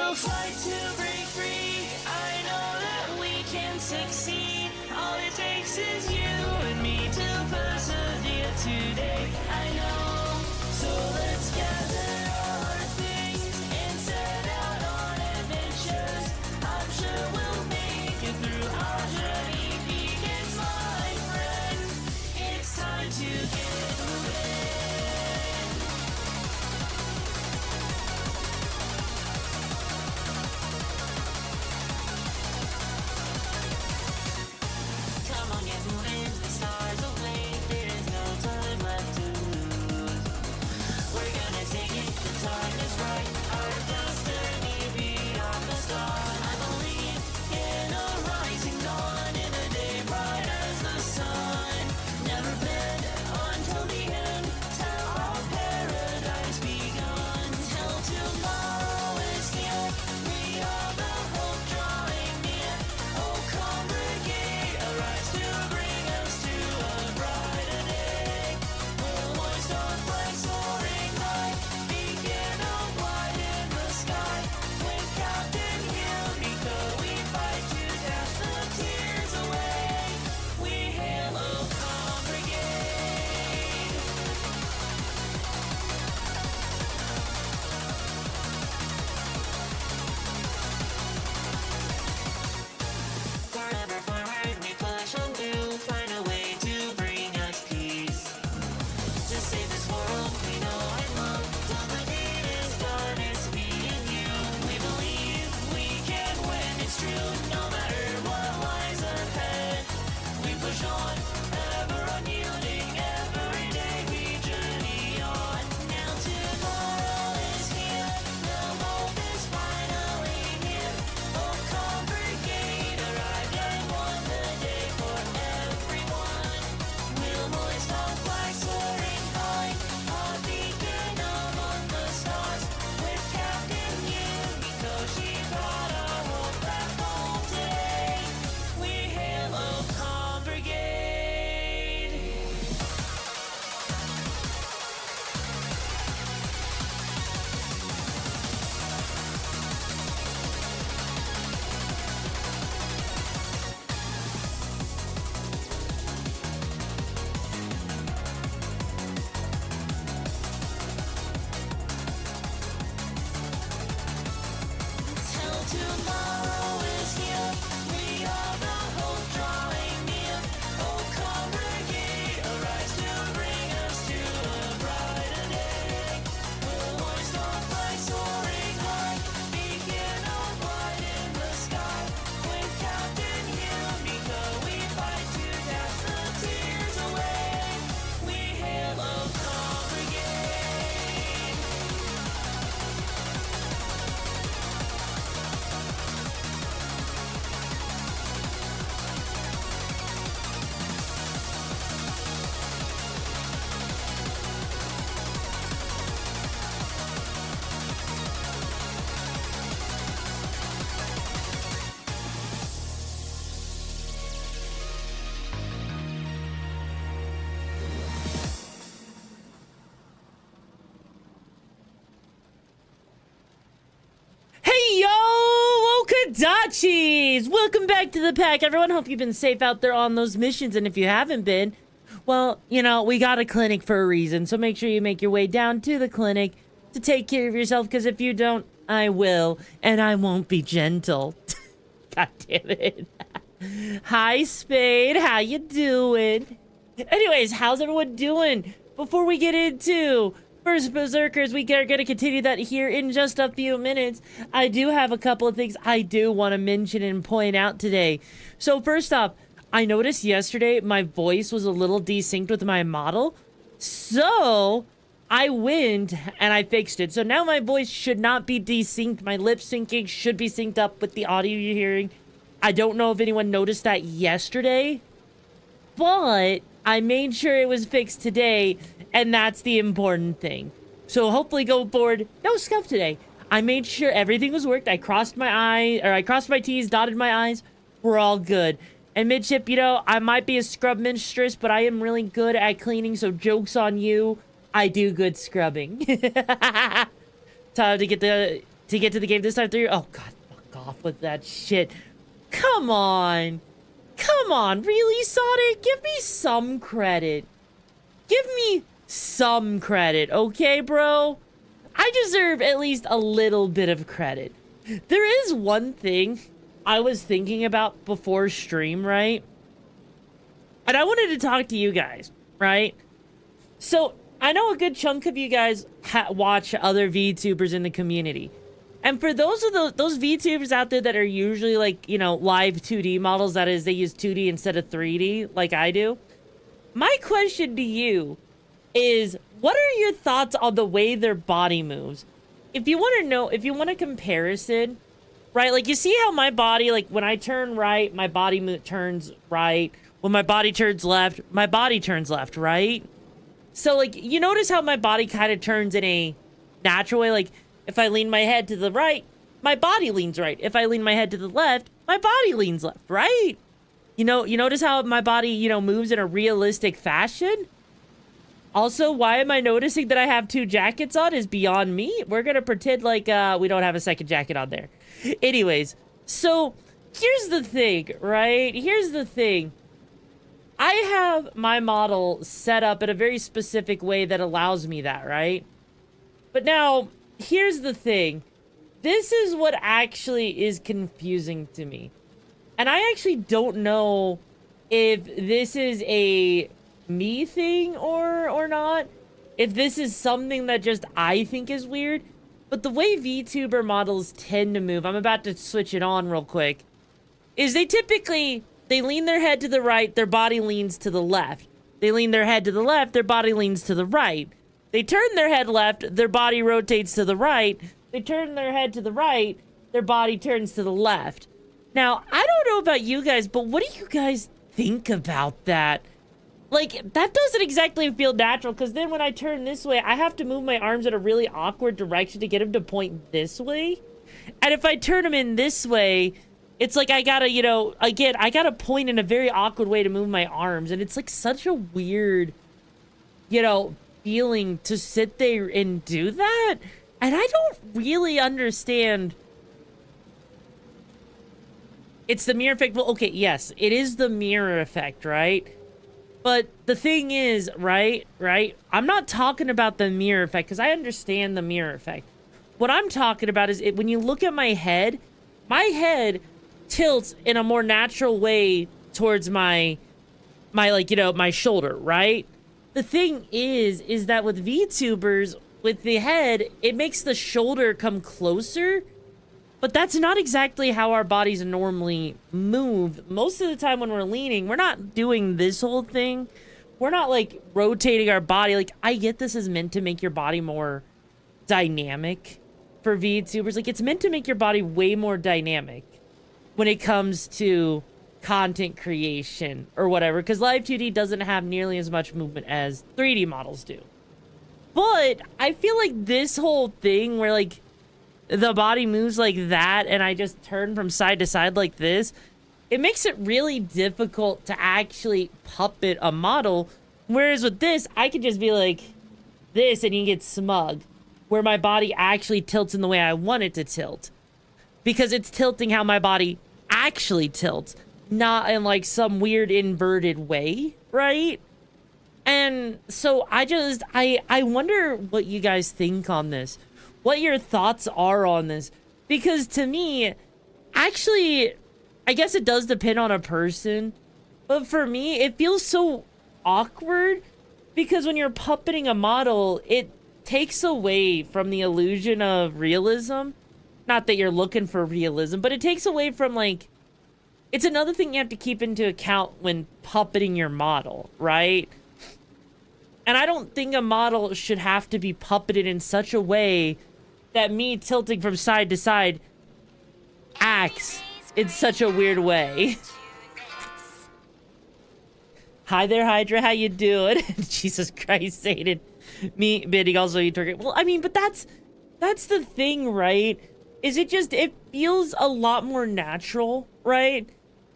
We'll fight to break free. I know that we can succeed. All it takes is you and me to persevere today. I know. So let's gather all our things and set out on adventures. I'm sure we'll make it through. Our journey begins, my friend. It's time to get moving. Come on, get moving. The stars awake. There is no time left to lose. We're gonna take it. The time is right. Our destiny beyond the stars. I believe in a rising dawn, in a day bright as the sun. Never bend until the end. Till our paradise begun. Till tomorrow is here. We are the hope drawing near. Oh, congregate, arise to bring us to a brighter day. We'll hoist our flag soaring high. Begin a wide in the sky. With Captain Yumiko, we fight to dash the tears away. We hail, oh, congregate. Forever forward, we push on through. Find a way to bring us peace. To save this world, we know and love. Till the deed is done, it's me and you. We believe we can win, it's true. No matter what lies ahead, we push on, ever unyielding. Every day we journey on. Now tomorrow is here. The hope is finally here. Oh, congregate, arrived and won the day for everyone. We'll hoist our flag soaring high. A beacon among the stars. With Captain Yumiko, she brought our hope back home today. We hail, oh, congregate. Till tomorrow is here. We are the hope drawing near. Oh, congregate, arise to bring us to a brighter day. We'll hoist our flag soaring high. Begin on wide in the sky. With Captain Yumiko, we fight to dash the tears away. We hail, oh, congregate. Hey yo, Okadachis! Welcome back to the pack, everyone. Hope you've been safe out there on those missions, and if you haven't been, well, you know, we got a clinic for a reason, so make sure you make your way down to the clinic to take care of yourself, because if you don't, I will, and I won't be gentle. God damn it. Hi, Spade. How you doing? Anyways, how's everyone doing? Before we get into First Berserkers, we are going to continue that here in just a few minutes. I do have a couple of things I do want to mention and point out today. So first off, I noticed yesterday my voice was a little desynced with my model. So I went and I fixed it. So now my voice should not be desynced. My lip syncing should be synced up with the audio you're hearing. I don't know if anyone noticed that yesterday, but I made sure it was fixed today, and that's the important thing. So hopefully going forward, no scuff today. I made sure everything was worked. I crossed my T's, dotted my I's. We're all good. And midship, you know, I might be a scrub mistress, but I am really good at cleaning, so joke's on you. I do good scrubbing. Time to get the to get to the game this time through. Oh god, fuck off with that shit. Come on. Come on, really, Sonic? Give me some credit. Give me some credit, okay, bro? I deserve at least a little bit of credit. There is one thing I was thinking about before stream, right? And I wanted to talk to you guys, right? So, I know a good chunk of you guys watch other VTubers in the community. And for those VTubers out there that are usually like, you know, live 2D models, that is, they use 2D instead of 3D, like I do. My question to you is, what are your thoughts on the way their body moves? If you want to know, if you want a comparison, right? Like, you see how my body, like, when I turn right, my body turns right. When my body turns left, my body turns left, right? So, like, you notice how my body kind of turns in a natural way? Like, if I lean my head to the right, my body leans right. If I lean my head to the left, my body leans left, right? You know, you notice how my body, you know, moves in a realistic fashion? Also, why am I noticing that I have 2 jackets on is beyond me. We're gonna pretend like we don't have a second jacket on there. Anyways, so here's the thing, right? Here's the thing. I have my model set up in a very specific way that allows me that, right? But now, here's the thing. This is what actually is confusing to me. And I actually don't know if this is a me thing or not. If this is something that just I think is weird. But the way VTuber models tend to move, I'm about to switch it on real quick, is they typically, they lean their head to the right, their body leans to the left. They lean their head to the left, their body leans to the right. They turn their head left, their body rotates to the right. They turn their head to the right, their body turns to the left. Now, I don't know about you guys, but what do you guys think about that? Like, that doesn't exactly feel natural, because then when I turn this way, I have to move my arms in a really awkward direction to get them to point this way. And if I turn them in this way, it's like I gotta, you know, again, I gotta point in a very awkward way to move my arms. And it's like such a weird, you know, feeling to sit there and do that. And I don't really understand. It's the mirror effect. Well, okay, yes, it is the mirror effect, right? But the thing is, right, I'm not talking about the mirror effect, because I understand the mirror effect. What I'm talking about is when you look at my head tilts in a more natural way towards my like, you know, my shoulder, right? The thing is that with VTubers, with the head, it makes the shoulder come closer. But that's not exactly how our bodies normally move. Most of the time when we're leaning, we're not doing this whole thing. We're not, like, rotating our body. Like, I get this is meant to make your body more dynamic for VTubers. Like, it's meant to make your body way more dynamic when it comes to content creation or whatever. Because Live 2D doesn't have nearly as much movement as 3D models do. But I feel like this whole thing where, like, the body moves like that and I just turn from side to side like this, it makes it really difficult to actually puppet a model. Whereas with this, I could just be like this and you get smug, where my body actually tilts in the way I want it to tilt. Because it's tilting how my body actually tilts, not in like some weird inverted way, right? And so I wonder what you guys think on this. What your thoughts are on this. Because to me, actually, I guess it does depend on a person. But for me, it feels so awkward. Because when you're puppeting a model, it takes away from the illusion of realism. Not that you're looking for realism, but it takes away from, like, it's another thing you have to keep into account when puppeting your model, right? And I don't think a model should have to be puppeted in such a way that me tilting from side to side acts in such a weird way. Hi there, Hydra. How you doing? Jesus Christ, Satan. Me bidding also you target. Well, I mean, but that's the thing, right? Is it feels a lot more natural, right?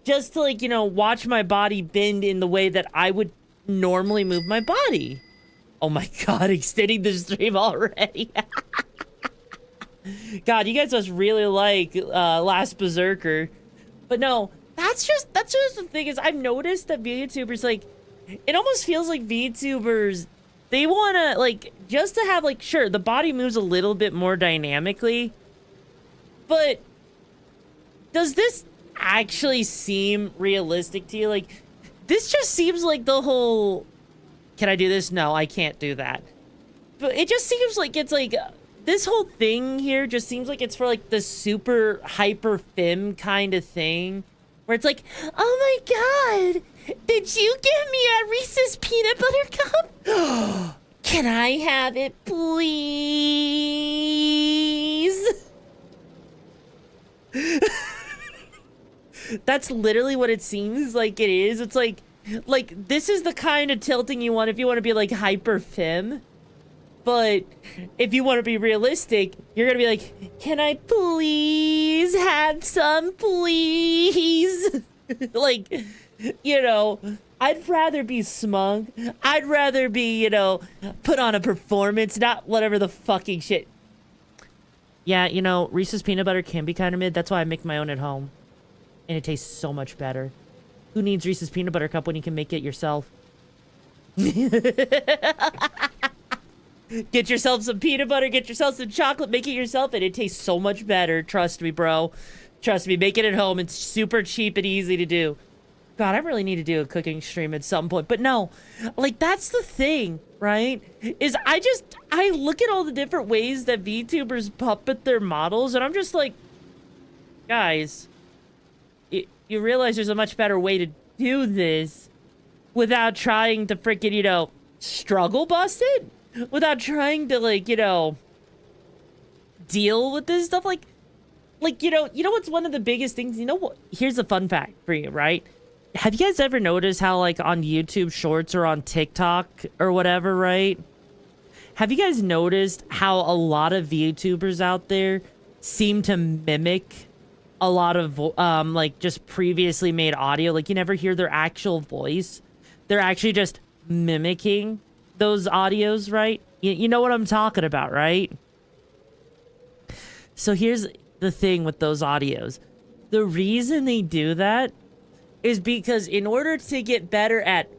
Just to, like, you know, watch my body bend in the way that I would normally move my body. Oh my god, extending the stream already. God, you guys must really like Last Berserker. But no, that's just the thing is I've noticed that VTubers, like, it almost feels like VTubers, they want to, like, just to have, like, sure, the body moves a little bit more dynamically, but does this actually seem realistic to you? Like, this just seems like the whole, can I do this? No, I can't do that. But it just seems like it's like, this whole thing here just seems like it's for like the super hyper femme kind of thing. Where it's like, oh my god, did you give me a Reese's peanut butter cup? Can I have it, please? That's literally what it seems like it is. It's like this is the kind of tilting you want if you want to be like hyper femme. But if you want to be realistic, you're gonna be like, can I please have some, please? Like, you know, I'd rather be smug. I'd rather be, you know, put on a performance, not whatever the fucking shit. Yeah, you know, Reese's peanut butter can be kind of mid. That's why I make my own at home. And it tastes so much better. Who needs Reese's peanut butter cup when you can make it yourself? Get yourself some peanut butter, get yourself some chocolate, make it yourself, and it tastes so much better. Trust me, bro. Trust me, make it at home. It's super cheap and easy to do. God, I really need to do a cooking stream at some point. But no, like, that's the thing, right? Is I look at all the different ways that VTubers puppet their models, and I'm just like, guys, you realize there's a much better way to do this without trying to freaking, you know, struggle bust it? Without trying to, like, you know, deal with this stuff. Like, you know what's one of the biggest things? You know what? Here's a fun fact for you, right? Have you guys ever noticed how, like, on YouTube Shorts or on TikTok or whatever, right? Have you guys noticed how a lot of VTubers out there seem to mimic a lot of, like, just previously made audio? Like, you never hear their actual voice. They're actually just mimicking those audios, right? You know what I'm talking about, right? So here's the thing with those audios. The reason they do that is because in order to get better at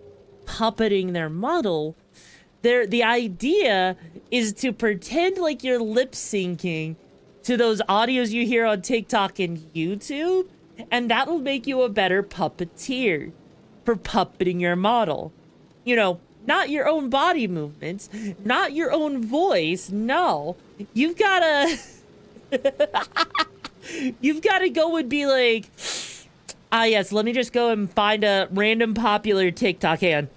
puppeting their model, the idea is to pretend like you're lip syncing to those audios you hear on TikTok and YouTube, and that'll make you a better puppeteer for puppeting your model. You know, not your own body movements, not your own voice. No, you've gotta, you've gotta go and be like, ah, yes, let me just go and find a random popular TikTok. Hang on.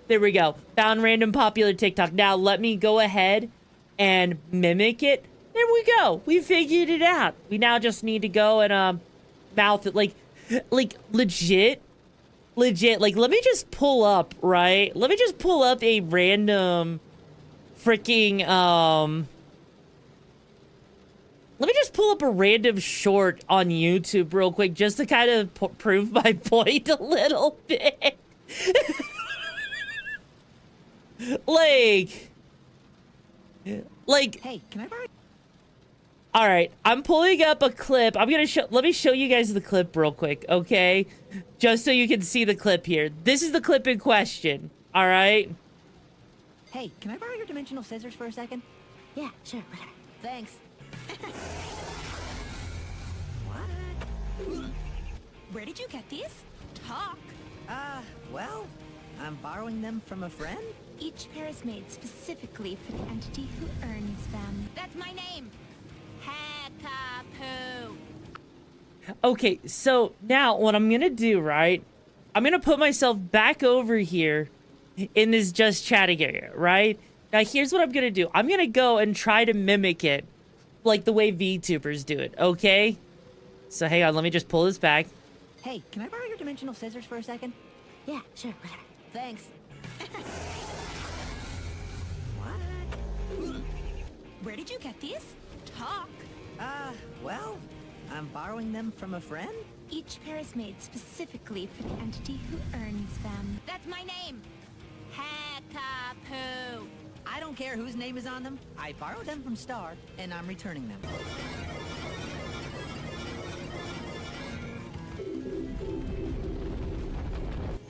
There we go. Found random popular TikTok. Now let me go ahead and mimic it. There we go. We figured it out. We now just need to go and mouth it like legit, like, let me just pull up, right? Let me just pull up a random freaking, let me just pull up a random short on YouTube real quick, just to kind of prove my point a little bit. like, hey, can I borrow? All right, I'm pulling up a clip. I'm gonna let me show you guys the clip real quick, okay? Just so you can see the clip here. This is the clip in question, all right? Hey, can I borrow your dimensional scissors for a second? Yeah, sure. Thanks. What? Where did you get these? Talk. Well, I'm borrowing them from a friend. Each pair is made specifically for the entity who earns them. That's my name. Hackapoo. Okay, so now what I'm gonna do, right? I'm gonna put myself back over here in this just chatting area, right? Now here's what I'm gonna do. I'm gonna go and try to mimic it like the way VTubers do it, okay? So hang on, let me just pull this back. Hey, can I borrow your dimensional scissors for a second? Yeah, sure. Thanks. What? Where did you get these? Talk. Well, I'm borrowing them from a friend. Each pair is made specifically for the entity who earns them. That's my name. Hackapoo. I don't care whose name is on them. I borrowed them from Star, and I'm returning them.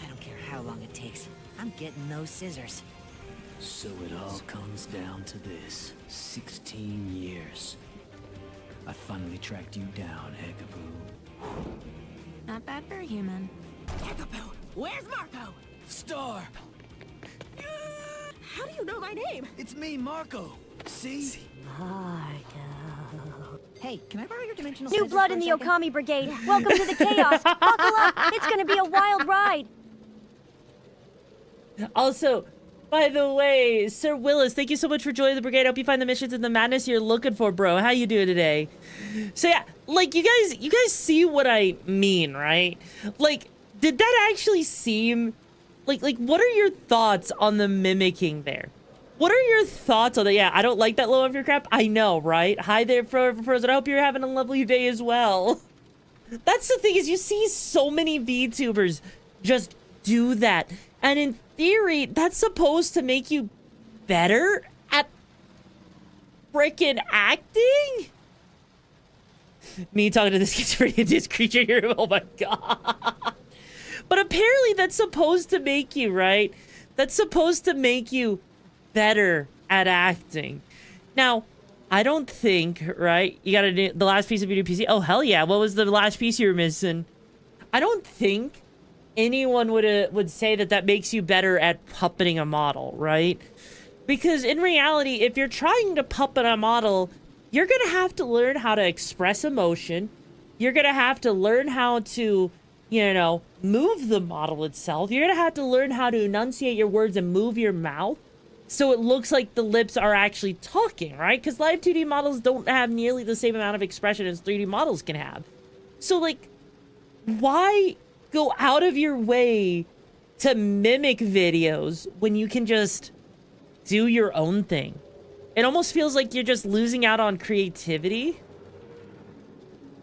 I don't care how long it takes. I'm getting those scissors. So it all comes down to this. 16 years. I finally tracked you down, Hekaboo. Not bad for a human. Yakapoo, where's Marco? Star! How do you know my name? It's me, Marco. See? Marco. Hey, can I borrow your dimensional New scissors blood for in a the second? Okami Brigade. Welcome to the chaos. Buckle up. It's gonna be a wild ride. Also, by the way, Sir Willis, thank you so much for joining the brigade. I hope you find the missions and the madness you're looking for, bro. How you doing today? So yeah, like you guys see what I mean, right? Like, did that actually seem like what are your thoughts on the mimicking there? What are your thoughts on that? Yeah, I don't like that low of your crap. I know, right? Hi there, Frozen. I hope you're having a lovely day as well. That's the thing, is you see so many VTubers just do that. And in theory, that's supposed to make you better at frickin' acting? Me talking to this schizophrenic creature here. Oh my god. But apparently that's supposed to make you, right? That's supposed to make you better at acting. Now, I don't think, right? You gotta do the last piece of your new PC. Oh, hell yeah. What was the last piece you were missing? I don't think anyone would say that makes you better at puppeting a model, right? Because in reality, if you're trying to puppet a model, you're gonna have to learn how to express emotion. You're gonna have to learn how to, you know, move the model itself. You're gonna have to learn how to enunciate your words and move your mouth so it looks like the lips are actually talking, right? Because live 2D models don't have nearly the same amount of expression as 3D models can have. So, like, why go out of your way to mimic videos when you can just do your own thing? It almost feels like you're just losing out on creativity.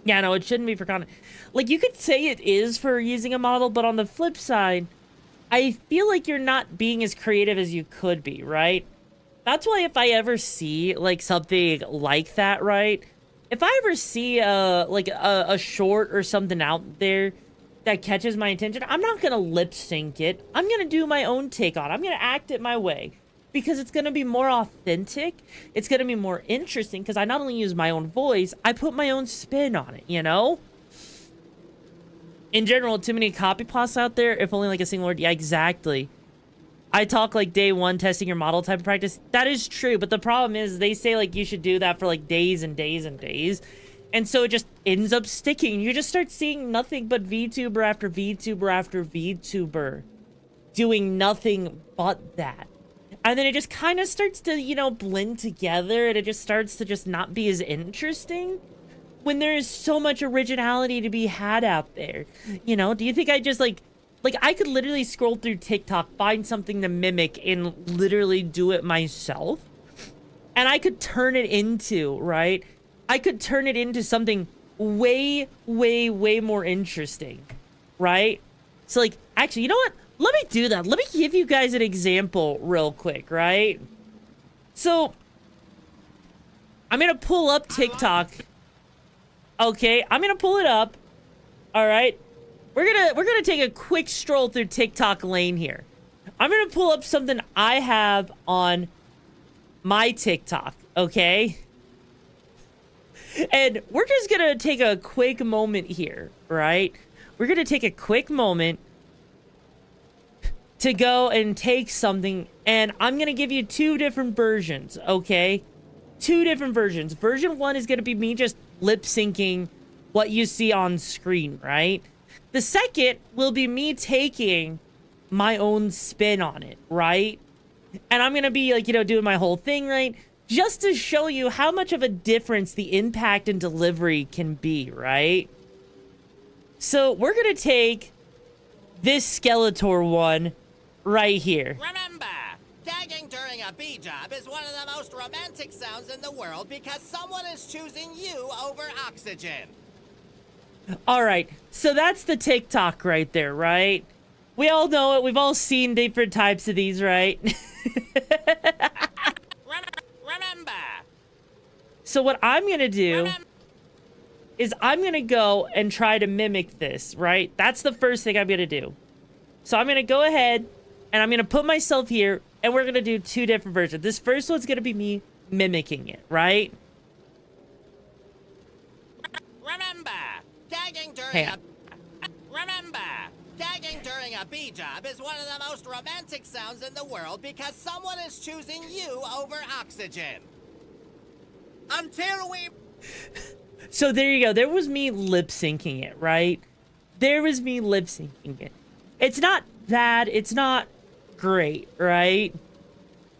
Yeah, no, it shouldn't be for content. Like, you could say it is for using a model, but on the flip side, I feel like you're not being as creative as you could be, right? That's why if I ever see, like, something like that, right? If I ever see, a short or something out there that catches my attention, I'm not gonna lip sync it. I'm gonna do my own take on it. I'm gonna act it my way. Because it's gonna be more authentic. It's gonna be more interesting, because I not only use my own voice, I put my own spin on it, you know? In general, too many copypats out there, if only like a single word. Yeah, exactly. I talk like day one testing your model type of practice. That is true, but the problem is they say like you should do that for like days and days and days. And so it just ends up sticking. You just start seeing nothing but VTuber after VTuber after VTuber doing nothing but that. And then it just kind of starts to, you know, blend together, and it just starts to just not be as interesting when there is so much originality to be had out there. You know, do you think I just like I could literally scroll through TikTok, find something to mimic, and literally do it myself? And I could turn it into, right? I could turn it into something way, way, way more interesting, right? So, like, actually, you know what? Let me do that. Let me give you guys an example real quick, right? So, I'm gonna pull up TikTok. Okay, I'm gonna pull it up. All right, we're gonna take a quick stroll through TikTok lane here. I'm gonna pull up something I have on my TikTok. Okay, and we're just gonna take a quick moment here, right? We're gonna take a quick moment to go and take something, and I'm gonna give you two different versions. Okay, two different versions. Version one is gonna be me just lip syncing what you see on screen, right? The second will be me taking my own spin on it, right? And I'm gonna be like, you know, doing my whole thing, right? Just to show you how much of a difference the impact and delivery can be, right? So we're gonna take this Skeletor one right here. Remember, gagging during a bee job is one of the most romantic sounds in the world because someone is choosing you over oxygen. All right, so that's the TikTok right there, right? We all know it. We've all seen different types of these, right? So what I'm gonna do is I'm gonna go and try to mimic this, right? That's the first thing I'm gonna do. So I'm gonna go ahead and I'm gonna put myself here and we're gonna do 2 different versions. This first one's gonna be me mimicking it, right? Remember, gagging during Hey. Remember, gagging during a bee job is one of the most romantic sounds in the world because someone is choosing you over oxygen. Until we... So there you go. There was me lip syncing it, right? There was me lip syncing it. It's not bad. It's not great, right?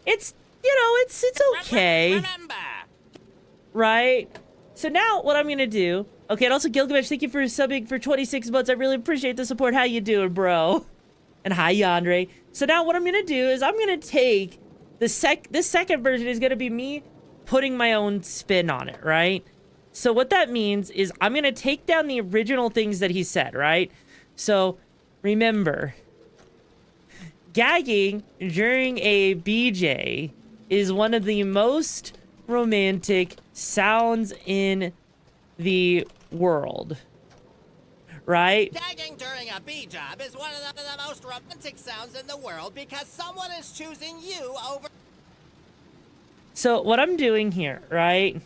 It's, you know, it's okay. Remember. Right? So now what I'm gonna do, okay, and also Gilgamesh, thank you for subbing for 26 months. I really appreciate the support. How you doing, bro? And hi, Yandere. So now what I'm gonna do is I'm gonna take this second version is gonna be me putting my own spin on it, right? So what that means is I'm gonna take down the original things that he said, right? So remember, gagging during a BJ is one of the most romantic sounds in the world, right? Gagging during a bee job is one of the most romantic sounds in the world because someone is choosing you over... So what I'm doing here, right?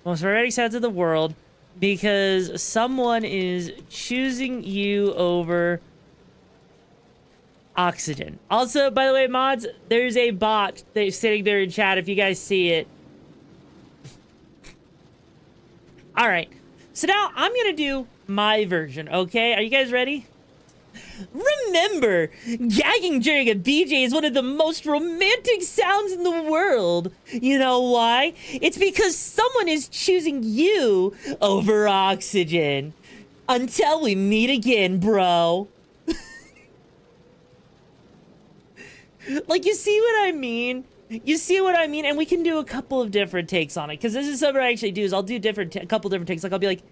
Most romantic sounds in the world because someone is choosing you over oxygen. Also, by the way, mods, there's a bot that's sitting there in chat if you guys see it. All right. So now I'm going to do my version, okay? Are you guys ready? Remember, gagging during a BJ is one of the most romantic sounds in the world. You know why? It's because someone is choosing you over oxygen. Until we meet again, bro. Like, you see what I mean? You see what I mean? And we can do a couple of different takes on it. Because this is something I actually do, is I'll do a couple different takes. Like, I'll be like,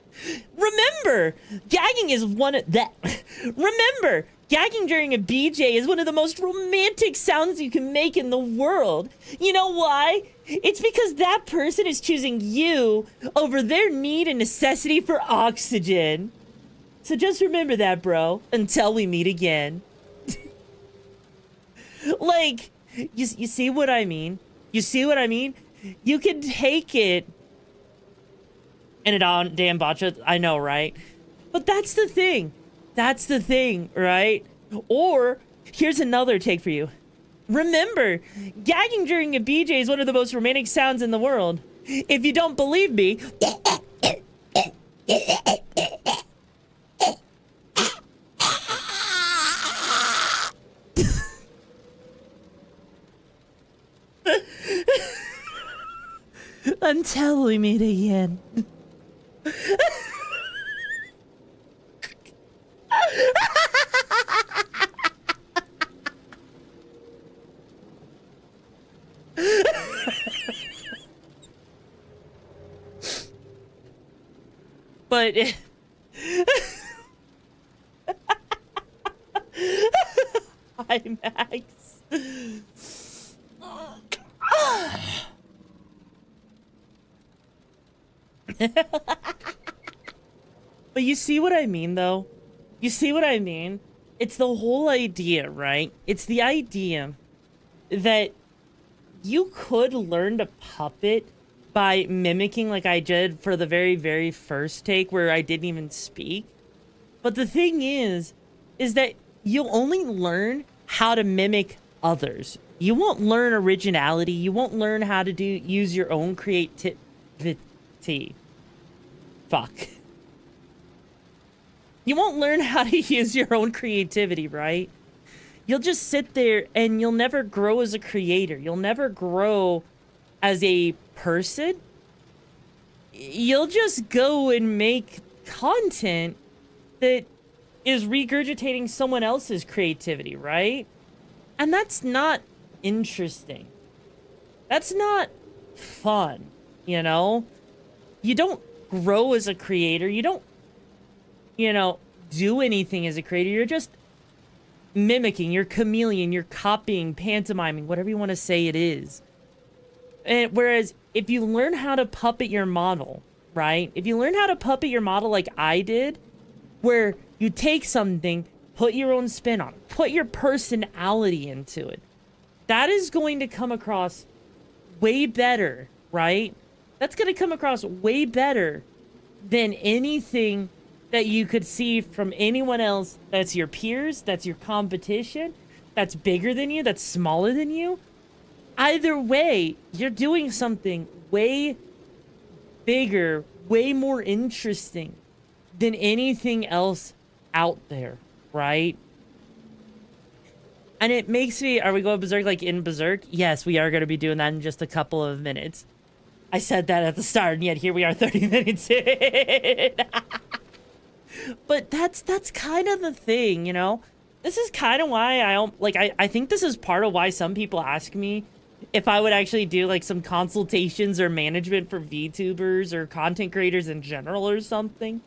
remember, gagging is one of that. Remember, gagging during a BJ is one of the most romantic sounds you can make in the world. You know why? It's because that person is choosing you over their need and necessity for oxygen. So just remember that, bro, until we meet again. Like, you see what I mean? You see what I mean? You can take it and it on damn botcha. I know, right? But that's the thing. That's the thing, right? Or here's another take for you. Remember, gagging during a BJ is one of the most romantic sounds in the world. If you don't believe me, until we meet again. But hi, Max. But you see what I mean, though? You see what I mean? It's the whole idea, right? It's the idea that you could learn to puppet by mimicking like I did for the very, very first take where I didn't even speak. But the thing is that you'll only learn how to mimic others. You won't learn originality. You won't learn how to use your own creativity. Fuck. You won't learn how to use your own creativity, right? You'll just sit there and you'll never grow as a creator. You'll never grow as a person. You'll just go and make content that is regurgitating someone else's creativity, right? And that's not interesting. That's not fun, you know? You don't grow as a creator. You don't, do anything as a creator. You're just mimicking. You're chameleon. You're copying, pantomiming, whatever you want to say it is. And whereas if you learn how to puppet your model, right? If you learn how to puppet your model like I did, where you take something, put your own spin on it, put your personality into it, that is going to come across way better, right? That's going to come across way better than anything that you could see from anyone else that's your peers, that's your competition, that's bigger than you, that's smaller than you. Either way, you're doing something way bigger, way more interesting than anything else out there, right? And it makes me... Are we going Berserk like in Berserk? Yes, we are going to be doing that in just a couple of minutes. I said that at the start, and yet here we are 30 minutes in. But that's kind of the thing, you know? This is kind of why I think this is part of why some people ask me if I would actually do like some consultations or management for VTubers or content creators in general or something.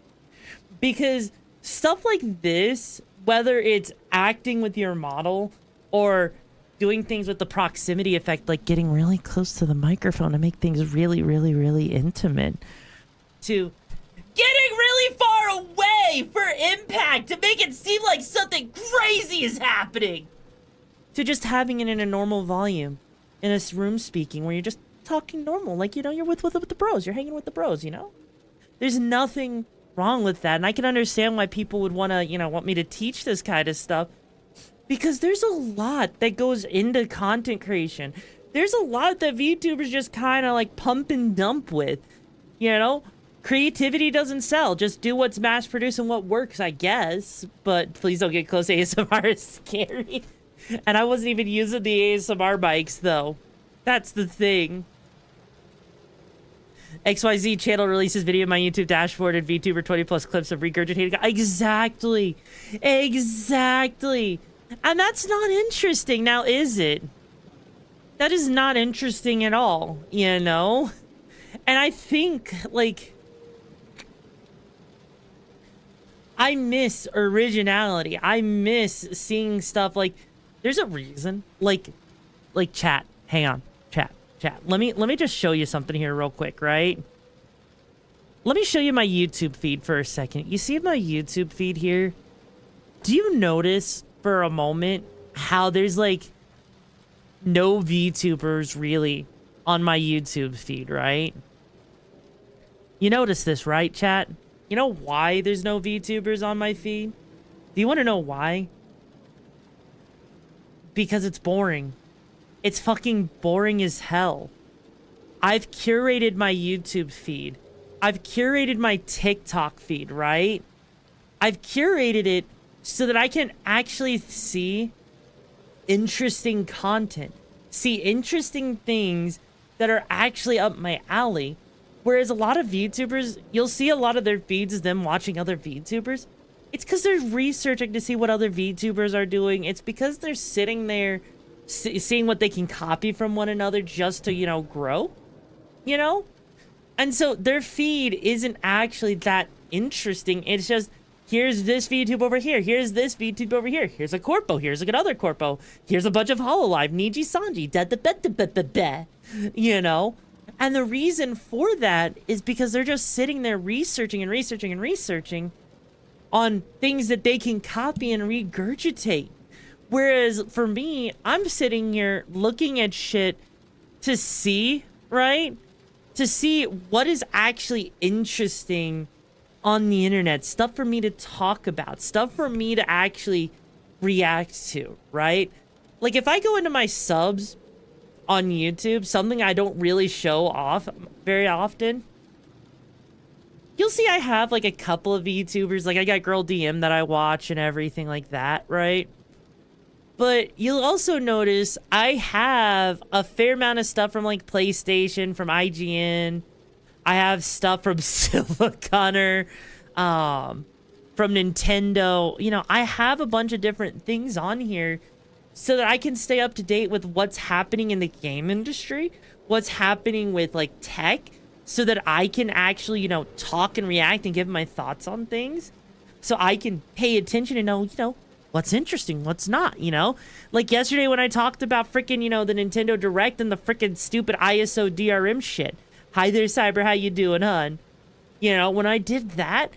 Because stuff like this, whether it's acting with your model or doing things with the proximity effect, like getting really close to the microphone to make things really, really, really intimate, to getting really far away for impact to make it seem like something crazy is happening, to just having it in a normal volume in a room speaking where you're just talking normal, like, you know, you're with the bros, you're hanging with the bros, you know? There's nothing wrong with that, and I can understand why people would want to, you know, want me to teach this kind of stuff, because there's a lot that goes into content creation. There's a lot that VTubers just kind of like pump and dump with, you know? Creativity doesn't sell. Just do what's mass produced and what works, I guess. But please don't get close. ASMR is scary. And I wasn't even using the ASMR mics, though. That's the thing. XYZ channel releases video on my YouTube dashboard and VTuber 20 plus clips of regurgitating. Exactly. Exactly. And that's not interesting, now is it? That is not interesting at all, you know? And I think, like, I miss originality. I miss seeing stuff like, there's a reason, like chat, hang on, chat. Let me just show you something here real quick, right? Let me show you my YouTube feed for a second. You see my YouTube feed here? Do you notice for a moment how there's like no VTubers really on my YouTube feed, right? You notice this, right, chat? You know why there's no VTubers on my feed? Do you want to know why? Because it's boring. It's fucking boring as hell. I've curated my YouTube feed. I've curated my TikTok feed, right? I've curated it so that I can actually see interesting content. See interesting things that are actually up my alley. Whereas a lot of VTubers, you'll see a lot of their feeds as them watching other VTubers. It's because they're researching to see what other VTubers are doing. It's because they're sitting there seeing what they can copy from one another just to, you know, grow. You know? And so their feed isn't actually that interesting. It's just, here's this VTube over here. Here's this VTube over here. Here's a corpo. Here's another corpo. Here's a bunch of Hololive. Niji Sanji. You know? And the reason for that is because they're just sitting there researching and researching and researching on things that they can copy and regurgitate. Whereas for me, I'm sitting here looking at shit to see, right? To see what is actually interesting on the internet. Stuff for me to talk about. Stuff for me to actually react to, right? Like if I go into my subs on YouTube, something I don't really show off very often, you'll see I have like a couple of VTubers. Like I got Girl DM that I watch and everything like that, right? But you'll also notice I have a fair amount of stuff from like PlayStation, from IGN. I have stuff from Silva Connor, from Nintendo. You know, I have a bunch of different things on here so that I can stay up to date with what's happening in the game industry, what's happening with like tech, so that I can actually, you know, talk and react and give my thoughts on things. So I can pay attention and know, you know, what's interesting, what's not, you know? Like yesterday when I talked about freaking, you know, the Nintendo Direct and the freaking stupid ISO DRM shit. Hi there, Cyber, how you doing, hun? You know, when I did that,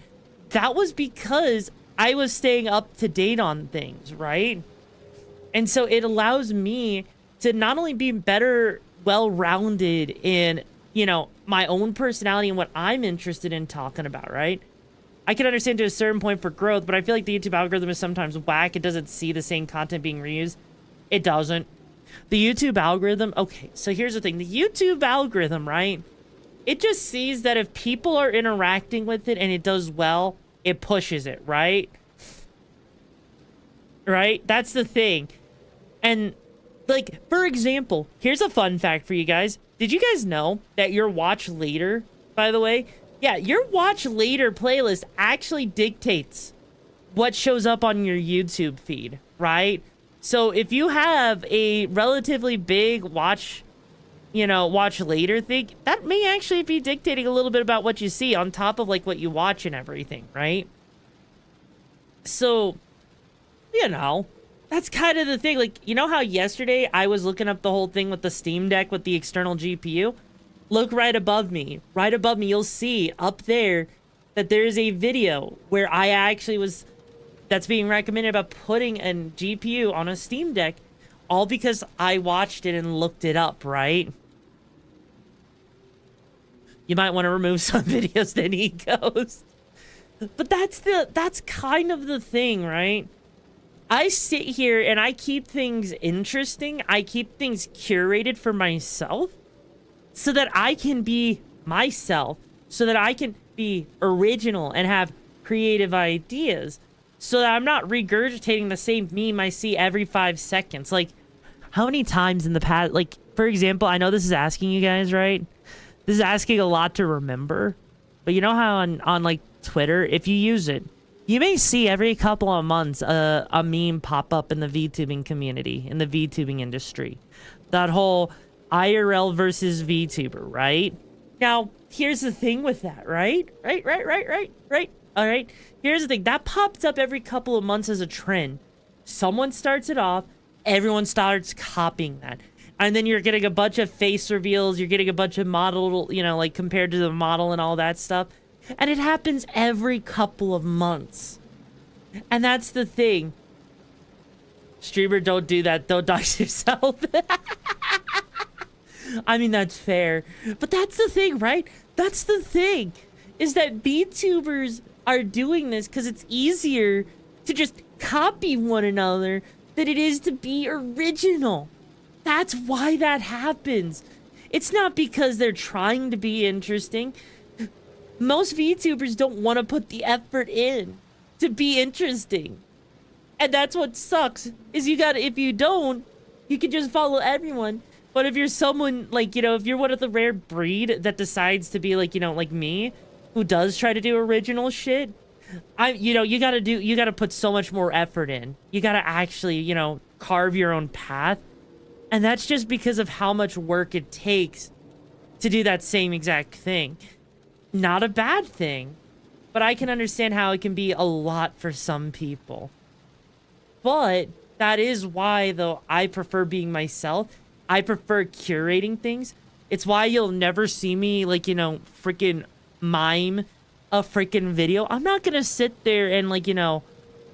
that was because I was staying up to date on things, right? And so it allows me to not only be better, well-rounded in, you know, my own personality and what I'm interested in talking about, right? I can understand to a certain point for growth, but I feel like the YouTube algorithm is sometimes whack. It doesn't see the same content being reused. It doesn't. The YouTube algorithm, okay, so here's the thing. The YouTube algorithm, right? It just sees that if people are interacting with it and it does well, it pushes it, right? Right? That's the thing. And, like, for example, here's a fun fact for you guys. Did you guys know that your watch later, by the way, yeah, your watch later playlist actually dictates what shows up on your YouTube feed, right? So if you have a relatively big watch, you know, watch later thing, that may actually be dictating a little bit about what you see on top of like what you watch and everything, right? So, you know, that's kind of the thing. Like, you know how yesterday I was looking up the whole thing with the Steam Deck with the external GPU? Look right above me. Right above me, you'll see up there that there's a video where I actually was, that's being recommended about putting a GPU on a Steam Deck, all because I watched it and looked it up, right? You might want to remove some videos, then he goes. But that's kind of the thing, right? I sit here and I keep things interesting. I keep things curated for myself so that I can be myself, so that I can be original and have creative ideas, so that I'm not regurgitating the same meme I see every 5 seconds. Like, how many times in the past, like, for example, I know this is asking you guys, right? This is asking a lot to remember, but you know how on like Twitter, if you use it, you may see every couple of months a meme pop up in the VTubing community, in the VTubing industry. That whole IRL versus VTuber, right? Now, here's the thing with that, right? Right. All right. Here's the thing. That pops up every couple of months as a trend. Someone starts it off. Everyone starts copying that. And then you're getting a bunch of face reveals. You're getting a bunch of model, you know, like compared to the model and all that stuff. And it happens every couple of months. And that's the thing. Streamer, don't do that. Don't dox yourself. I mean, that's fair. But that's the thing, right? That's the thing. Is that VTubers are doing this because it's easier to just copy one another than it is to be original. That's why that happens. It's not because they're trying to be interesting. Most VTubers don't want to put the effort in to be interesting. And that's what sucks, is if you don't, you can just follow everyone. But if you're someone, like, you know, if you're one of the rare breed that decides to be like, you know, like me, who does try to do original shit, you gotta put so much more effort in. You gotta actually, you know, carve your own path. And that's just because of how much work it takes to do that same exact thing. Not a bad thing, but I can understand how it can be a lot for some people. But that is why, though, I prefer being myself. I prefer curating things. It's why you'll never see me, like, you know, freaking mime a freaking video. I'm not gonna sit there and, like, you know,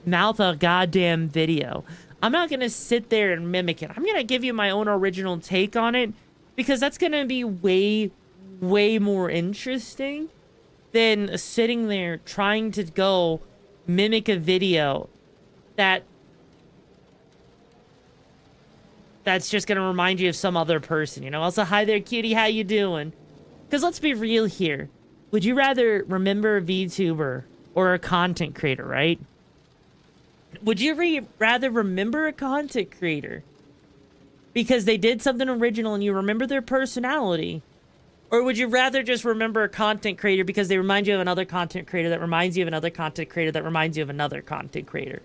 mouth a goddamn video. I'm not gonna sit there and mimic it. I'm gonna give you my own original take on it, because that's gonna be way more interesting than sitting there trying to go mimic a video that's just gonna remind you of some other person, you know? Also, hi there, cutie, how you doing? Because let's be real here. Would you rather remember a VTuber or a content creator, right? Would you rather remember a content creator because they did something original and you remember their personality? Or would you rather just remember a content creator because they remind you of another content creator that reminds you of another content creator that reminds you of another content creator?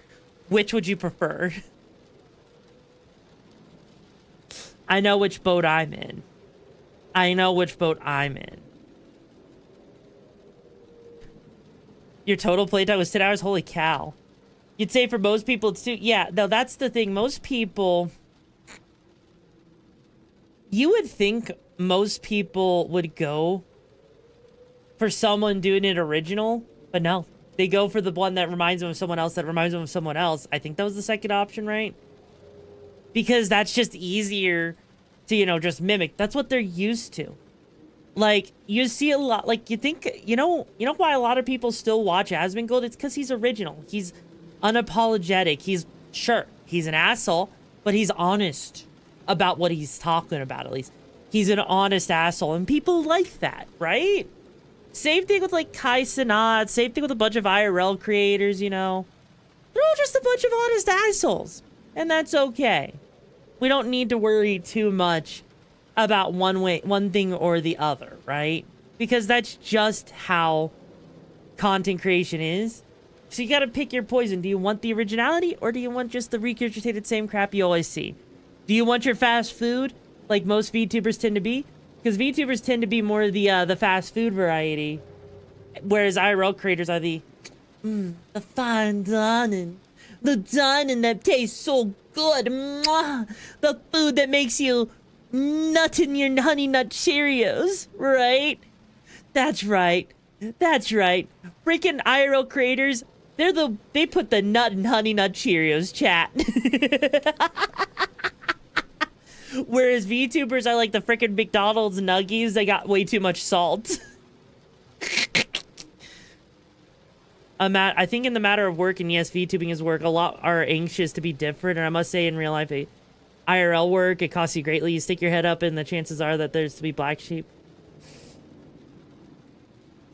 Which would you prefer? I know which boat I'm in. Your total playtime was 10 hours? Holy cow. You'd say for most people it's too... Yeah, no, that's the thing. Most people... You would think most people would go for someone doing it original, but no. They go for the one that reminds them of someone else that reminds them of someone else. I think that was the second option, right? Because that's just easier to, you know, just mimic. That's what they're used to. Like, you see a lot, like, you think, you know why a lot of people still watch Asmongold? It's because he's original. He's unapologetic. Sure, he's an asshole, but he's honest about what he's talking about, at least. He's an honest asshole, and people like that, right? Same thing with, like, Kai Cenat. Same thing with a bunch of IRL creators, you know? They're all just a bunch of honest assholes, and that's okay. We don't need to worry too much about one thing or the other, right? Because that's just how content creation is. So you gotta pick your poison. Do you want the originality, or do you want just the regurgitated same crap you always see? Do you want your fast food, like most VTubers tend to be? Because VTubers tend to be more the fast food variety, whereas IRL creators are the fine dining. The dining that tastes so good. Mwah! The food that makes you nut in your Honey Nut Cheerios, right? That's right. That's right. Freaking IRL creators, they put the nut in Honey Nut Cheerios, chat. Whereas VTubers are like the freaking McDonald's nuggies. They got way too much salt. I think in the matter of work, and yes, VTubing is work, a lot are anxious to be different. And I must say, in real life, IRL work, it costs you greatly. You stick your head up, and the chances are that there's to be black sheep.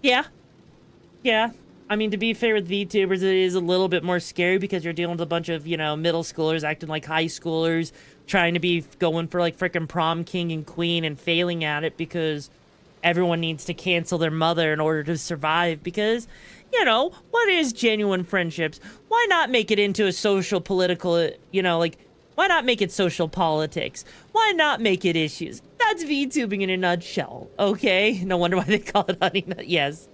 Yeah. Yeah. I mean, to be fair with VTubers, it is a little bit more scary because you're dealing with a bunch of, you know, middle schoolers acting like high schoolers, trying to be going for, like, frickin' prom king and queen and failing at it because everyone needs to cancel their mother in order to survive because, you know, what is genuine friendships? Why not make it into a social political, you know, like, why not make it social politics? Why not make it issues? That's VTubing in a nutshell, okay? No wonder why they call it Honey Nut, yes.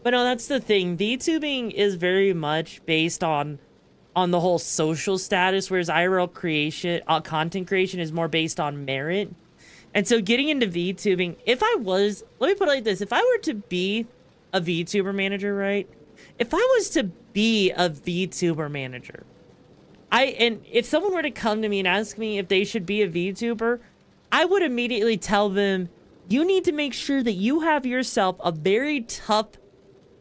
But no, that's the thing. VTubing is very much based on the whole social status, whereas IRL creation, content creation is more based on merit. And so getting into VTubing, let me put it like this. If I were to be a VTuber manager, right? If I was to be a VTuber manager, and if someone were to come to me and ask me if they should be a VTuber, I would immediately tell them, you need to make sure that you have yourself a very tough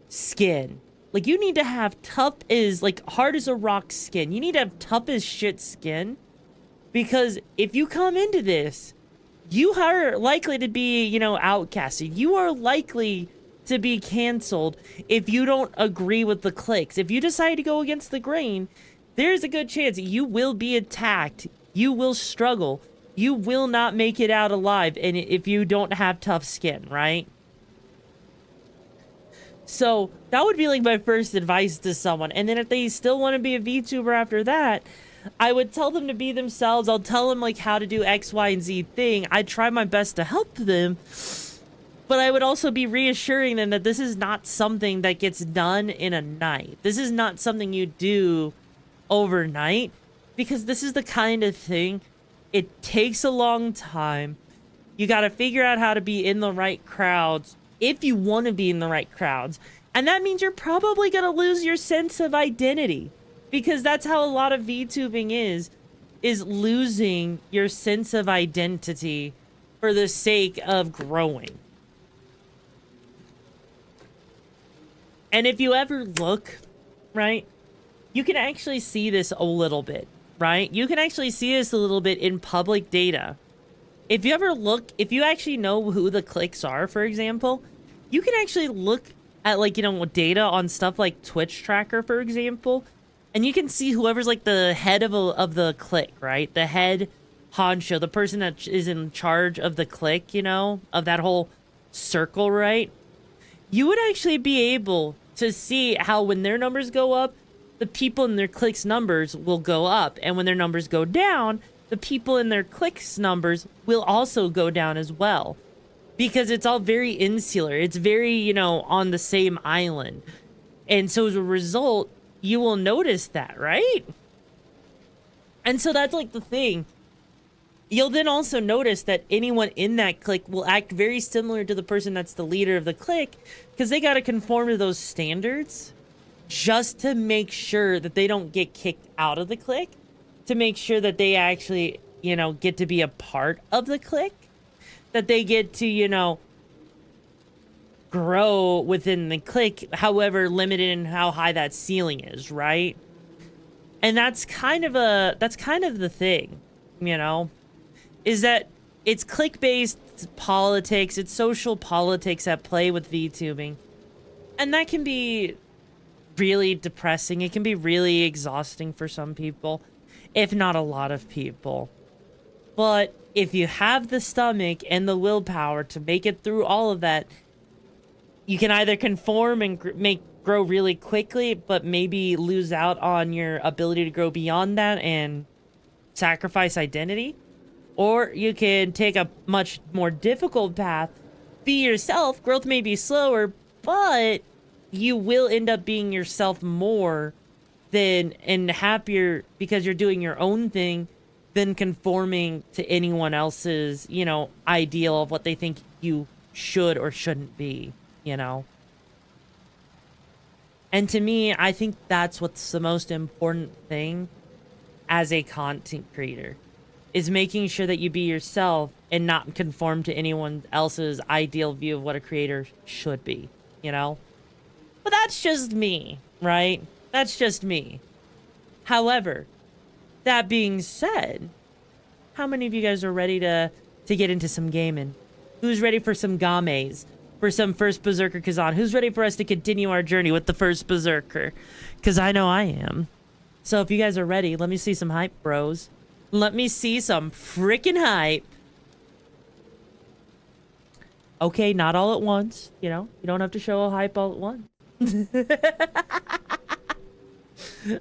skin. Like, you need to have tough as, like, hard as a rock skin. You need to have tough as shit skin. Because if you come into this, you are likely to be, you know, outcasted. You are likely to be canceled if you don't agree with the cliques. If you decide to go against the grain, there's a good chance you will be attacked. You will struggle. You will not make it out alive, and if you don't have tough skin, right? So that would be like my first advice to someone. And then if they still want to be a VTuber after that, I would tell them to be themselves. I'll tell them like how to do X, Y, and Z thing. I try my best to help them. But I would also be reassuring them that this is not something that gets done in a night. This is not something you do overnight. Because this is the kind of thing, it takes a long time. You got to figure out how to be in the right crowds if you want to be in the right crowds. And that means you're probably going to lose your sense of identity. Because that's how a lot of VTubing is losing your sense of identity for the sake of growing. And if you ever look, right, you can actually see this a little bit, right? You can actually see this a little bit in public data. If you ever look, if you actually know who the cliques are, for example, you can actually look at, like, you know, data on stuff like Twitch Tracker, for example, and you can see whoever's like the head of the clique, right? The head honcho, the person that is in charge of the clique, you know, of that whole circle, right? You would actually be able to see how when their numbers go up, the people in their clique's numbers will go up. And when their numbers go down, the people in their clique's numbers will also go down as well. Because it's all very insular. It's very, you know, on the same island. And so as a result, you will notice that, right? And so that's like the thing. You'll then also notice that anyone in that clique will act very similar to the person that's the leader of the clique, because they got to conform to those standards just to make sure that they don't get kicked out of the clique, to make sure that they actually, you know, get to be a part of the clique, that they get to, you know, grow within the clique, however limited in how high that ceiling is, right? And that's kind of the thing, you know, is that it's clique-based politics, it's social politics at play with VTubing. And that can be really depressing. It can be really exhausting for some people, if not a lot of people. But if you have the stomach and the willpower to make it through all of that, you can either conform and grow really quickly, but maybe lose out on your ability to grow beyond that and sacrifice identity. Or you can take a much more difficult path, be yourself. Growth may be slower, but you will end up being yourself more than and happier because you're doing your own thing than conforming to anyone else's, you know, ideal of what they think you should or shouldn't be, you know. And to me, I think that's what's the most important thing as a content creator, is making sure that you be yourself and not conform to anyone else's ideal view of what a creator should be, you know? But that's just me, right? That's just me. However, that being said, how many of you guys are ready to get into some gaming? Who's ready for some games? For some first Berserker Khazan? Who's ready for us to continue our journey with the first Berserker? Because I know I am. So if you guys are ready, let me see some hype, bros. Let me see some freaking hype. Okay, not all at once. You know, you don't have to show a hype all at once.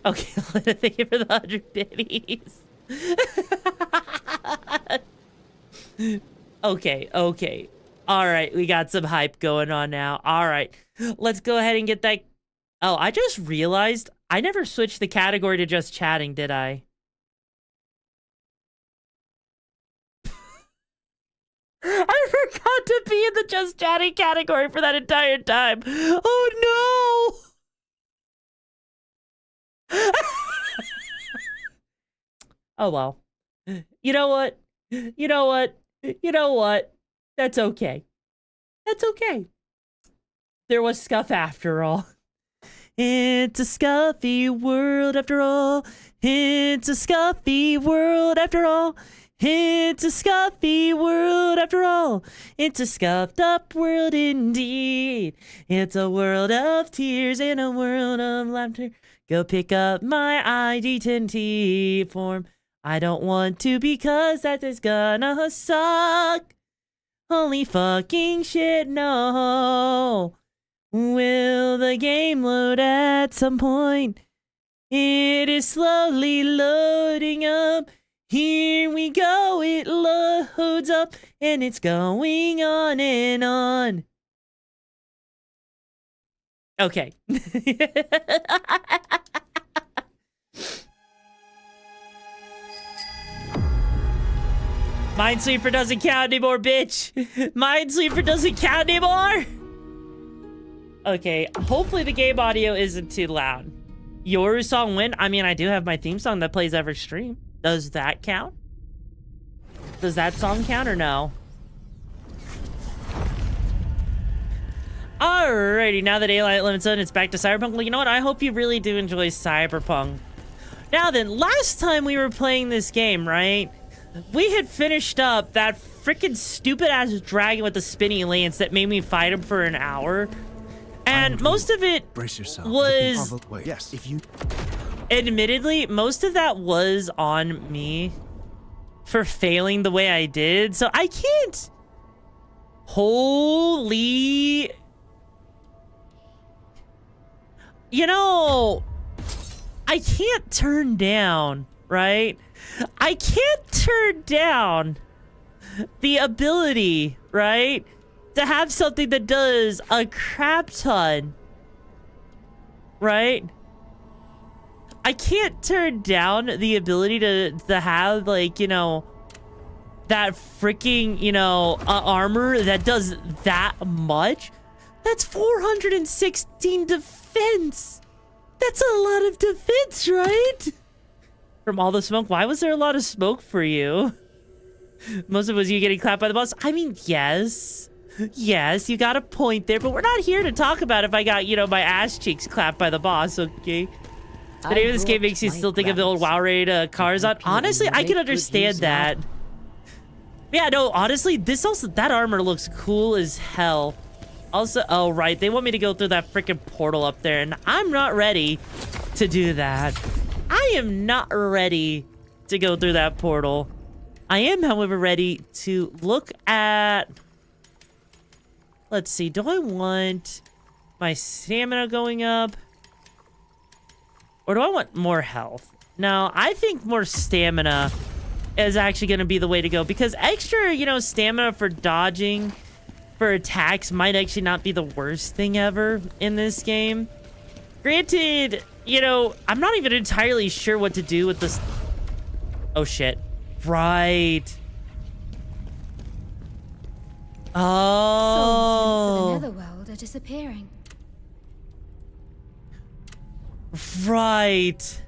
Okay, thank you for the 100 biddies. Okay. All right, we got some hype going on now. All right, let's go ahead and get that. Oh, I just realized I never switched the category to just chatting, did I? I forgot to be in the just chatting category for that entire time. Oh no! Oh well. You know what? That's okay. That's okay. There was scuff after all. It's a scuffy world after all. It's a scuffy world after all. It's a scuffy world after all. It's a scuffed up world indeed. It's a world of tears and a world of laughter. Go pick up my ID10T form. I don't want to because that is gonna suck. Holy fucking shit, no. Will the game load at some point? It is slowly loading up. Here we go, it loads up, and it's going on and on. Okay. Minesweeper doesn't count anymore, bitch. Minesweeper doesn't count anymore. Okay, hopefully the game audio isn't too loud. Your song win? I mean, I do have my theme song that plays every stream. Does that count? Does that song count or no? Alrighty, now that Daylight Limit's done, it's back to Cyberpunk. Well, you know what? I hope you really do enjoy Cyberpunk. Now then, last time we were playing this game, right? We had finished up that freaking stupid-ass dragon with the spinny lance that made me fight him for an hour. And most of it was... Yes, if you... Admittedly, most of that was on me for failing the way I did. So I can't... Holy... You know... I can't turn down, right? I can't turn down the ability, right? To have something that does a crap ton, right? I can't turn down the ability to have, like, you know, that freaking, you know, armor that does that much. That's 416 defense. That's a lot of defense, right? From all the smoke. Why was there a lot of smoke for you? Most of it was you getting clapped by the boss. I mean, yes. Yes, you got a point there, but we're not here to talk about if I got, you know, my ass cheeks clapped by the boss, okay? The name of this game makes you still think of the old WoW raid Khazan. Honestly, I can understand that. Yeah, no, honestly, this also, that armor looks cool as hell. Also, oh, right, they want me to go through that freaking portal up there, and I'm not ready to do that. I am not ready to go through that portal. I am, however, ready to look at... Let's see, do I want my stamina going up? Or do I want more health? No, I think more stamina is actually going to be the way to go, because extra, you know, stamina for dodging, for attacks might actually not be the worst thing ever in this game. Granted, you know, I'm not even entirely sure what to do with this. Oh, shit. Right. Oh. Souls for the netherworld are disappearing. Right.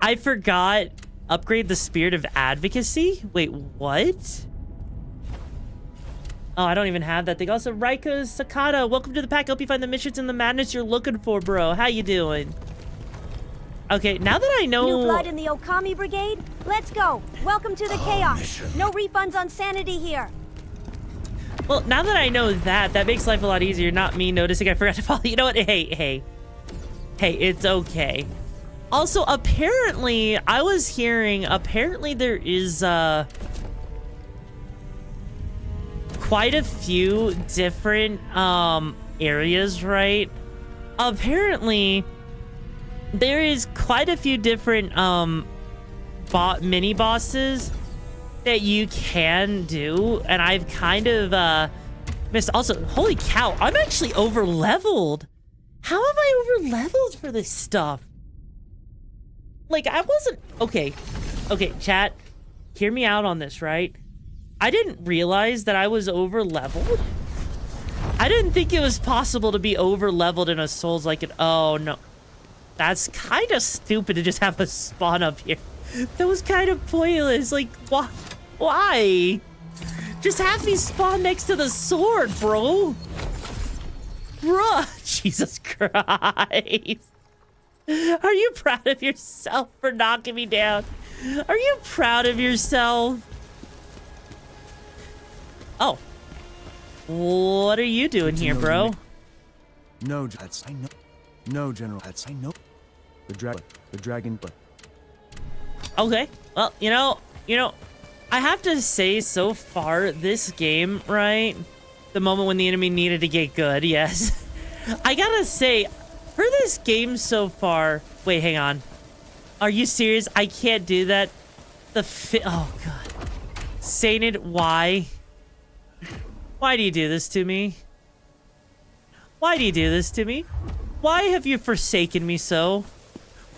I forgot. Upgrade the spirit of advocacy? Wait, what? Oh, I don't even have that thing. Also, Raika Sakata, welcome to the pack. Hope you find the missions and the madness you're looking for, bro. How you doing? Okay, now that I know... New blood in the Okami Brigade? Let's go. Welcome to the chaos. No refunds on sanity here. Well, now that I know that, that makes life a lot easier. Not me noticing I forgot to follow. You know what? Hey, it's okay. Also, apparently, I was hearing, apparently there is, quite a few different, areas, right? Apparently, there is quite a few different, mini bosses that you can do, and I've kind of, missed. Also, holy cow, I'm actually over-leveled. How am I over-leveled for this stuff? Like, I wasn't... Okay, chat, hear me out on this, right? I didn't realize that I was over-leveled. I didn't think it was possible to be over-leveled in a Souls like it. Oh, no. That's kind of stupid to just have a spawn up here. That was kind of pointless. Like, why? Just have me spawn next to the sword, bro. Bruh. Jesus Christ. Are you proud of yourself for knocking me down? Are you proud of yourself? Oh. What are you doing here, bro? No, that's I know. No, General, that's I know. The dragon. Okay. Well, you know, I have to say so far this game, right? The moment when the enemy needed to get good, yes. I gotta say, for this game so far... Wait, hang on. Are you serious? I can't do that. Oh, God. Sainted, why? Why do you do this to me? Why do you do this to me? Why have you forsaken me so?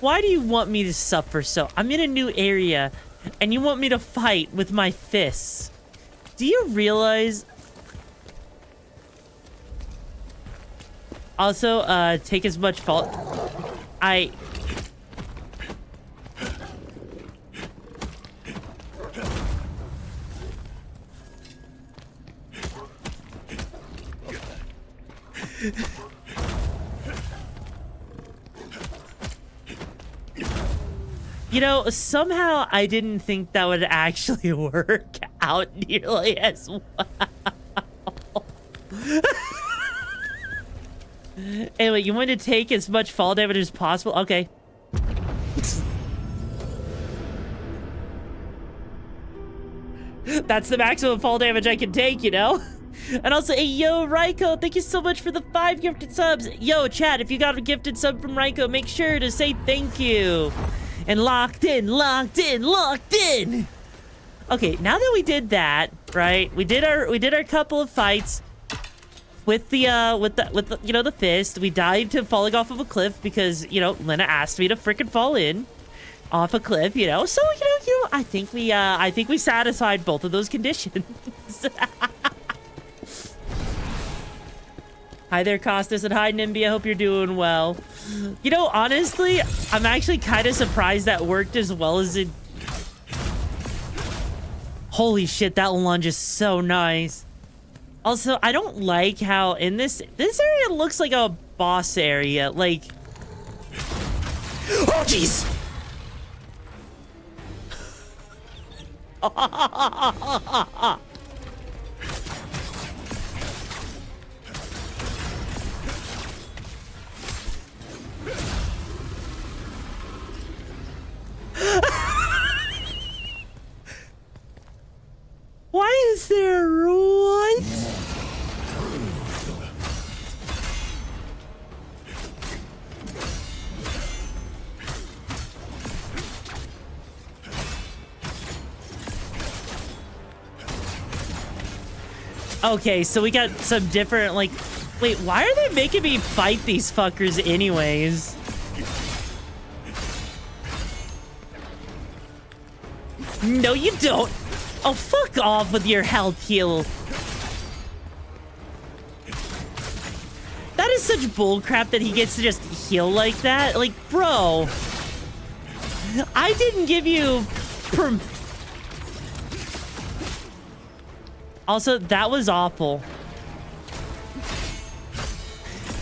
Why do you want me to suffer so? I'm in a new area, and you want me to fight with my fists. Do you realize... Also, take as much fault. You know, somehow I didn't think that would actually work out nearly as well. Anyway, you want to take as much fall damage as possible? Okay. That's the maximum fall damage I can take, you know? And also, hey, yo, Raiko, thank you so much for the 5 gifted subs. Yo, chat, if you got a gifted sub from Raiko, make sure to say thank you. And locked in. Okay, now that we did that, right? We did our couple of fights. with the you know, the fist. We died to falling off of a cliff because, you know, Lena asked me to freaking fall in off a cliff, you know. So, you know, I think we satisfied both of those conditions. Hi there, Costas, and hi, Nimby. I hope you're doing well. You know, honestly, I'm actually kind of surprised that worked as well as it. Holy shit, that lunge is so nice. Also, I don't like how in this area looks like a boss area. Like, oh jeez. Why is there what? Okay, so we got some different, like, wait, why are they making me fight these fuckers anyways? No, you don't. Oh, fuck off with your health heal. That is such bullcrap that he gets to just heal like that. Like, bro, I didn't give you Also, that was awful.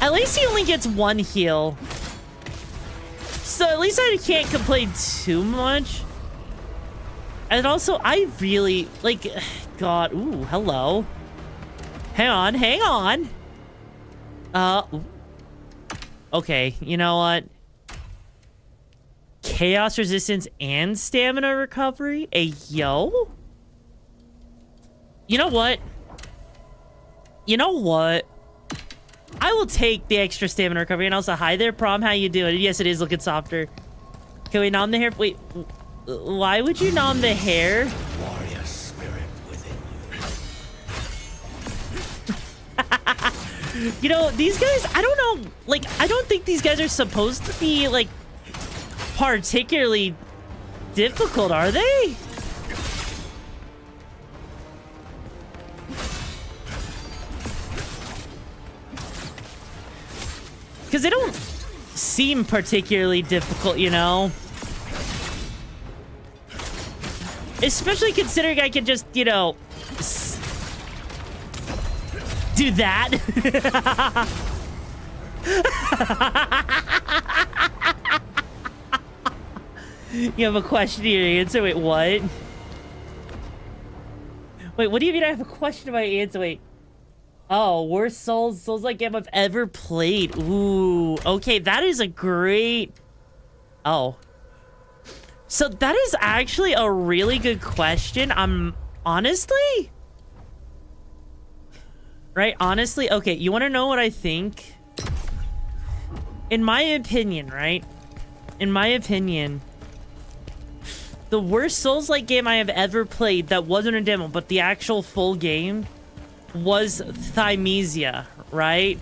At least he only gets one heal. So at least I can't complain too much. And also, I really, like, God, ooh, hello. Hang on, hang on. Okay, you know what? Chaos resistance and stamina recovery? Yo? You know what? You know what? I will take the extra stamina recovery. And also, hi there, Prom. How you doing? Yes, it is looking softer. Can we nom the hair? Wait, why would you nom the hair? Warrior spirit within you. You know, these guys, I don't know. Like, I don't think these guys are supposed to be, like, particularly difficult, are they? Because they don't seem particularly difficult, you know? Especially considering I can just, you know, do that. You have a question to your answer? Wait, what? Wait, what do you mean I have a question to my answer? Wait. Oh, worst Souls-like game I've ever played. Ooh, okay, that is a great... Oh. So that is actually a really good question. Honestly? Right, honestly? Okay, you want to know what I think? In my opinion, right? In my opinion, the worst Souls-like game I have ever played that wasn't a demo, but the actual full game, was Thymesia, right?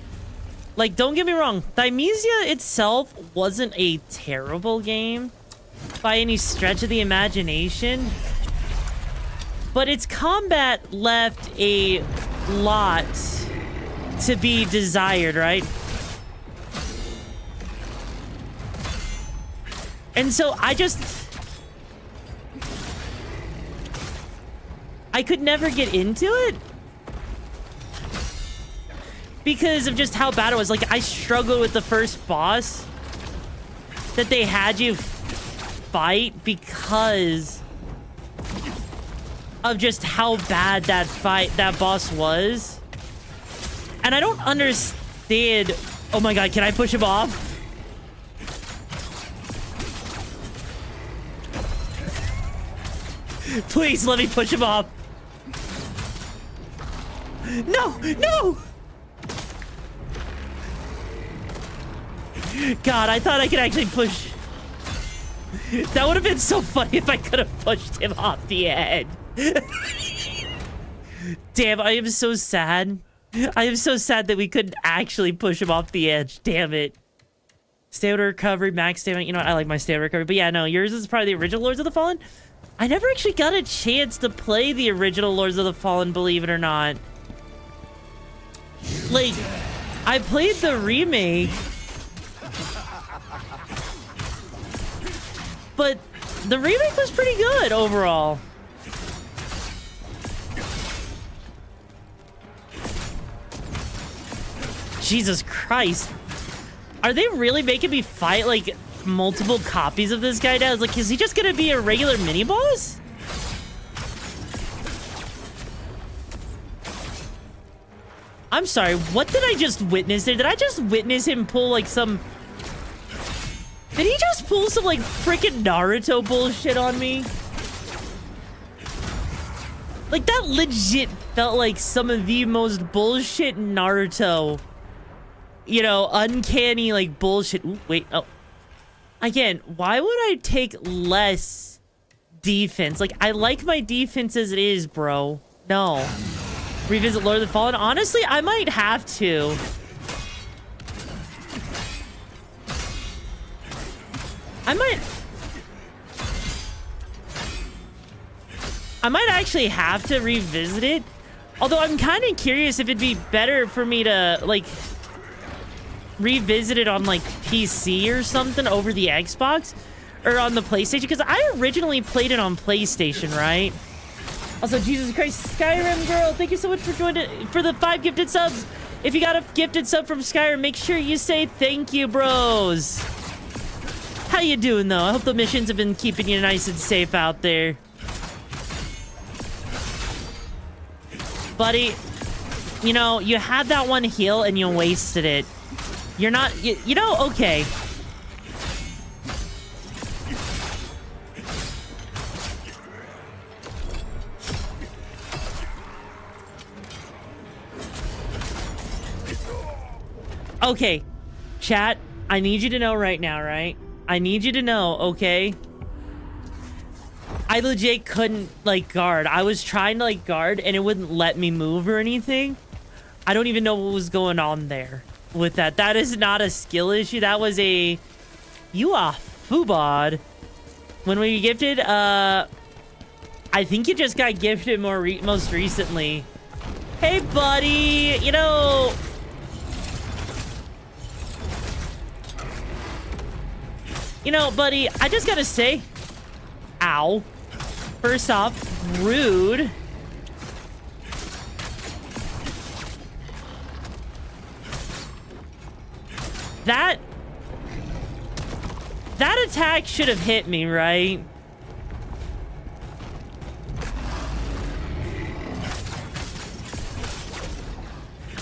Like, don't get me wrong, Thymesia itself wasn't a terrible game by any stretch of the imagination, but its combat left a lot to be desired, right? And so I could never get into it because of just how bad it was. Like, I struggled with the first boss that they had you fight because of just how bad that boss was. And I don't understand. Oh my god, can I push him off? Please let me push him off. No, no! God, I thought I could actually push. That would have been so funny if I could have pushed him off the edge. Damn, I am so sad I am so sad that we couldn't actually push him off the edge. Damn it. Stamina recovery, max stamina. You know what? I like my stamina recovery. But yeah, no, yours is probably the original Lords of the Fallen. I never actually got a chance to play the original Lords of the Fallen, believe it or not. Like, I played the remake. But the remake was pretty good overall. Jesus Christ. Are they really making me fight, like, multiple copies of this guy now? Like, is he just gonna be a regular mini-boss? I'm sorry, what did I just witness there? Did I just witness him pull, like, some... Did he just pull some, like, freaking Naruto bullshit on me? Like, that legit felt like some of the most bullshit Naruto, you know, uncanny, like, bullshit. Ooh, wait, oh. Again, why would I take less defense? Like, I like my defense as it is, bro. No. Revisit Lord of the Fallen? Honestly, I might have to. I might actually have to revisit it. Although I'm kind of curious if it'd be better for me to, like, revisit it on, like, PC or something over the Xbox or on the PlayStation, because I originally played it on PlayStation, right? Also, Jesus Christ, Skyrim girl, thank you so much for joining, for the 5 gifted subs. If you got a gifted sub from Skyrim, make sure you say thank you, bros. How you doing, though? I hope the missions have been keeping you nice and safe out there. Buddy, you know, you had that one heal and you wasted it. You're not, you know, okay. Okay, chat, I need you to know right now, right? I need you to know, okay? I legit couldn't, like, guard. I was trying to, like, guard, and it wouldn't let me move or anything. I don't even know what was going on there with that. That is not a skill issue. That was a... You are Fubod. When were you gifted? I think you just got gifted most recently. Hey, buddy! You know... You know, buddy, I just gotta say... Ow. First off, rude. That attack should have hit me, right?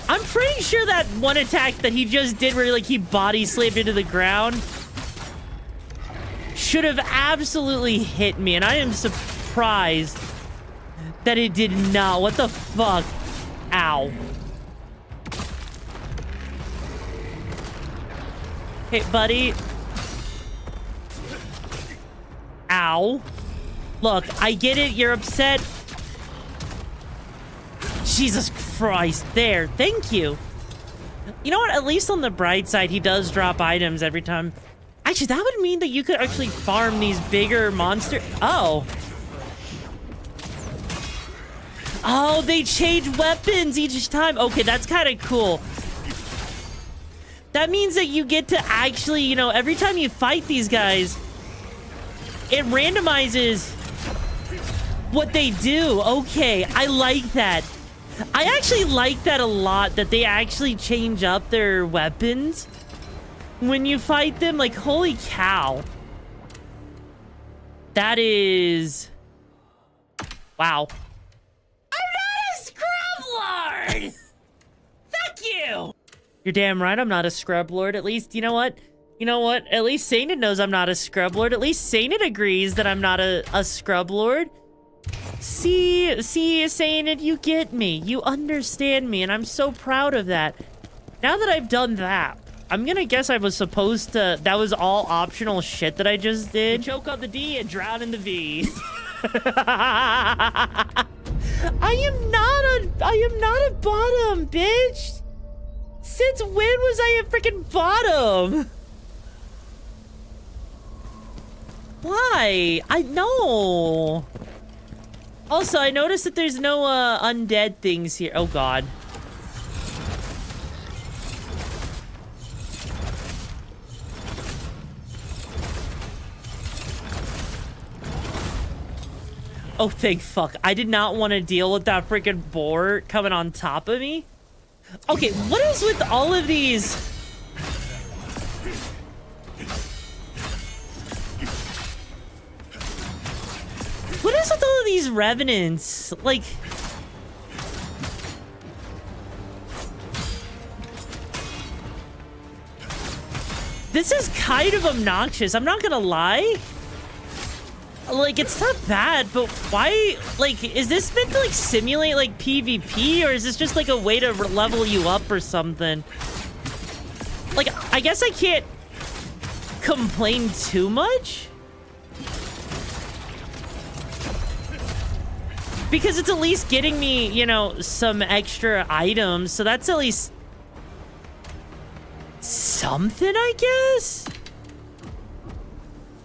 I'm pretty sure that one attack that he just did where, like, he body slammed into the ground should have absolutely hit me, and I am surprised that it did not. What the fuck? Ow. Hey, buddy. Ow. Look, I get it. You're upset. Jesus Christ. There. Thank you. You know what? At least on the bright side, he does drop items every time. Actually, that would mean that you could actually farm these bigger monsters. Oh. Oh, they change weapons each time. Okay, that's kind of cool. That means that you get to actually, you know, every time you fight these guys, it randomizes what they do. Okay, I like that. I actually like that a lot, that they actually change up their weapons when you fight them. Like, holy cow. That is... Wow. I'm not a scrub lord! Fuck you! You're damn right I'm not a scrub lord. At least, you know what? You know what? At least Sainted knows I'm not a scrub lord. At least Sainted agrees that I'm not a scrub lord. See, Sainted, you get me. You understand me, and I'm so proud of that. Now that I've done that, I'm gonna guess I was supposed to... That was all optional shit that I just did. Choke on the D and drown in the V. I am not a bottom, bitch. Since when was I a freaking bottom? Why? I know. Also, I noticed that there's no undead things here. Oh god. Oh, thank fuck. I did not want to deal with that freaking boar coming on top of me. Okay, what is with all of these? What is with all of these revenants? Like... This is kind of obnoxious, I'm not gonna lie. Like, it's not bad, but why, like, is this meant to, like, simulate, like, PvP, or is this just, like, a way to level you up or something? Like, I guess I can't complain too much? Because it's at least getting me, you know, some extra items, so that's at least something, I guess?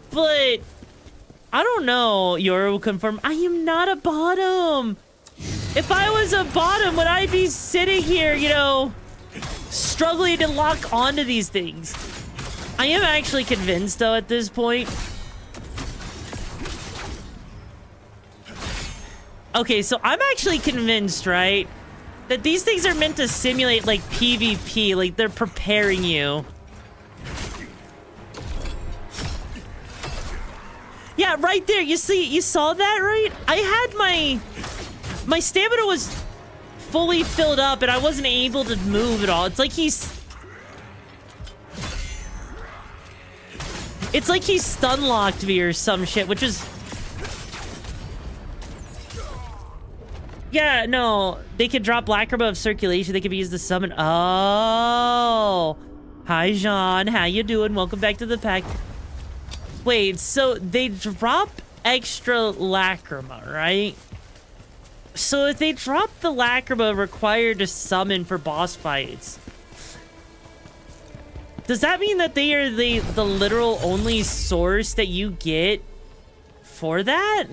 But... I don't know, Yoru confirm. I am not a bottom. If I was a bottom, would I be sitting here, you know, struggling to lock onto these things? I am actually convinced, though, at this point. Okay, so I'm actually convinced, right, that these things are meant to simulate, like, PvP. Like, they're preparing you. Yeah, right there. You see, you saw that, right? I had my stamina was fully filled up and I wasn't able to move at all. It's like he stun locked me or some shit, which is... Yeah, no. They could drop Lacrima of circulation. They could be used to summon... Oh. Hi, Jean. How you doing? Welcome back to the pack. Wait, so they drop extra Lacrima, right? So if they drop the Lacrima required to summon for boss fights, does that mean that they are the literal only source that you get for that?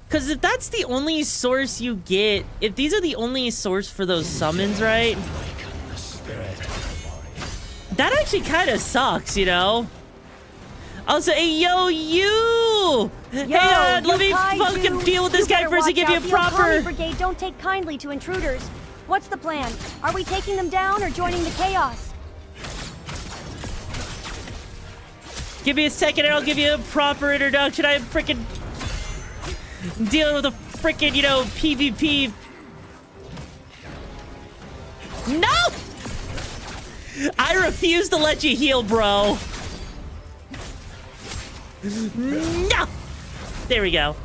Because if that's the only source you get, if these are the only source for those summons, right? That actually kind of sucks, you know? Also, hey, yo, you! Hey, let me fucking deal with this guy first and give you a proper... The Brigade don't take kindly to intruders. What's the plan? Are we taking them down or joining the chaos? Give me a second and I'll give you a proper introduction. I am freaking... dealing with a freaking, you know, PvP. No! I refuse to let you heal, bro. No! There we go.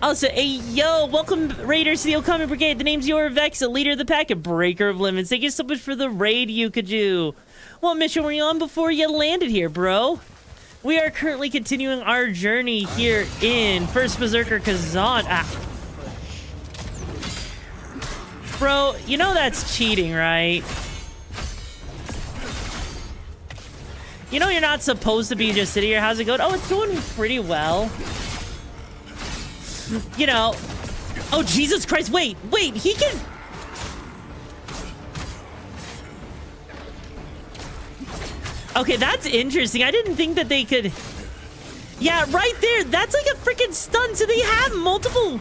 Also, hey, yo, welcome, Raiders, to the Okami Brigade. The name's Vex, a leader of the pack, a breaker of limits. Thank you so much for the raid, Yukaju. What mission were you on before you landed here, bro? We are currently continuing our journey here in First Berserker Khazan. Ah. Bro, you know that's cheating, right? You know you're not supposed to be just sitting here. How's it going? Oh, it's going pretty well. You know. Oh, Jesus Christ. Wait, he can... Okay, that's interesting. I didn't think that they could... Yeah, right there. That's like a freaking stun. So they have multiple...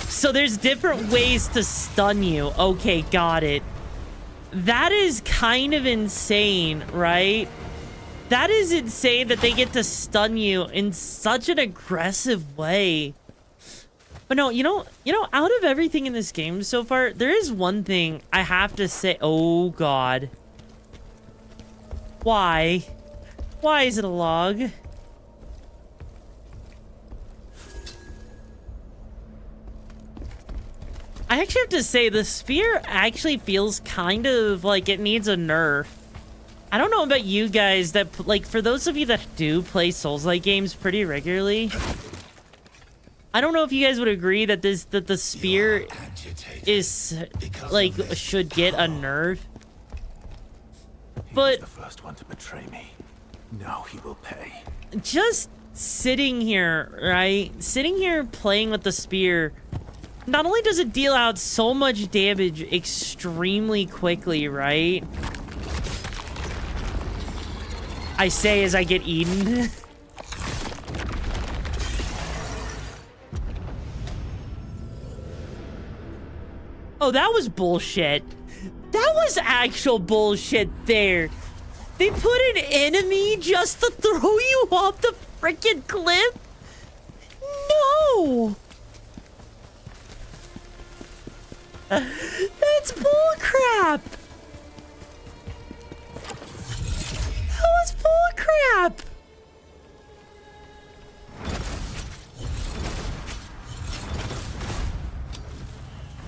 So there's different ways to stun you. Okay, got it. That is kind of insane, right? That is insane that they get to stun you in such an aggressive way. But no, you know, out of everything in this game so far, there is one thing I have to say. Oh, God. Why? Why is it a log? I actually have to say, the spear actually feels kind of like it needs a nerf. I don't know about you guys that, like, for those of you that do play Souls-like games pretty regularly, I don't know if you guys would agree that the spear is, like, should get a nerf. But the first one to betray me. Now he will pay. Just sitting here, right? Sitting here playing with the spear, not only does it deal out so much damage extremely quickly, right? I say as I get eaten. Oh, that was bullshit. That was actual bullshit there. They put an enemy just to throw you off the freaking cliff? No! That's bullcrap! That was bullcrap!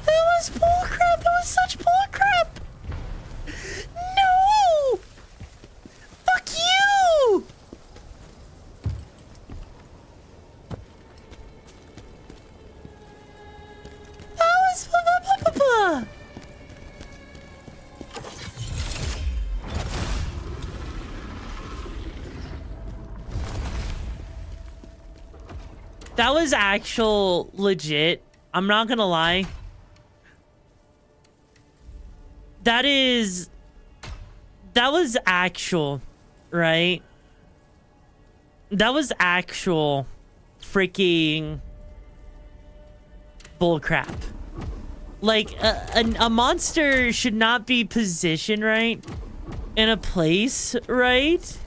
That was bullcrap! That was such bullcrap! No! Fuck you! That was... That was actual legit. I'm not gonna lie. That was actual, right? That was actual freaking bullcrap. Like, a monster should not be positioned right in a place, right?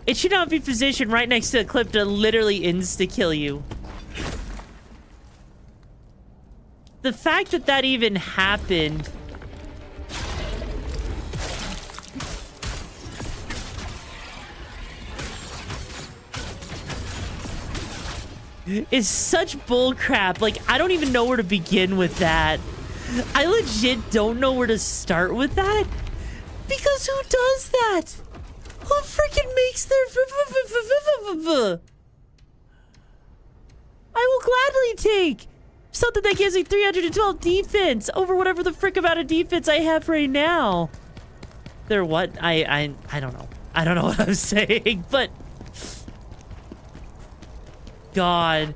It should not be positioned right next to a cliff to literally insta-kill you. The fact that that even happened... is such bullcrap. Like, I don't even know where to begin with that. I legit don't know where to start with that. Because who does that? Who freaking makes their... I will gladly take something that gives me 312 defense over whatever the frick amount of defense I have right now. They're what? I don't know. I don't know what I'm saying, but... God.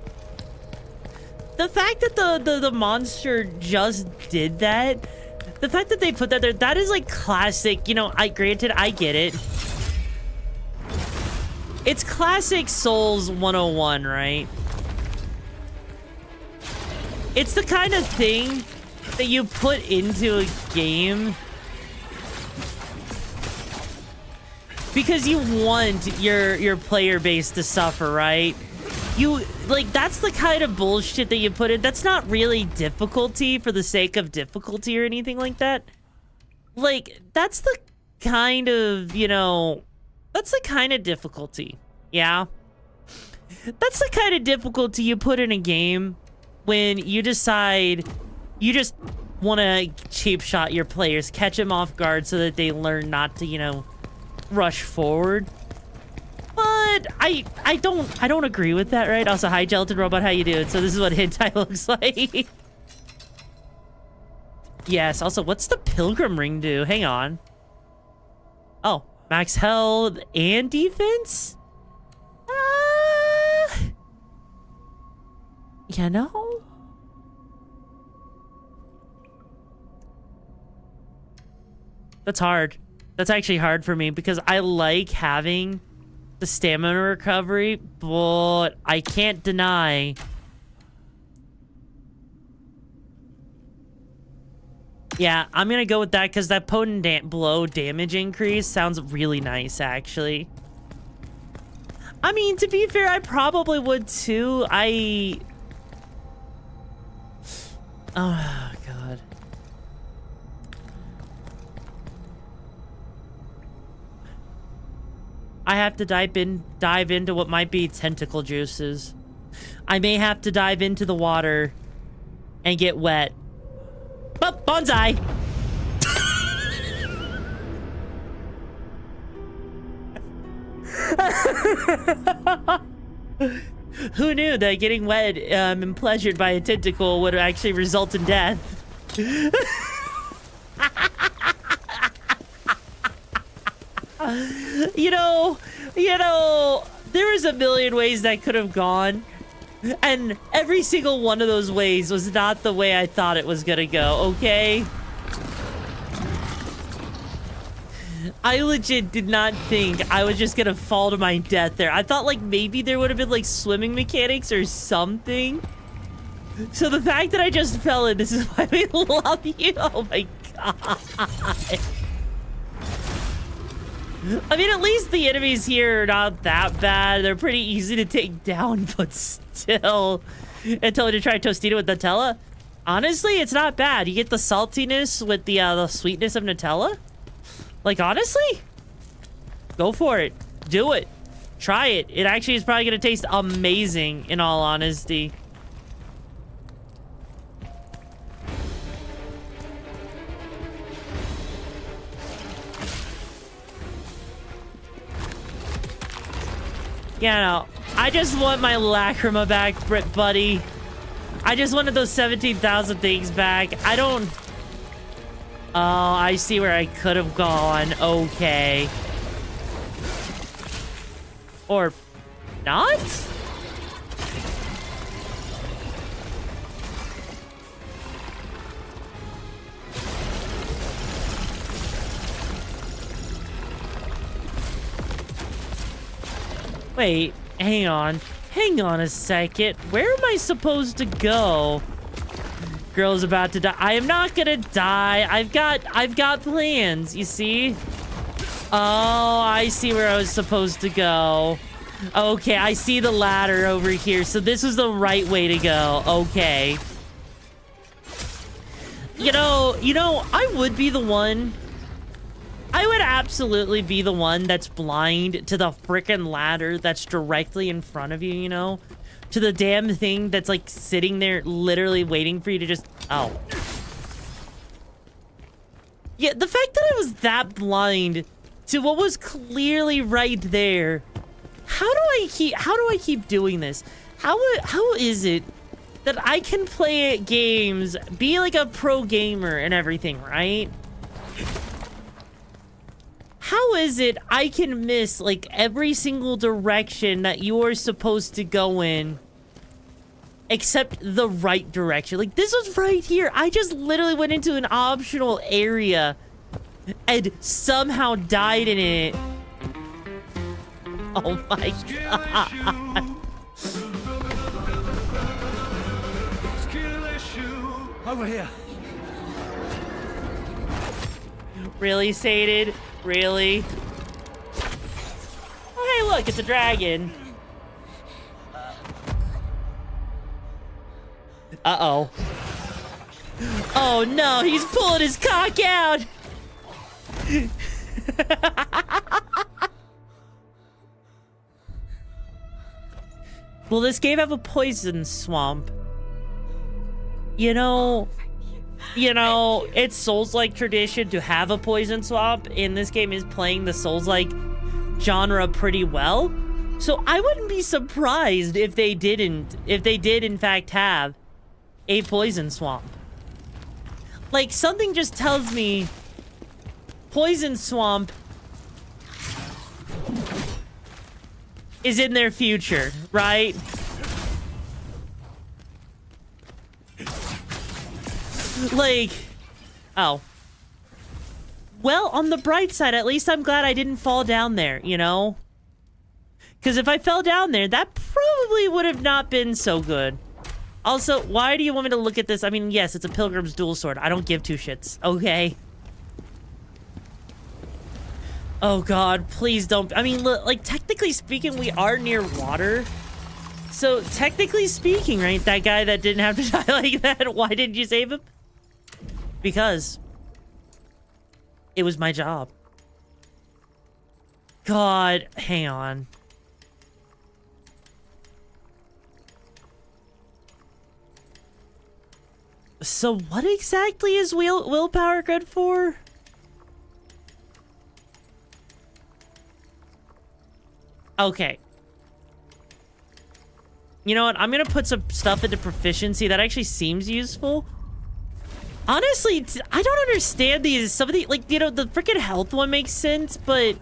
The fact that the monster just did that, the fact that they put that there, that is like classic, you know, granted, I get it. It's classic Souls 101, right? It's the kind of thing that you put into a game because you want your player base to suffer, right? You, like, that's the kind of bullshit that you put in. That's not really difficulty for the sake of difficulty or anything like that. Like, that's the kind of, you know, that's the kind of difficulty. Yeah? That's the kind of difficulty you put in a game when you decide you just want to cheap shot your players, catch them off guard so that they learn not to, you know, rush forward. But I don't agree with that, right? Also, hi, Gelatin Robot, how you doing? So this is what hentai looks like. Yes, also, what's the Pilgrim Ring do? Hang on. Oh, max health and defense? You know? That's hard. That's actually hard for me because I like having the stamina recovery, but I can't deny yeah, I'm gonna go with that because that potent blow damage increase sounds really nice, actually. I mean, to be fair, I probably would too. Oh god. I have to dive into what might be tentacle juices. I may have to dive into the water and get wet. But bonsai! Who knew that getting wet and pleasured by a tentacle would actually result in death? You know, there was a million ways that could have gone. And every single one of those ways was not the way I thought it was gonna go, okay? I legit did not think I was just gonna fall to my death there. I thought like maybe there would have been like swimming mechanics or something. So the fact that I just fell in, this is why we love you. Oh my god. I mean, at least the enemies here are not that bad. They're pretty easy to take down, but still. Until you try Tostito with Nutella. Honestly, it's not bad. You get the saltiness with the sweetness of Nutella. Like, honestly, go for it. Do it. Try it. It actually is probably going to taste amazing, in all honesty. Yeah, no. I just want my lacrima back, buddy. I just wanted those 17,000 things back. I don't... Oh, I see where I could have gone. Okay. Or not? Wait, hang on. Hang on a second. Where am I supposed to go? Girl's about to die. I am not gonna die. I've got plans, you see? Oh, I see where I was supposed to go. Okay, I see the ladder over here. So this was the right way to go. Okay. You know, I would be the one. I would absolutely be the one that's blind to the frickin' ladder that's directly in front of you, you know? To the damn thing that's like sitting there literally waiting for you to just... Oh. Yeah, the fact that I was that blind to what was clearly right there. How do I keep doing this? How is it that I can play games, be like a pro gamer and everything, right? How is it I can miss like every single direction that you're supposed to go in except the right direction? Like this was right here. I just literally went into an optional area and somehow died in it. Oh my god. Over here. Really, Sated? Really? Oh, hey, look, it's a dragon. Uh-oh. Oh, no, he's pulling his cock out. Will this game have a poison swamp? You know, it's Souls-like tradition to have a poison swamp, and this game is playing the Souls-like genre pretty well. So I wouldn't be surprised if they did in fact have a poison swamp. Like, something just tells me poison swamp is in their future, right? Like, oh. Well, on the bright side, at least I'm glad I didn't fall down there, you know? Because if I fell down there, that probably would have not been so good. Also, why do you want me to look at this? I mean, yes, it's a Pilgrim's dual sword. I don't give two shits, okay? Oh god, please don't. I mean, look, like, technically speaking, we are near water. So, technically speaking, right, that guy that didn't have to die like that, why didn't you save him? Because it was my job. God, hang on. So what exactly is willpower good for? Okay. You know what? I'm gonna put some stuff into proficiency that actually seems useful. Honestly, I don't understand these. Some of the, like, you know, the freaking health one makes sense, but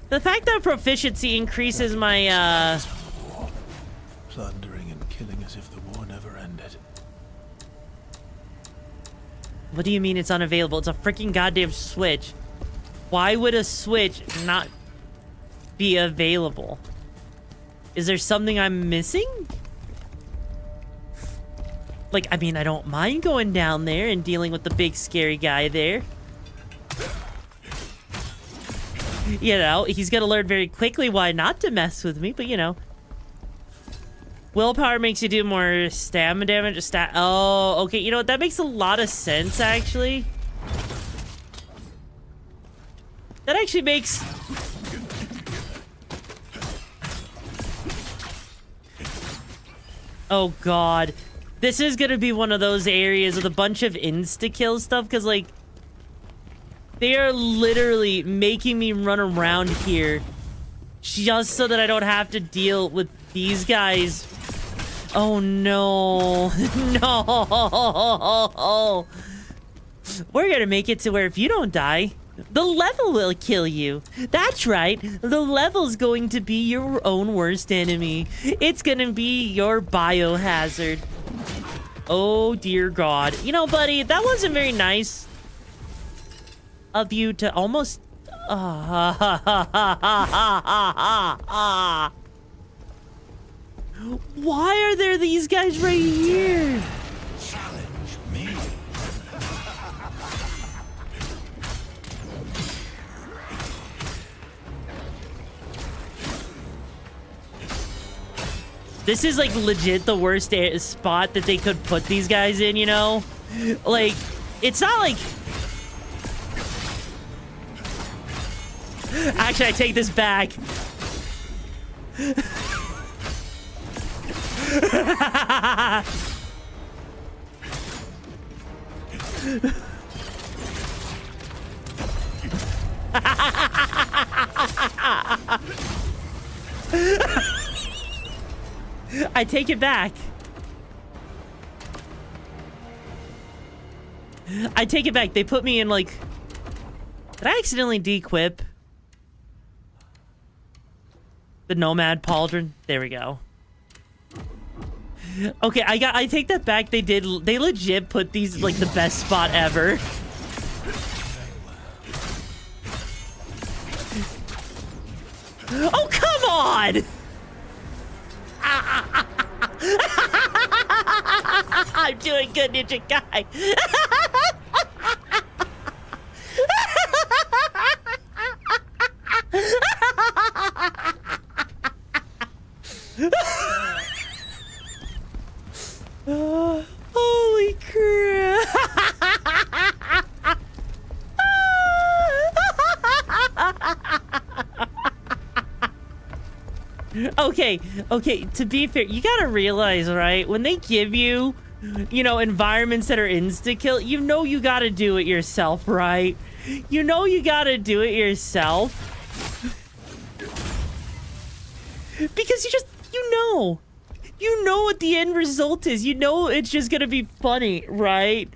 the fact that proficiency increases my, Plundering and killing as if the war never ended. What do you mean it's unavailable? It's a freaking goddamn Switch. Why would a Switch not be available? Is there something I'm missing? Like, I mean, I don't mind going down there and dealing with the big scary guy there. You know, he's gonna learn very quickly why not to mess with me, but you know. Willpower makes you do more stamina damage. Oh, okay, you know what? That makes a lot of sense, actually. That actually makes... Oh, God. This is gonna be one of those areas with a bunch of insta-kill stuff, because, like, they are literally making me run around here just so that I don't have to deal with these guys. Oh, no. No. We're gonna make it to where if you don't die, the level will kill you. That's right. The level's going to be your own worst enemy. It's gonna be your biohazard. Oh, dear God. You know, buddy, that wasn't very nice of you to almost... Why are there these guys right here? Challenge me. This is like legit the worst spot that they could put these guys in, you know? Like, it's not like... Actually, I take this back. I take it back. I take it back. They put me in, like... Did I accidentally de-equip the Nomad Pauldron? There we go. Okay, I take that back. They legit put these, like, the best spot ever. Oh, come on! I'm doing good, Ninja Guy. Holy crap. Okay, to be fair, you gotta realize, right? When they give you, you know, environments that are insta-kill, you know you gotta do it yourself, right? You know you gotta do it yourself. Because you know what the end result is. You know it's just gonna be funny, right?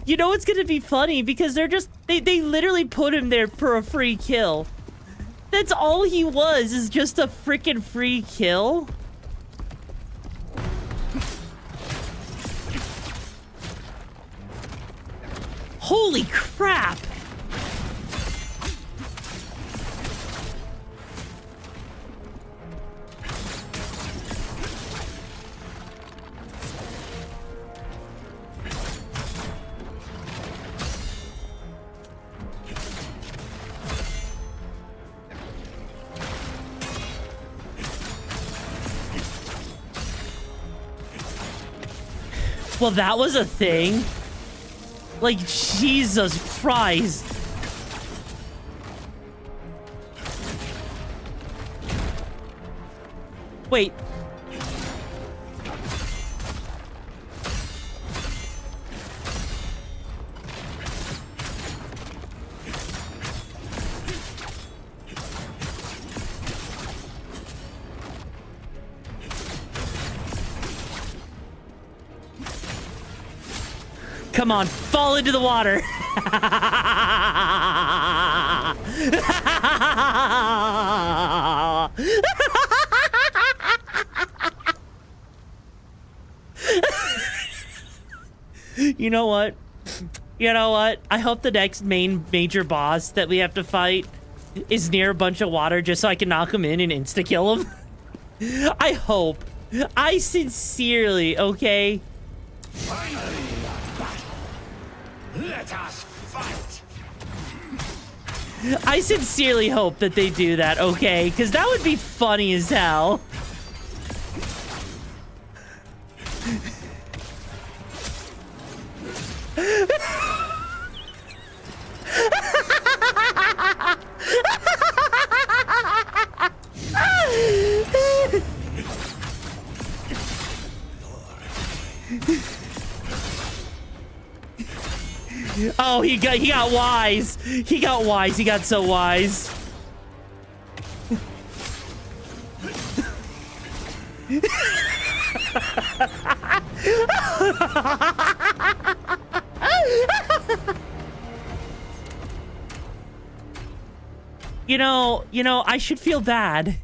You know it's gonna be funny because they literally put him there for a free kill. That's all he was, is just a freaking free kill. Holy crap! Well, that was a thing. Like, Jesus Christ. Wait. Come on, fall into the water. You know what? You know what? I hope the next major boss that we have to fight is near a bunch of water just so I can knock him in and insta-kill him. I hope. I sincerely, okay? Finally, a battle. Let us fight. I sincerely hope that they do that, okay? Because that would be funny as hell. Oh, he got wise. He got wise. He got so wise. You know, I should feel bad.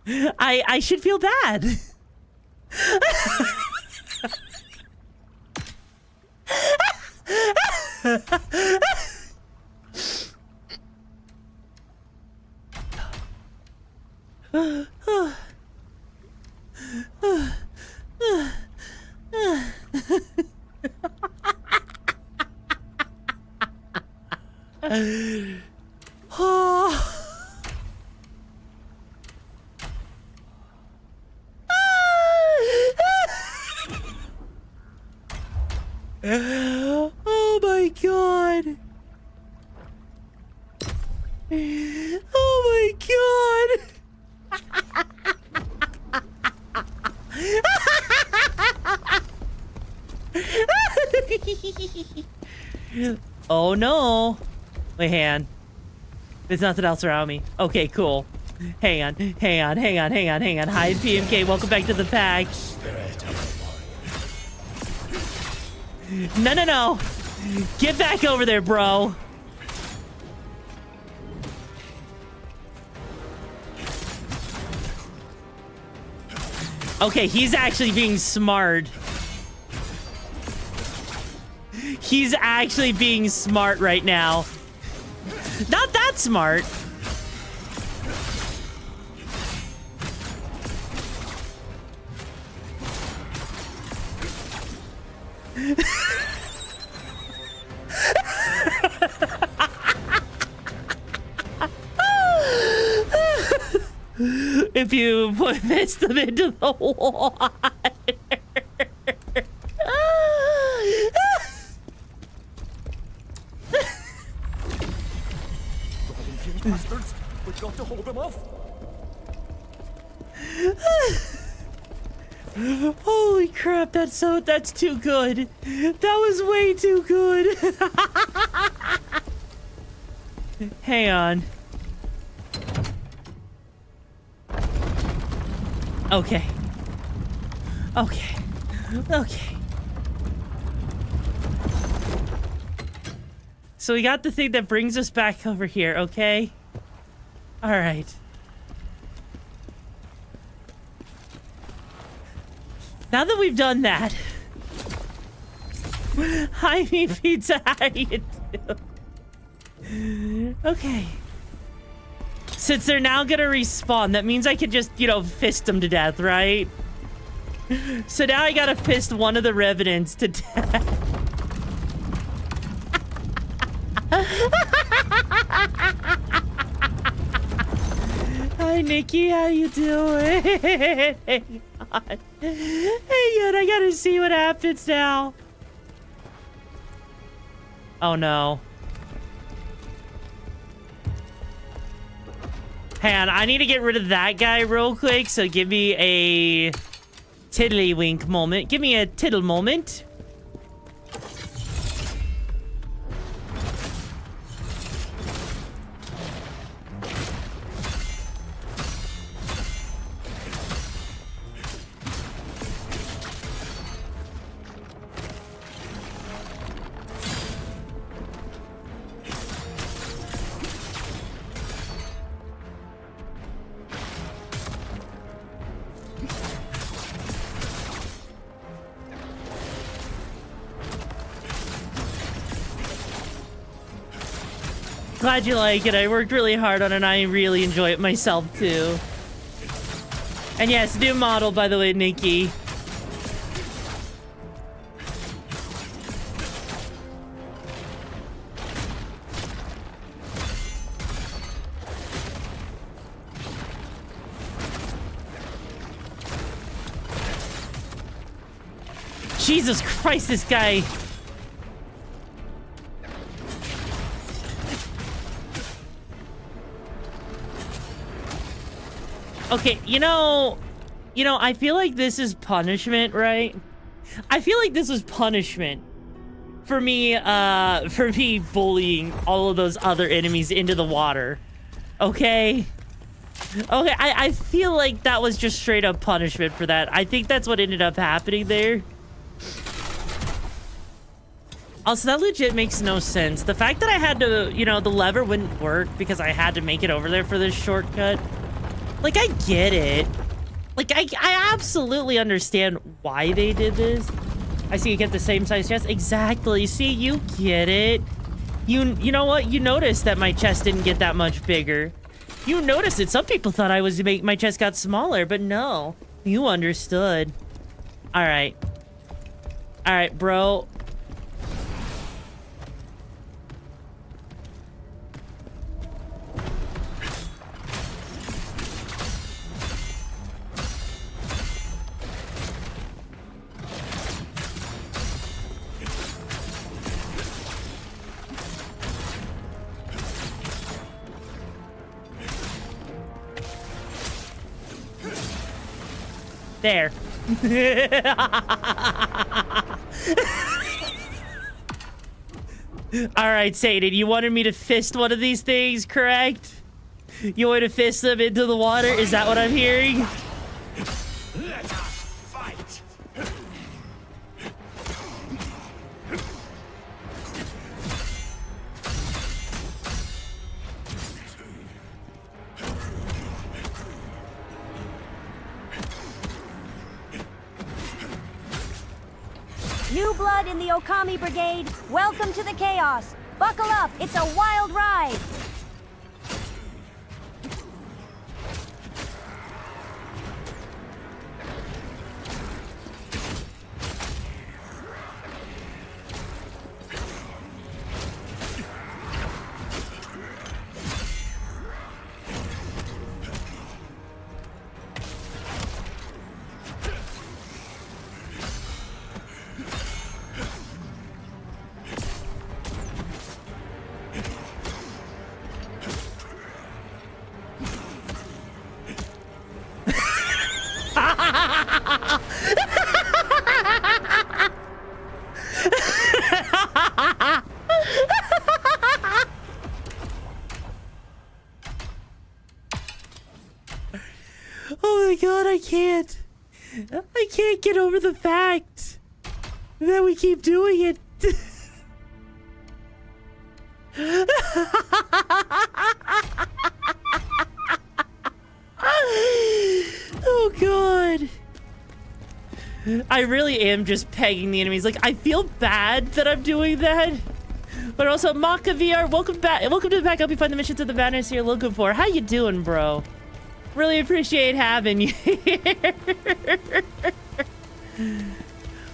I should feel bad. Oh my god. Oh my god. Oh no. Wait, hang on. There's nothing else around me. Okay, cool. Hang on. Hi, PMK. Welcome back to the pack. No. Get back over there, bro. Okay, he's actually being smart. He's actually being smart right now. Not that smart. If you fist them into the water. Bastards, we've got to hold them off. Holy crap, that's too good. That was way too good. Hang on. Okay. So we got the thing that brings us back over here, okay? All right. Now that we've done that. Hi, me pizza, how you doing? Okay. Since they're now gonna respawn, that means I could just, fist them to death, right? So now I gotta fist one of the revenants to death. Hi, Nikki, how you doing? Hang on, I gotta see what happens now. Oh no. Hang on, I need to get rid of that guy real quick, so give me a tiddlywink moment. Give me a tiddle moment. Glad you like it. I worked really hard on it and I really enjoy it myself too. And yes, new model, by the way, Nikki. Jesus Christ, this guy. Okay, you know, I feel like this is punishment, right? I feel like this was punishment for me bullying all of those other enemies into the water. Okay? Okay, I feel like that was just straight up punishment for that. I think that's what ended up happening there. Also, that legit makes no sense. The fact that I had to, the lever wouldn't work because I had to make it over there for this shortcut. Like, I get it. Like, I absolutely understand why they did this. I see you get the same size chest. Exactly. See, you get it. You know what? You noticed that my chest didn't get that much bigger. You noticed it. Some people thought my chest got smaller, but no. You understood. All right. All right, bro. There. Alright, Sadie, you wanted me to fist one of these things, correct? You want to fist them into the water? Is that what I'm hearing? Let us fight. New blood in the Okami Brigade. Welcome to the chaos. Buckle up. It's a wild ride. Oh my god, I can't get over the fact that we keep doing it. Oh god. I really am just pegging the enemies. Like, I feel bad that I'm doing that. But also, Maka VR, welcome back. Welcome to the back. Help you find the missions of the banners you're looking for. How you doing, bro? Really appreciate having you here.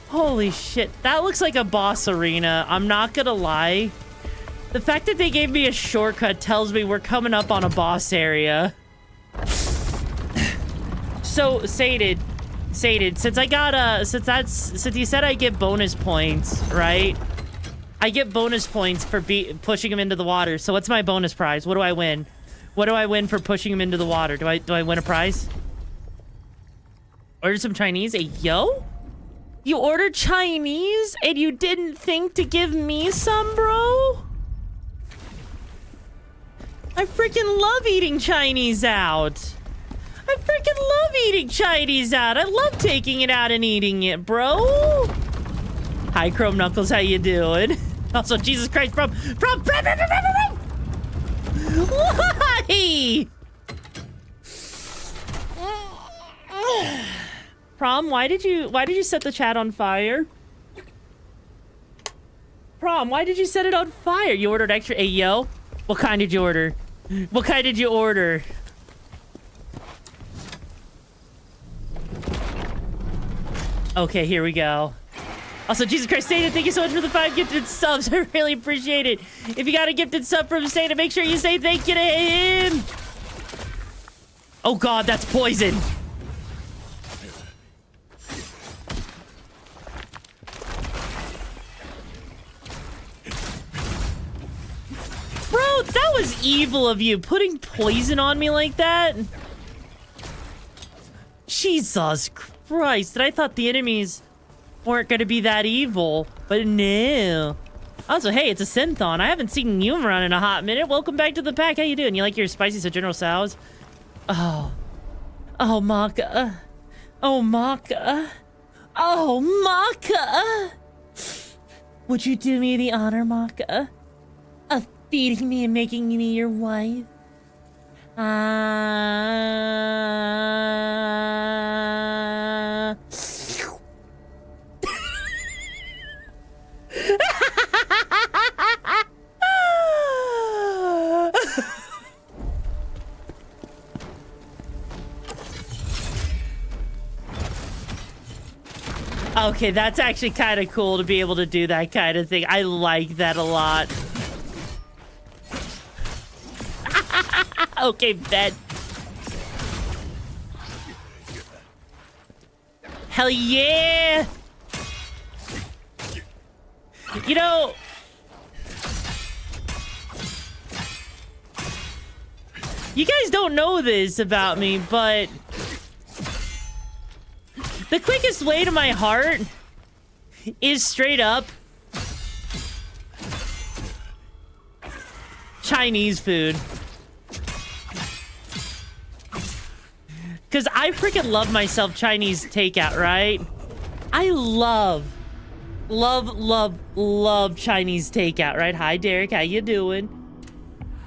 Holy shit. That looks like a boss arena. I'm not gonna lie. The fact that they gave me a shortcut tells me we're coming up on a boss area. So, Sated, since you said I get bonus points, right? I get bonus points for pushing him into the water. So what's my bonus prize? What do I win? What do I win for pushing him into the water? Do I win a prize? Order some Chinese? Hey, yo? You ordered Chinese and you didn't think to give me some, bro? I freaking love eating Chinese out. I freaking love eating Chinese out. I love taking it out and eating it, bro. Hi, Chrome Knuckles. How you doing? Also, Jesus Christ, from. Why? Prom, why did you set the chat on fire? Prom, why did you set it on fire? You ordered extra. Hey, yo. What kind did you order? What kind did you order? Okay, here we go. Also, Jesus Christ, Satan, thank you so much for the 5 gifted subs. I really appreciate it. If you got a gifted sub from Satan, make sure you say thank you to him. Oh God, that's poison. Bro, that was evil of you, putting poison on me like that. Jesus Christ, and I thought the enemies weren't gonna be that evil, but no. Also, hey, it's a Synthon. I haven't seen you around in a hot minute. Welcome back to the pack. How you doing? You like your spicy so General Sal's? Oh. Oh, Maka. Oh, Maka. Oh, Maka. Would you do me the honor, Maka, of feeding me and making me your wife? Okay, that's actually kind of cool to be able to do that kind of thing. I like that a lot. Okay, bet. Hell yeah! You know, you guys don't know this about me, but the quickest way to my heart is straight up Chinese food. Because I freaking love myself Chinese takeout, right? I love Chinese takeout, right? Hi, Derek. How you doing?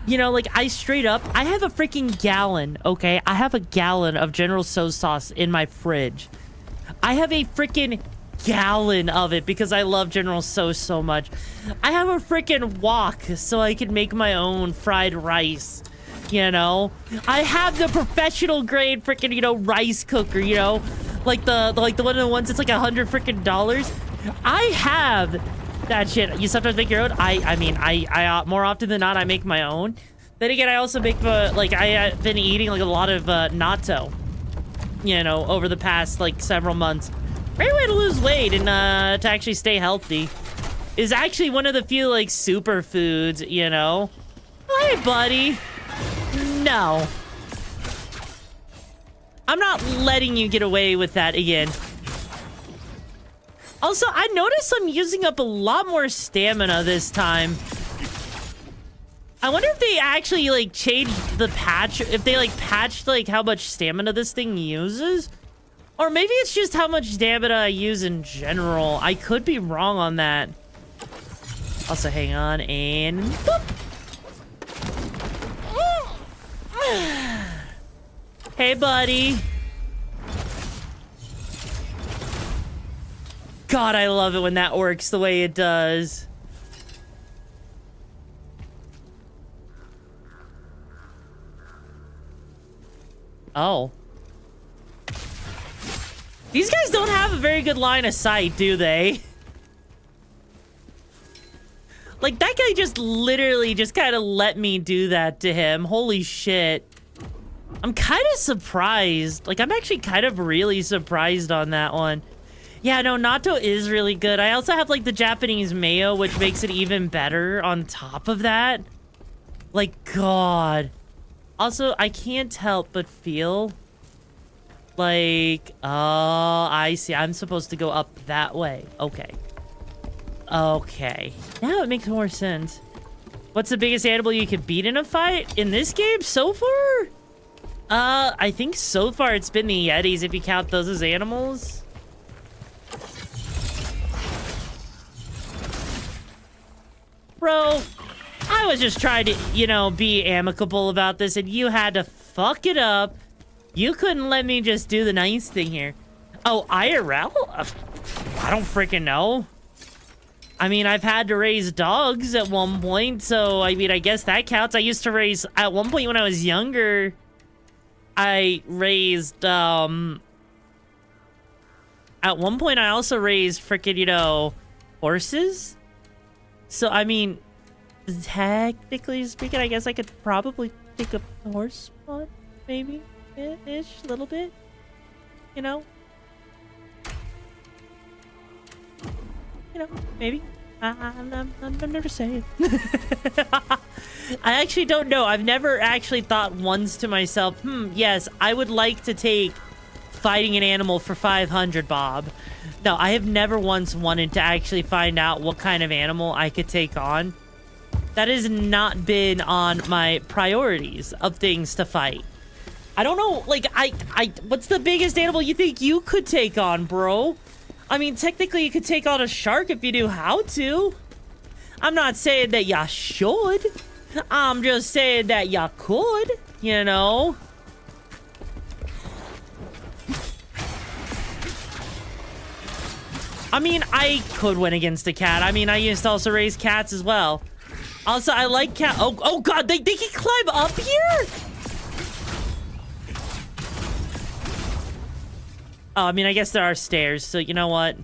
You know, like, I straight up, I have a freaking gallon, okay? I have a gallon of General Tso's sauce in my fridge. I have a freaking gallon of it because I love General Tso so much. I have a freaking wok so I can make my own fried rice. You know, I have the professional grade freaking, you know, rice cooker, you know, like the one of the ones that's like $100 freaking. I have that shit. You sometimes make your own. I mean, I more often than not, I make my own. Then again, I also make like I've been eating like a lot of natto, you know, over the past like several months. Great way to lose weight and to actually stay healthy is actually one of the few like superfoods, you know. Hey, buddy. No. I'm not letting you get away with that again. Also, I noticed I'm using up a lot more stamina this time. I wonder if they actually, like, changed the patch, if they, like, patched, like, how much stamina this thing uses? Or maybe it's just how much stamina I use in general. I could be wrong on that. Also, hang on, and... boop. Hey, buddy. God, I love it when that works the way it does. Oh. These guys don't have a very good line of sight, do they? Like, that guy just literally just kind of let me do that to him. Holy shit. I'm kind of surprised. Like, I'm actually kind of really surprised on that one. Yeah, no, natto is really good. I also have, like, the Japanese mayo, which makes it even better on top of that. Like, God. Also, I can't help but feel like, oh, I see. I'm supposed to go up that way. Okay. Okay. Now it makes more sense. What's the biggest animal you could beat in a fight in this game so far? I think so far it's been the Yetis, if you count those as animals. Bro, I was just trying to, you know, be amicable about this, and you had to fuck it up. You couldn't let me just do the nice thing here. Oh, IRL? I don't freaking know. I mean, I've had to raise dogs at one point, so, I mean, I guess that counts. I used to raise, at one point when I was younger, I raised, at one point I also raised freaking, you know, horses. So, I mean, technically speaking, I guess I could probably take a horse spot, maybe, ish, a little bit, you know? You know, maybe. I'm never saying. I actually don't know. I've never actually thought once to myself, yes, I would like to take fighting an animal for 500, Bob. No, I have never once wanted to actually find out what kind of animal I could take on. That has not been on my priorities of things to fight. I don't know, like, what's the biggest animal you think you could take on, bro? I mean, technically you could take on a shark if you knew how to. I'm not saying that ya should. I'm just saying that ya could, you know? I mean, I could win against a cat. I mean, I used to also raise cats as well. Also, I like cat. Oh God, they can climb up here? Oh, I mean, I guess there are stairs, so you know what?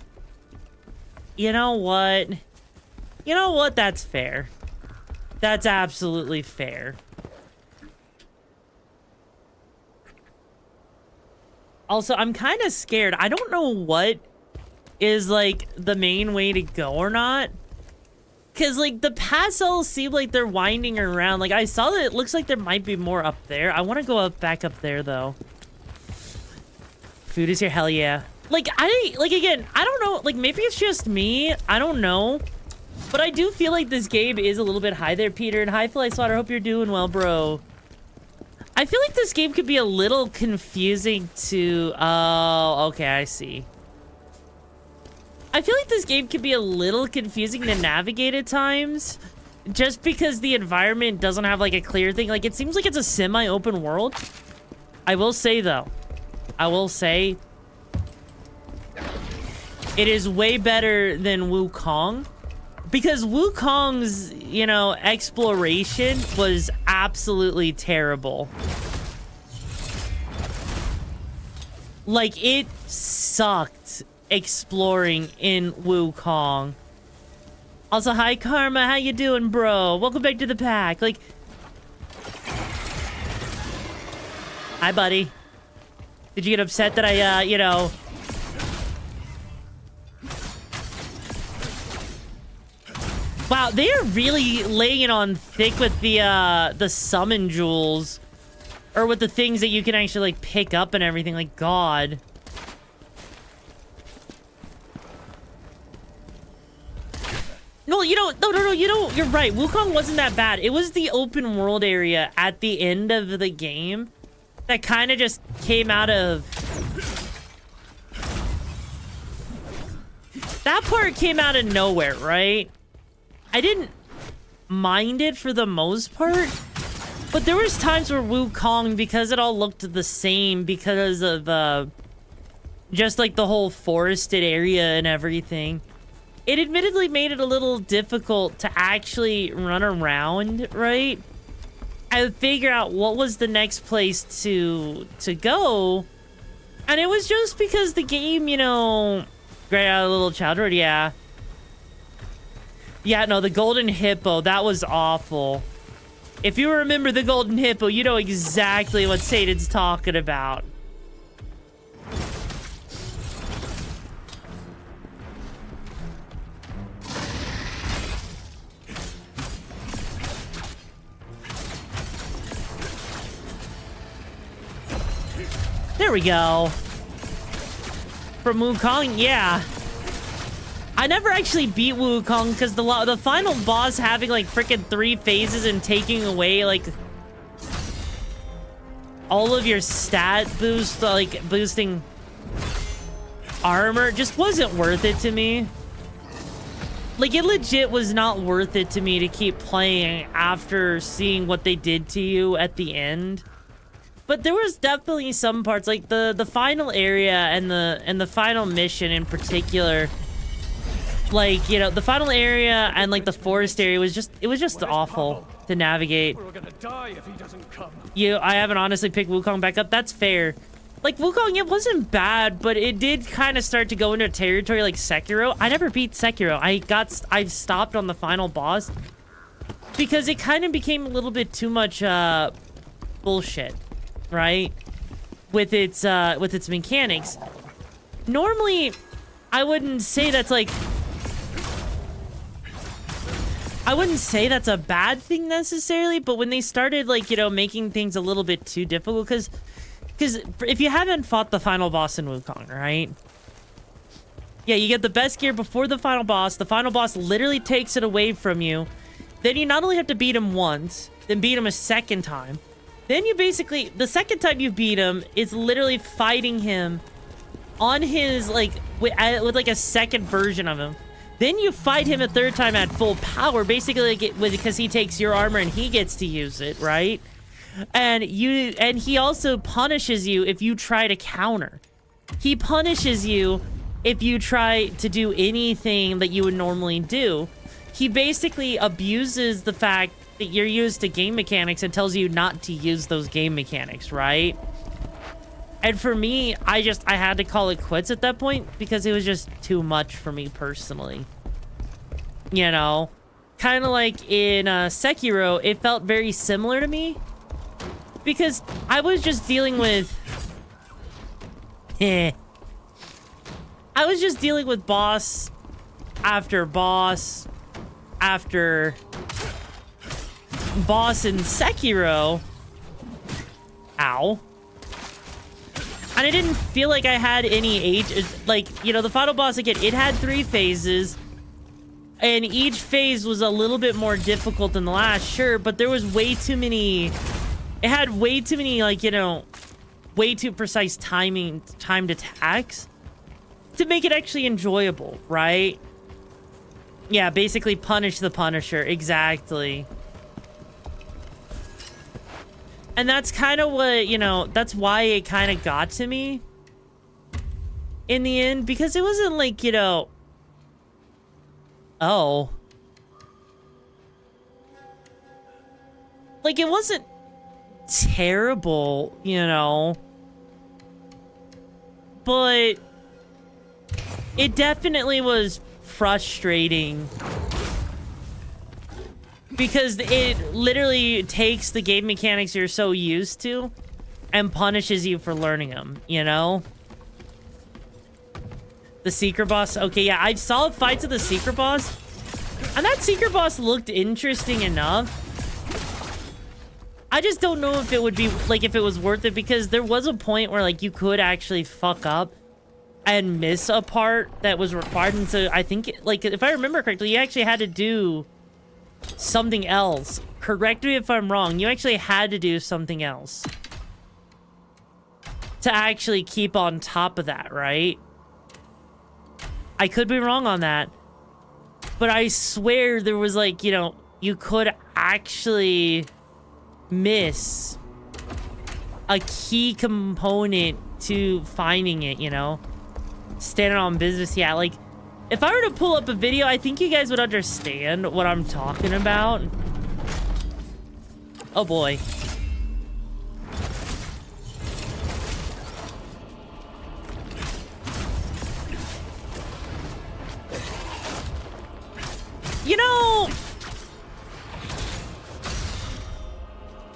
You know what? You know what? That's fair. That's absolutely fair. Also, I'm kind of scared. I don't know what is, like, the main way to go or not. Because, like, the paths all seem like they're winding around. Like, I saw that it looks like there might be more up there. I want to go back up there, though. Food is here, hell yeah. Like, again, I don't know. Like, maybe it's just me. I don't know. But I do feel like this game is a little bit high there, Peter. And hi, Fly Swatter. Hope you're doing well, bro. I feel like this game could be a little confusing to... Oh, okay, I see. I feel like this game can be a little confusing to navigate at times. Just because the environment doesn't have, like, a clear thing. Like, it seems like it's a semi-open world. I will say, though. I will say... It is way better than Wukong. Because Wukong's, you know, exploration was absolutely terrible. Like, it sucked exploring in Wukong. Also, hi Karma, how you doing, bro? Welcome back to the pack. Like, hi, buddy. Did you get upset that I, you know... Wow, they are really laying it on thick with the summon jewels. Or with the things that you can actually, like, pick up and everything. Like, God. No, you know, no, you know, you're right. Wukong wasn't that bad. It was the open world area at the end of the game that kind of just came out of... That part came out of nowhere, right? I didn't mind it for the most part, but there was times where Wukong, because it all looked the same because of just like the whole forested area and everything, it admittedly made it a little difficult to actually run around, right? And figure out what was the next place to go. And it was just because the game, you know, great out a little childhood, yeah. Yeah, no, the golden hippo, that was awful. If you remember the golden hippo, you know exactly what Satan's talking about. There we go. From Wukong, yeah. I never actually beat Wukong because the final boss having like freaking 3 phases and taking away like all of your stat boost, like boosting armor, just wasn't worth it to me. Like, it legit was not worth it to me to keep playing after seeing what they did to you at the end. But there was definitely some parts, like the final area and the final mission in particular. Like, you know, the final area and like the forest area was just awful to navigate. We're gonna die if he doesn't come. I haven't honestly picked Wukong back up. That's fair. Like, Wukong, it wasn't bad, but it did kind of start to go into territory like Sekiro. I never beat Sekiro. I've stopped on the final boss because it kind of became a little bit too much bullshit, right? With its mechanics. Normally, I wouldn't say that's like, I wouldn't say that's a bad thing necessarily, but when they started, like, you know, making things a little bit too difficult, because if you haven't fought the final boss in Wukong, right? Yeah, you get the best gear before the final boss literally takes it away from you. Then you not only have to beat him once, then beat him a second time. Then you basically, the second time you beat him, is literally fighting him on his, like, with like a second version of him. Then you fight him a third time at full power, basically, like, because he takes your armor and he gets to use it, right? And he also punishes you if you try to counter. He punishes you if you try to do anything that you would normally do. He basically abuses the fact that you're used to game mechanics and tells you not to use those game mechanics, right? And for me, I had to call it quits at that point because it was just too much for me personally. You know? Kind of like in Sekiro, it felt very similar to me. Because I was just dealing with... I was just dealing with boss after boss after boss in Sekiro. Ow. And I didn't feel like I had any age... Like, you know, the final boss, again, it had 3 phases. And each phase was a little bit more difficult than the last, sure. But there was way too many... It had way too many, like, you know, way too precise timed attacks to make it actually enjoyable, right? Yeah, basically punish the Punisher. Exactly. And that's kind of what, you know, that's why it kind of got to me in the end, because it wasn't like, you know, oh. Like, it wasn't terrible, you know, but it definitely was frustrating because it literally takes the game mechanics you're so used to and punishes you for learning them, you know? The secret boss, okay, yeah, I saw fights of the secret boss, and that secret boss looked interesting enough. I just don't know if it would be, like, if it was worth it, because there was a point where, like, you could actually fuck up and miss a part that was required. And so I think, like, if I remember correctly, you actually had to do something else. Correct me if I'm wrong. You actually had to do something else to actually keep on top of that, right? I could be wrong on that. But I swear there was, like, you know, you could actually miss a key component to finding it, you know? Standing on business, yeah, like, if I were to pull up a video, I think you guys would understand what I'm talking about. Oh boy. You know,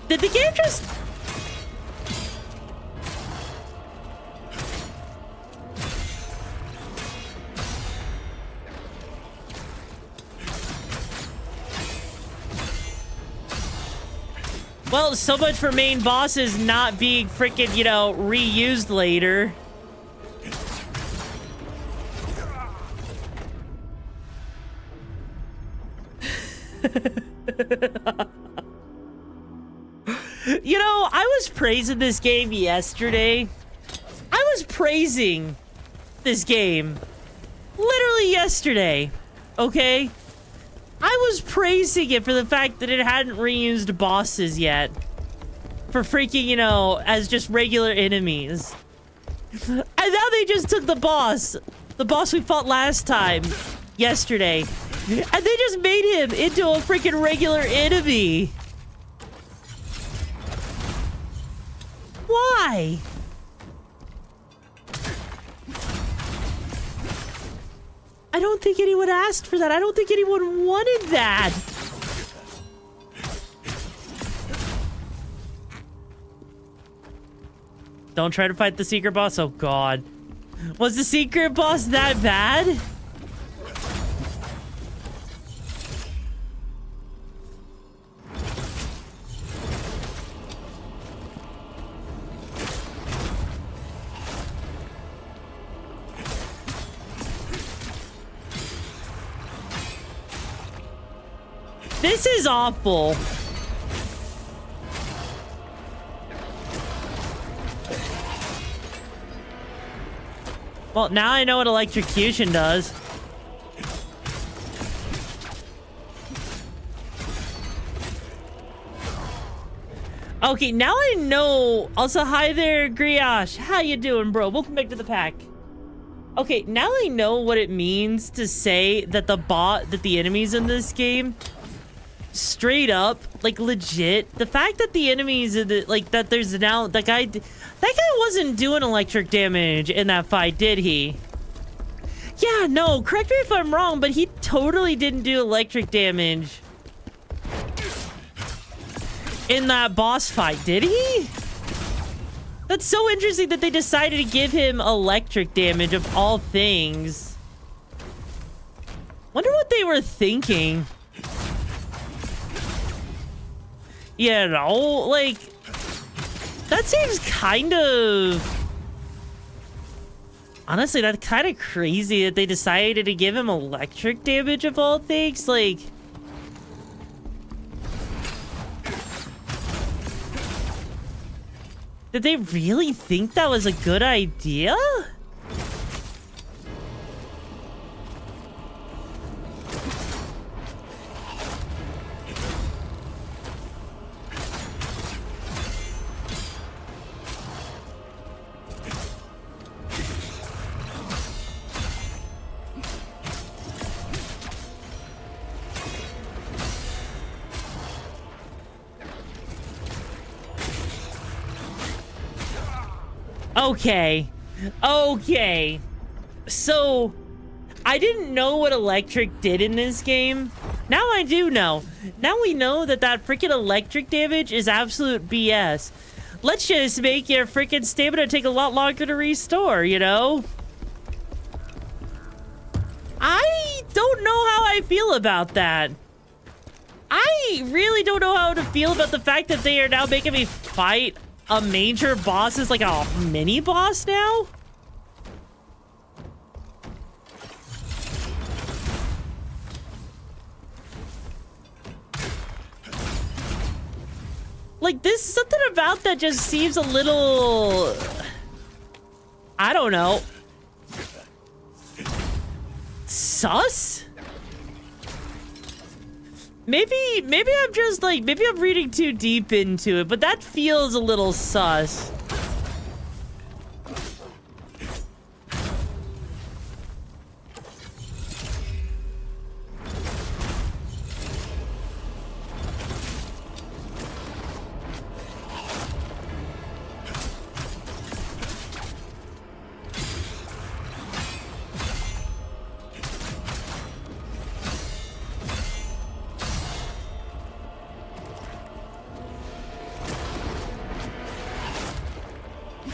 did the game just... Well, so much for main bosses not being freaking, you know, reused later. You know, I was praising this game yesterday. I was praising this game literally yesterday, okay? I was praising it for the fact that it hadn't reused bosses yet. For freaking, you know, as just regular enemies. And now they just took the boss we fought last time, yesterday. And they just made him into a freaking regular enemy. Why? I don't think anyone asked for that. I don't think anyone wanted that. Don't try to fight the secret boss. Oh, God. Was the secret boss that bad? This is awful. Well, now I know what electrocution does. Okay, now I know. Also, hi there, Griash. How you doing, bro? Welcome back to the pack. Okay, now I know what it means to say that the enemies in this game, straight up, like legit, the fact that the enemies in the, like, that there's now, that guy wasn't doing electric damage in that fight, did he? Yeah, no, correct me if I'm wrong, but he totally didn't do electric damage in that boss fight, did he? That's so interesting that they decided to give him electric damage of all things. Wonder what they were thinking. You know, like, that seems kind of... Honestly, that's kind of crazy that they decided to give him electric damage of all things. Like... Did they really think that was a good idea? Okay. So, I didn't know what electric did in this game. Now I do know. Now we know that freaking electric damage is absolute BS. Let's just make your freaking stamina take a lot longer to restore, you know? I don't know how I feel about that. I really don't know how to feel about the fact that they are now making me fight a major boss is like a mini boss now? Like, this, something about that just seems a little... I don't know. Sus? Maybe I'm just like, maybe I'm reading too deep into it, but that feels a little sus.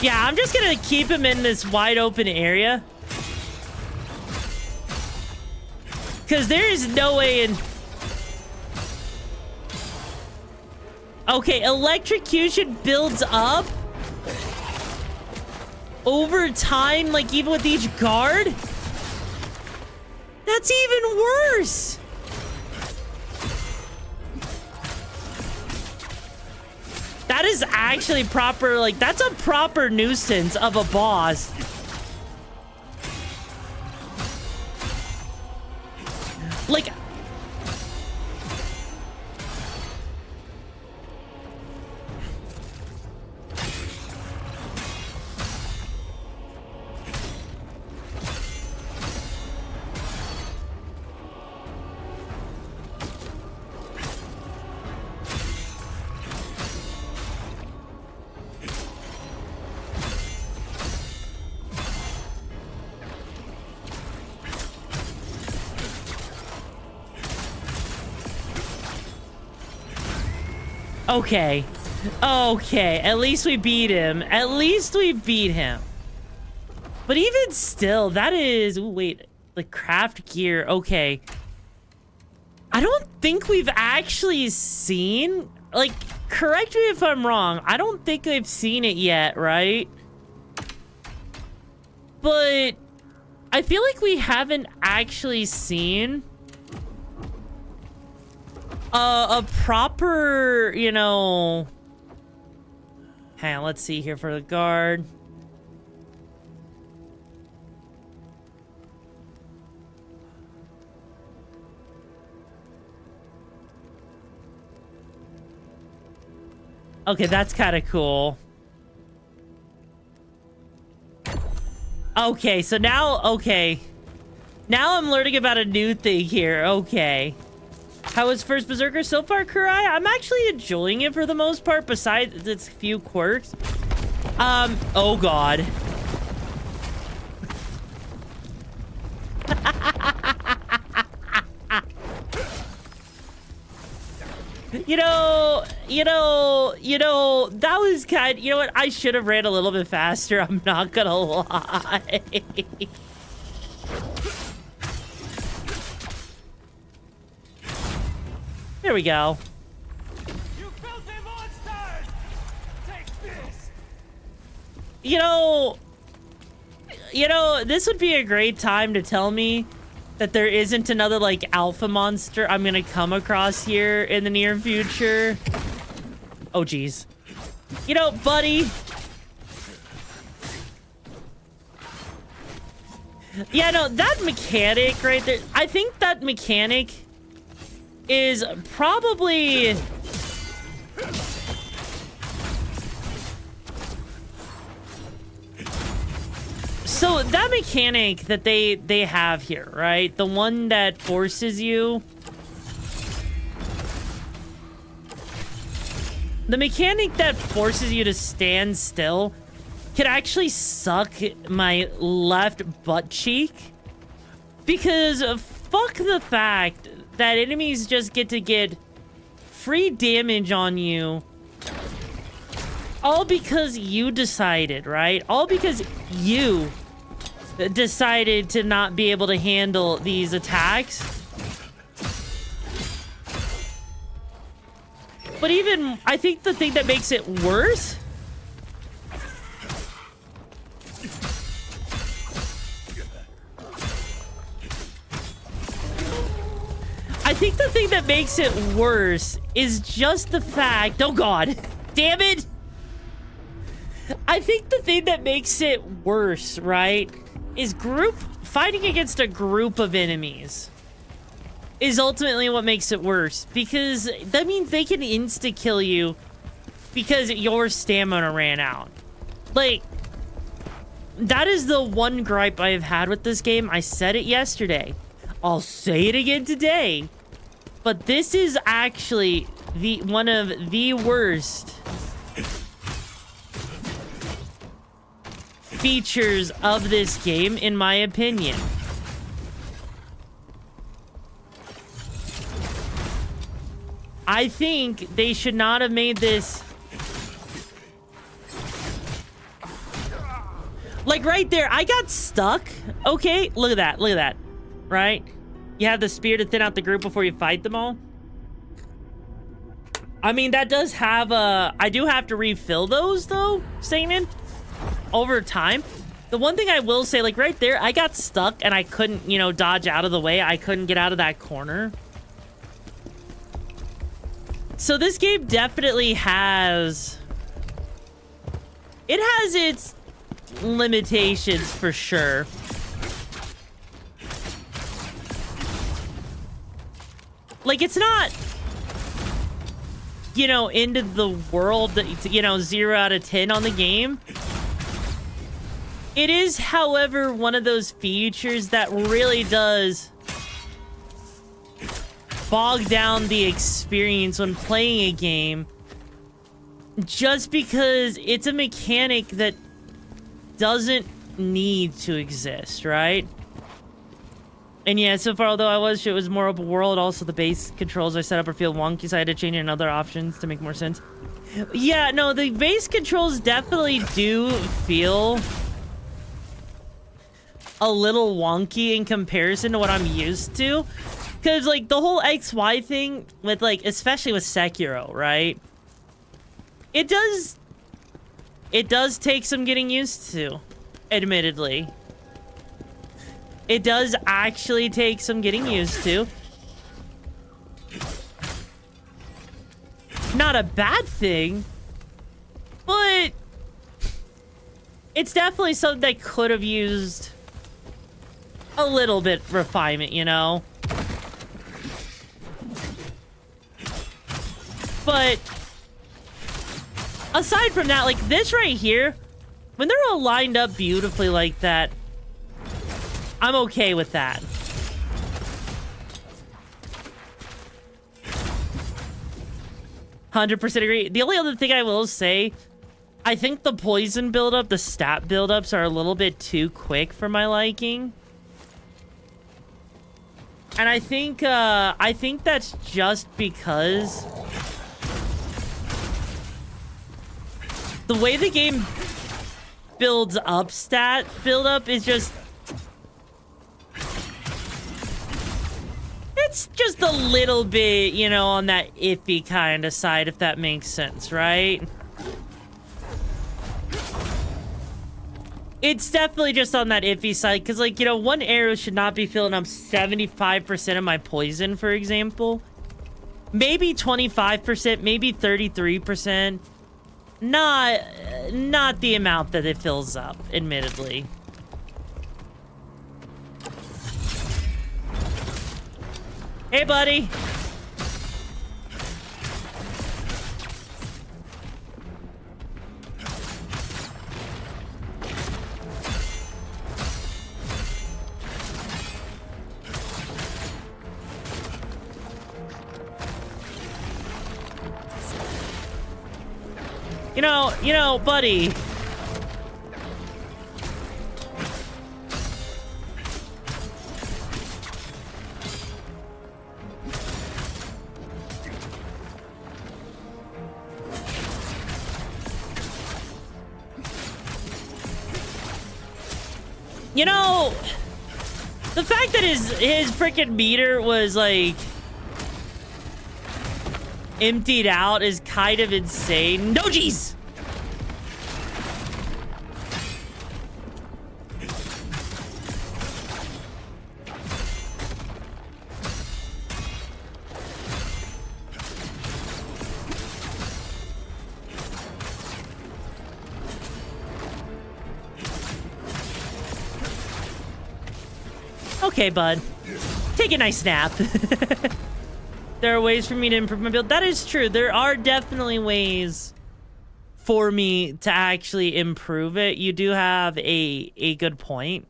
Yeah, I'm just gonna keep him in this wide open area. Because there is no way in... Okay, electrocution builds up over time, like even with each guard? That's even worse! That is actually proper, like, that's a proper nuisance of a boss. Like... Okay. Okay, at least we beat him. At least we beat him. But even still, that is... Ooh, wait. The craft gear. Okay. I don't think we've actually seen... Like, correct me if I'm wrong. I don't think I've seen it yet, right? But... I feel like we haven't actually seen... a proper, you know... Hang on, let's see here for the guard. Okay, that's kind of cool. Okay, so now, okay. Now I'm learning about a new thing here, okay. How was first Berserker so far, Kurai? I'm actually enjoying it for the most part, besides its few quirks. Oh god. That was kind... You know what? I should have ran a little bit faster, I'm not gonna lie. There we go. You filthy monsters! Take this! This would be a great time to tell me that there isn't another, like, alpha monster I'm gonna come across here in the near future. Oh, geez. Buddy. Yeah, no, that mechanic right there, I think that mechanic is probably... So that mechanic that they have here, right? The one that forces you... The mechanic that forces you to stand still can actually suck my left butt cheek. Because fuck the fact that enemies just get to get free damage on you. All because you decided, right? All because you decided to not be able to handle these attacks. But even, I think the thing that makes it worse... I think the thing that makes it worse is just the fact... Oh, God. Damn it. I think the thing that makes it worse, right, is fighting against a group of enemies is ultimately what makes it worse. Because that means they can insta-kill you because your stamina ran out. Like, that is the one gripe I've had with this game. I said it yesterday. I'll say it again today. But this is actually one of the worst features of this game, in my opinion. I think they should not have made this... Like, right there, I got stuck. Okay, look at that, look at that. Right? You have the spear to thin out the group before you fight them all. I mean, that does have a... I do have to refill those, though, Satan, over time. The one thing I will say, like, right there, I got stuck and I couldn't, you know, dodge out of the way. I couldn't get out of that corner. So this game definitely has... It has its limitations, for sure. Like, it's not... you know, into the world that, you know, 0 out of 10 on the game. It is, however, one of those features that really does bog down the experience when playing a game, just because it's a mechanic that doesn't need to exist, right? And yeah, so far, although I wish it was more open world, also the base controls I set up or feel wonky, so I had to change in other options to make more sense. Yeah, no, the base controls definitely do feel a little wonky in comparison to what I'm used to. Because, like, the whole XY thing with, like, especially with Sekiro, right? It does take some getting used to, admittedly. It does actually take some getting used to. Not a bad thing, but it's definitely something that could have used a little bit refinement, you know? But aside from that, like this right here, when they're all lined up beautifully like that, I'm okay with that. "100% agree." The only other thing I will say, I think the poison buildup, the stat buildups are a little bit too quick for my liking. And I think that's just because the way the game builds up stat buildup is just... it's just a little bit, you know, on that iffy kind of side, if that makes sense, right? It's definitely just on that iffy side, because, like, you know, one arrow should not be filling up 75% of my poison, for example. Maybe 25%, maybe 33%. Not the amount that it fills up, admittedly. Hey, buddy. You know, buddy. You know, the fact that his freaking meter was, like, emptied out is kind of insane. No, jeez! Okay, bud. Take a nice nap. There are ways for me to improve my build. That is true. There are definitely ways for me to actually improve it. You do have a good point.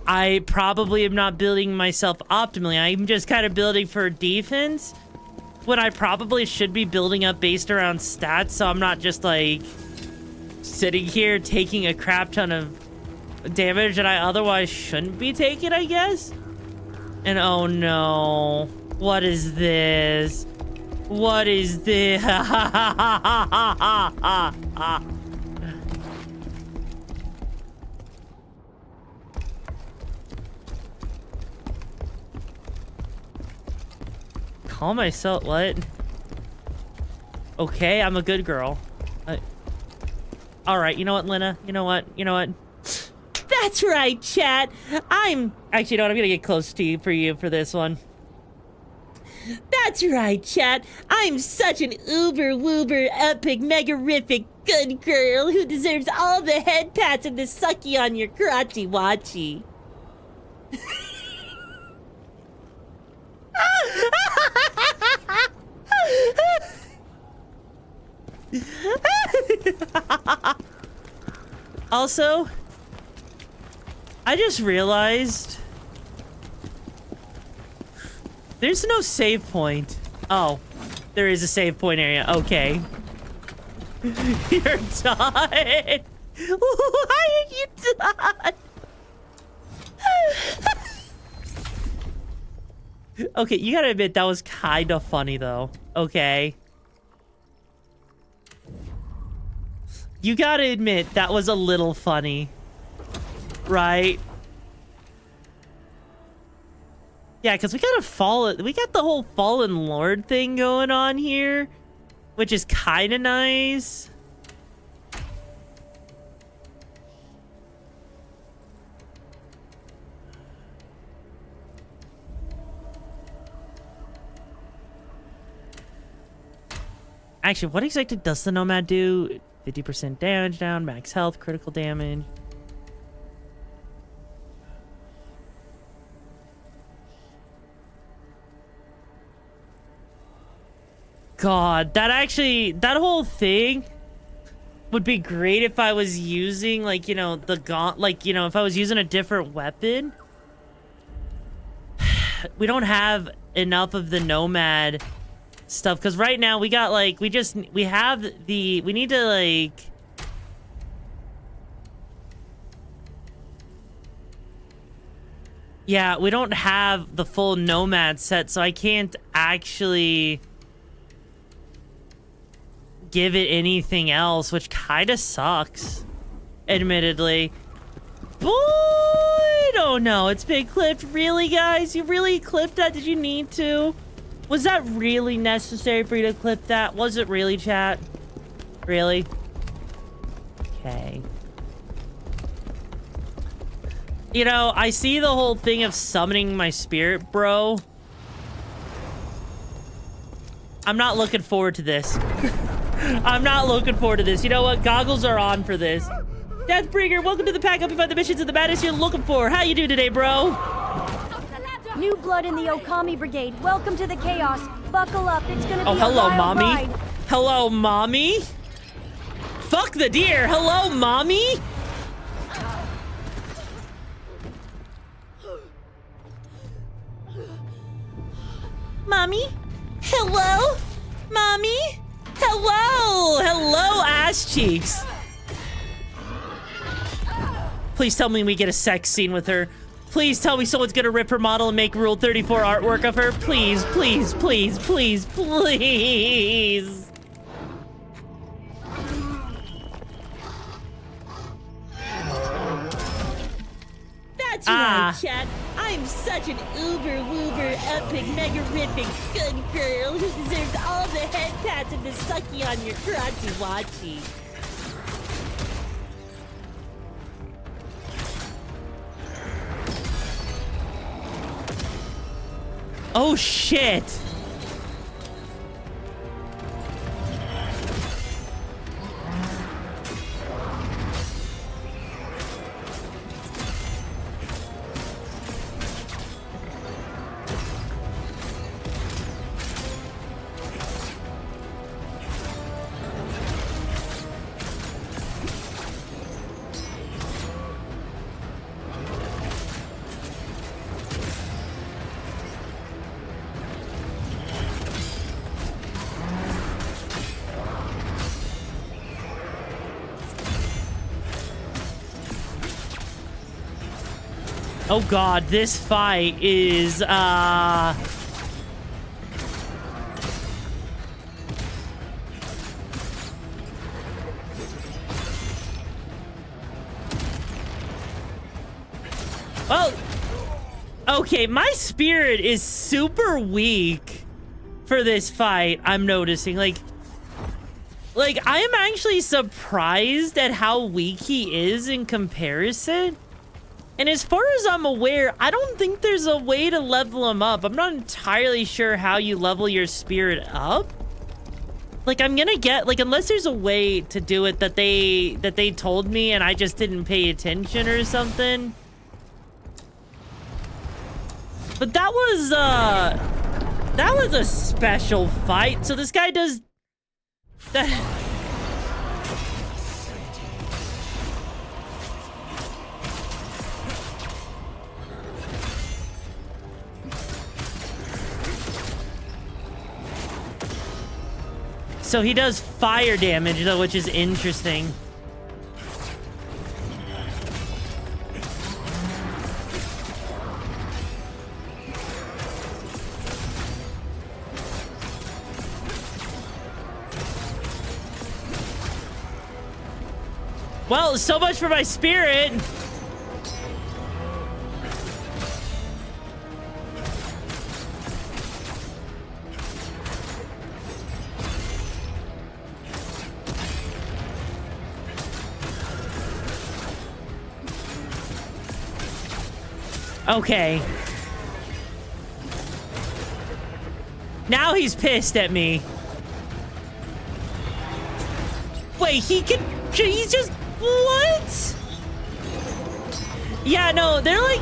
I probably am not building myself optimally. I'm just kind of building for defense when I probably should be building up based around stats, so I'm not just, like, sitting here taking a crap ton of damage that I otherwise shouldn't be taking, I guess. And oh no, what is this? What is this? Call myself what? Okay, I'm a good girl. All right, you know what, Lena? You know what? That's right, chat. Actually, you know what? I'm gonna get close to you for this one. That's right, chat. I'm such an uber-woober, epic, mega-rific good girl who deserves all the head pats and the sucky on your crotchy-watchy. Also, I just realized there's no save point. Oh, there is a save point area. Okay. You're done. Why are you done? Okay, you gotta admit that was kind of funny though. Okay. You gotta admit that was a little funny. Right? Yeah, because we got the whole Fallen Lord thing going on here, which is kind of nice. Actually, what exactly does the Nomad do? 50% damage down, max health, critical damage. God, that whole thing would be great if I was using, like, you know, if I was using a different weapon. We don't have enough of the Nomad stuff, because right now we got, like, we need to, like... Yeah, we don't have the full Nomad set, so I can't actually give it anything else, which kind of sucks, admittedly. Boy, I don't know. It's been clipped. Really, guys? You really clipped that? Did you need to? Was that really necessary for you to clip that? Was it really, chat? Really? Okay. You know, I see the whole thing of summoning my spirit, bro. I'm not looking forward to this. I'm not looking forward to this. You know what? Goggles are on for this. Deathbringer, welcome to the pack. Help you find the missions of the madness you're looking for. How you do today, bro? New blood in the Okami Brigade. Welcome to the chaos. Buckle up. It's gonna be a hello, wild mommy. ride. Hello, mommy. Fuck the deer. Hello, mommy. Mommy? Hello? Mommy? Hello! Hello, ass cheeks. Please tell me we get a sex scene with her. Please tell me someone's gonna rip her model and make Rule 34 artwork of her. Please, please, please, please, please. That's right, chat. I'm such an uber-woober, epic, mega-rific good girl who deserves all the head pats and the sucky on your crotchy-watchy. Oh, shit. Oh god, this fight is, well, okay, my spirit is super weak for this fight, I'm noticing. Like, Like, I am actually surprised at how weak he is in comparison. And as far as I'm aware, I don't think there's a way to level him up. I'm not entirely sure how you level your spirit up. Like, I'm gonna get, like, unless there's a way to do it that they told me and I just didn't pay attention or something. But that was a special fight. So this guy does that. So he does fire damage, though, which is interesting. Well, so much for my spirit. Okay. Now he's pissed at me. Wait, he's just, what? Yeah, no, they're like...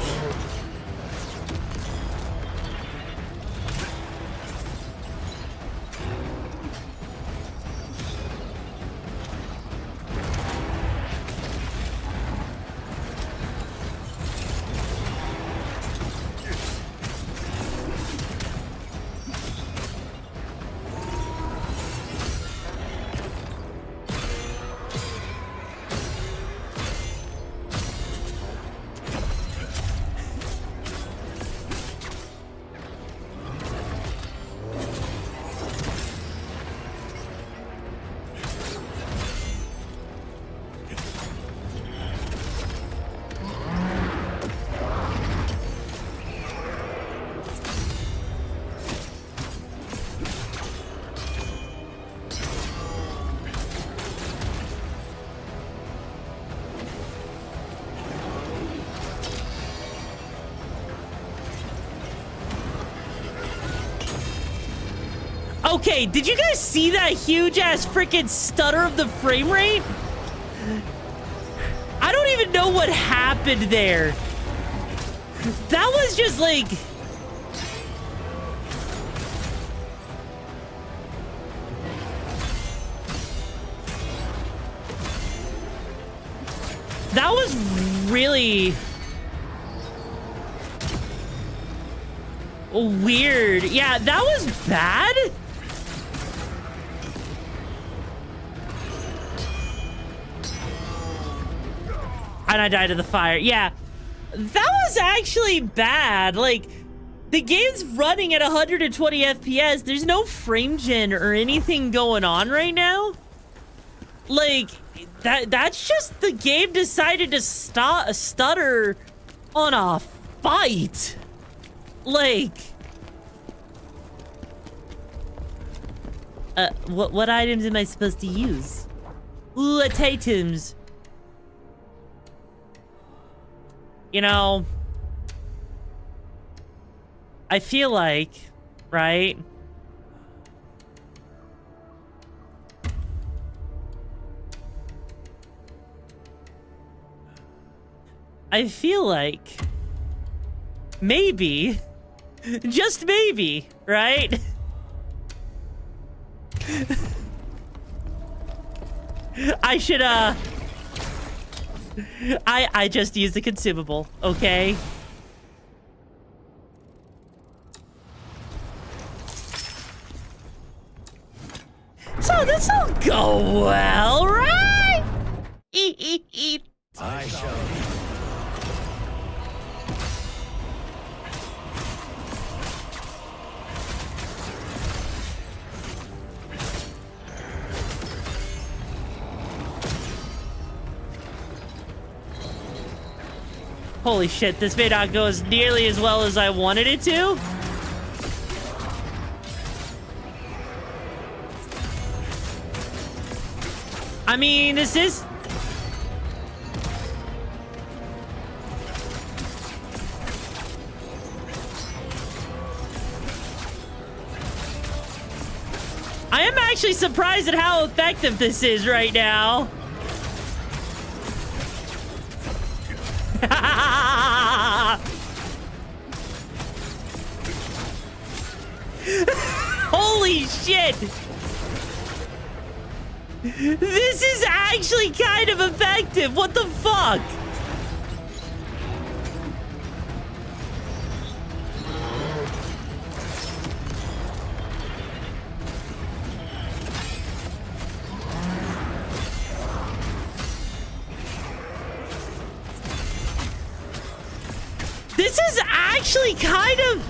Okay, did you guys see that huge-ass freaking stutter of the frame rate? I don't even know what happened there. That was just like... That was really... weird. Yeah, that was bad. And I died of the fire. Yeah, that was actually bad. Like, the game's running at 120 FPS. There's no frame gen or anything going on right now. Like, that's just the game decided to stutter on a fight. Like, what items am I supposed to use? What items? You know, I feel like, right? I feel like maybe, just maybe, right? I should, I just used the consumable, okay? So this will go well, right? I shall. Holy shit, this may not go as nearly as well as I wanted it to. I mean, is this... I am actually surprised at how effective this is right now. Holy shit! This is actually kind of effective. What the fuck? This is actually kind of...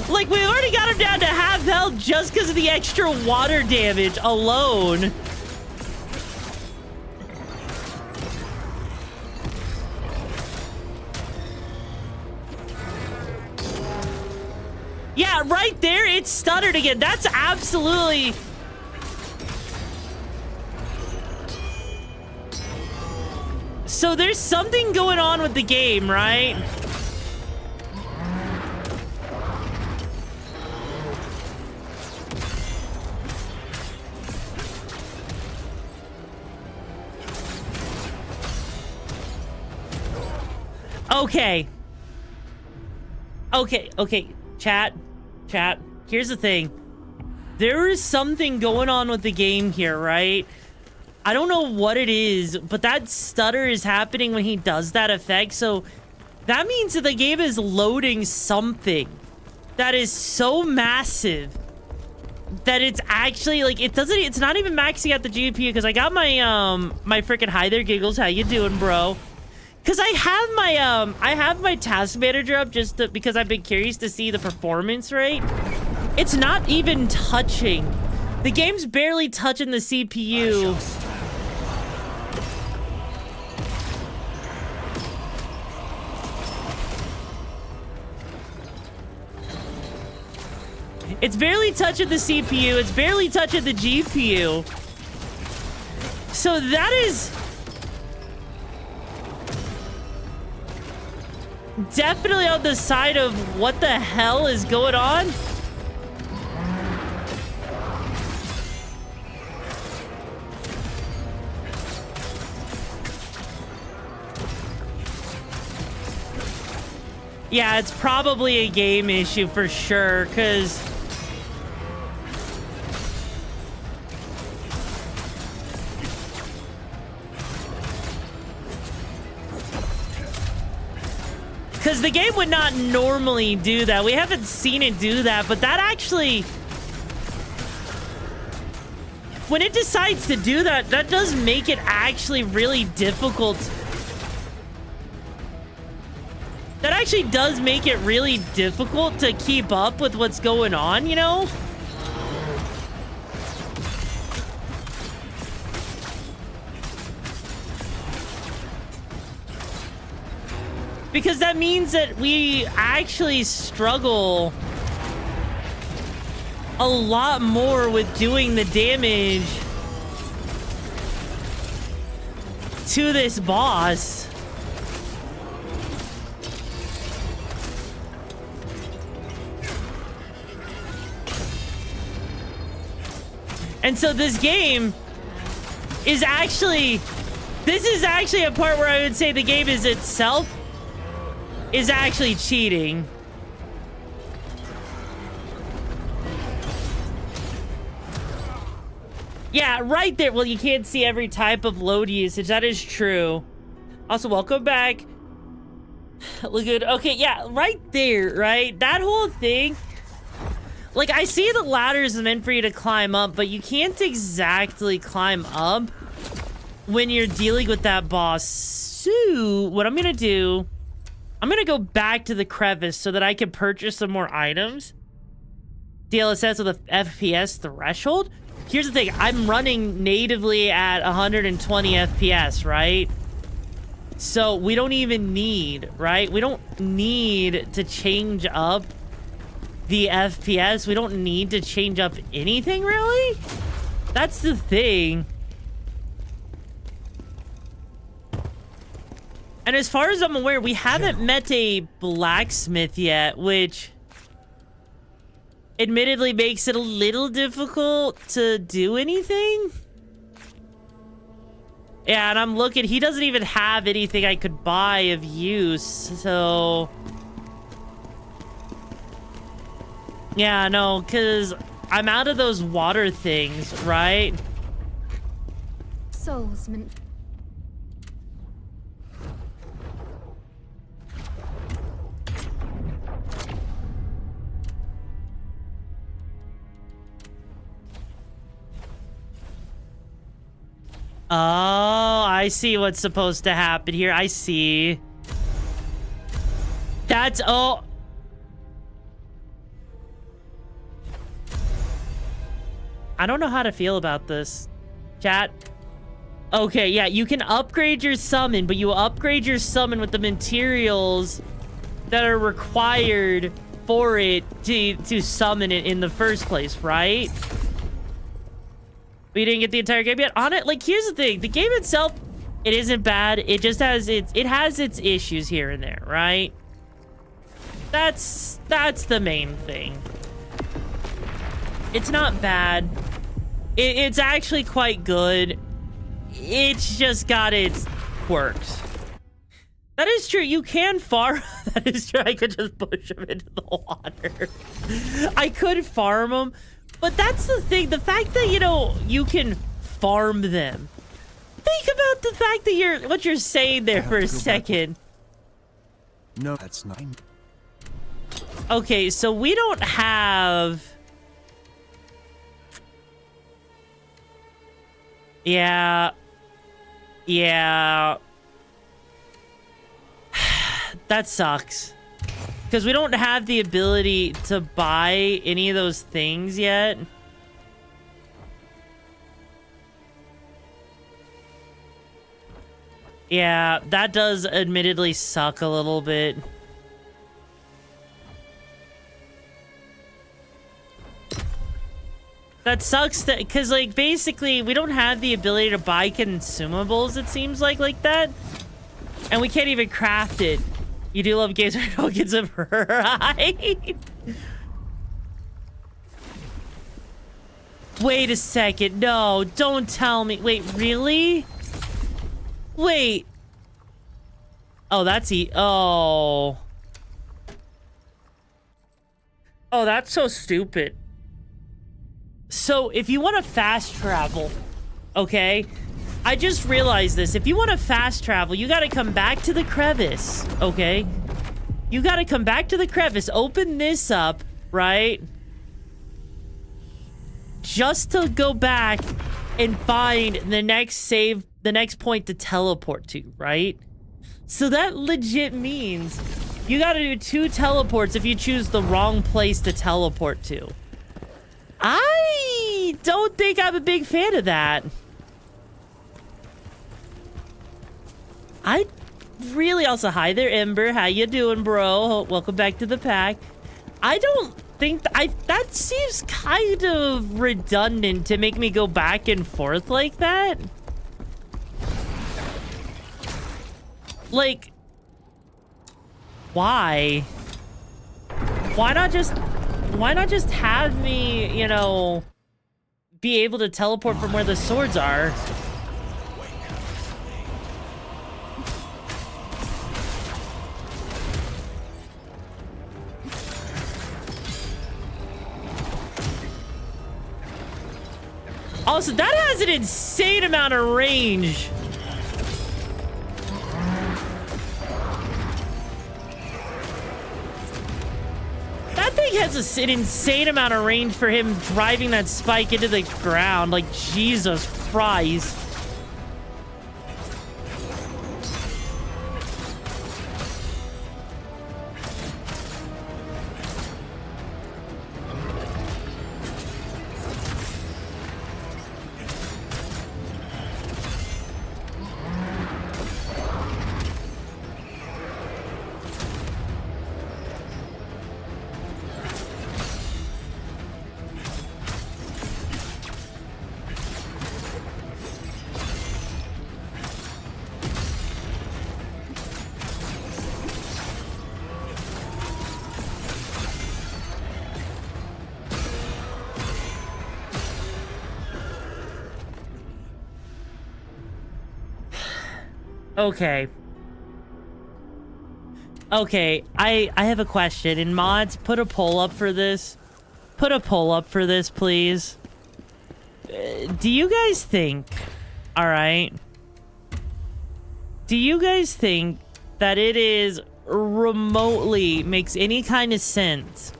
Like, we've already got him down to half health just because of the extra water damage alone. Yeah, right there, it stuttered again. That's absolutely... So there's something going on with the game, right? Okay. Okay. Chat. Here's the thing. There is something going on with the game here, right? I don't know what it is, but that stutter is happening when he does that effect. So that means that the game is loading something that is so massive that it's actually like, it's not even maxing out the GPU, because I got my my freaking hi there Giggles, how you doing, bro? Because I have my task manager up because I've been curious to see the performance rate. It's not even touching. The game's barely touching the CPU. It's barely touching the CPU. It's barely touching the GPU. So that is definitely on the side of what the hell is going on. Yeah, it's probably a game issue for sure, because the game would not normally do that. We haven't seen it do that, but that actually, when it decides to do that, that does make it actually really difficult. That actually does make it really difficult to keep up with what's going on, you know? Because that means that we actually struggle a lot more with doing the damage to this boss. And so this game is actually, this is actually a part where I would say the game is itself is actually cheating. Yeah, right there. Well, you can't see every type of load usage. That is true. Also, welcome back. Look good. Okay, yeah, right there, right? That whole thing. Like, I see the ladders are meant for you to climb up, but you can't exactly climb up when you're dealing with that boss. So, what I'm gonna do, I'm gonna go back to the crevice so that I can purchase some more items. DLSS with a FPS threshold. Here's the thing, I'm running natively at 120 FPS, right? So we don't even need, right? We don't need to change up the FPS. We don't need to change up anything, really. That's the thing. And as far as I'm aware, we haven't met a blacksmith yet, which admittedly makes it a little difficult to do anything. Yeah, and I'm looking, he doesn't even have anything I could buy of use, so... Yeah, no, because I'm out of those water things, right? Soulsman. Oh, I see what's supposed to happen here. I see. That's... Oh... I don't know how to feel about this. Chat. Okay, yeah, you can upgrade your summon, but you upgrade your summon with the materials that are required for it to summon it in the first place, right? We didn't get the entire game yet. On it, like, here's the thing. The game itself, it isn't bad. It just has its issues here and there, right? That's the main thing. It's not bad. It's actually quite good. It's just got its quirks. That is true. You can farm. That is true. I could just push them into the water. I could farm them. But that's the thing. The fact that, you know, you can farm them. Think about the fact that what you're saying there for a second. No, that's not. Okay, so we don't have... Yeah. Yeah. That sucks. Because we don't have the ability to buy any of those things yet. Yeah, that does admittedly suck a little bit. That sucks that, because, like, basically, we don't have the ability to buy consumables, it seems like that. And we can't even craft it. You do love games where no kids have right? Wait a second. No, don't tell me. Wait, really? Wait. Oh, that's Oh. Oh, that's so stupid. So, if you want to fast travel, okay? I just realized this. If you want to fast travel, you got to come back to the crevice, okay? You got to come back to the crevice, open this up, right? Just to go back and find the next point to teleport to, right? So that legit means you got to do 2 teleports if you choose the wrong place to teleport to. I don't think I'm a big fan of that. I really also... Hi there, Ember. How you doing, bro? Welcome back to the pack. I don't think... that seems kind of redundant to make me go back and forth like that. Like... Why? Why not just have me, you know, be able to teleport from where the swords are? Also, that has an insane amount of range. That thing has an insane amount of range for him driving that spike into the ground. Like, Jesus Christ. Okay. Okay, I have a question. And mods, put a poll up for this. Put a poll up for this, please. Do you guys think... Alright. Do you guys think that it is remotely makes any kind of sense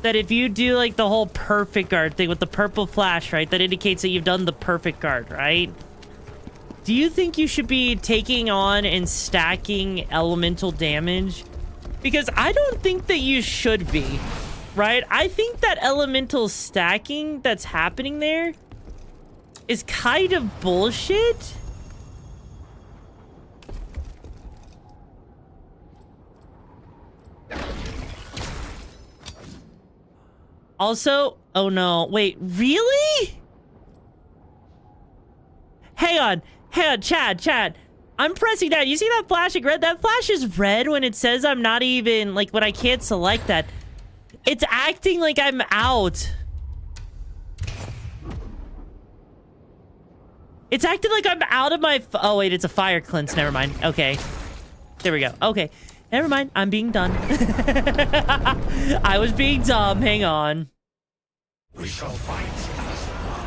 that if you do like the whole perfect guard thing with the purple flash, right, that indicates that you've done the perfect guard, right? Do you think you should be taking on and stacking elemental damage? Because I don't think that you should be, right? I think that elemental stacking that's happening there is kind of bullshit. Also, oh no, wait, really? Hang on, Chad. I'm pressing down. You see that flashing red? That flashes red when it says I'm not even, like, when I can't select that. It's acting like I'm out. It's acting like I'm out of my... Oh, wait, it's a fire cleanse. Never mind. Okay. There we go. Okay. Never mind. I'm being done. I was being dumb. Hang on. We shall fight as one.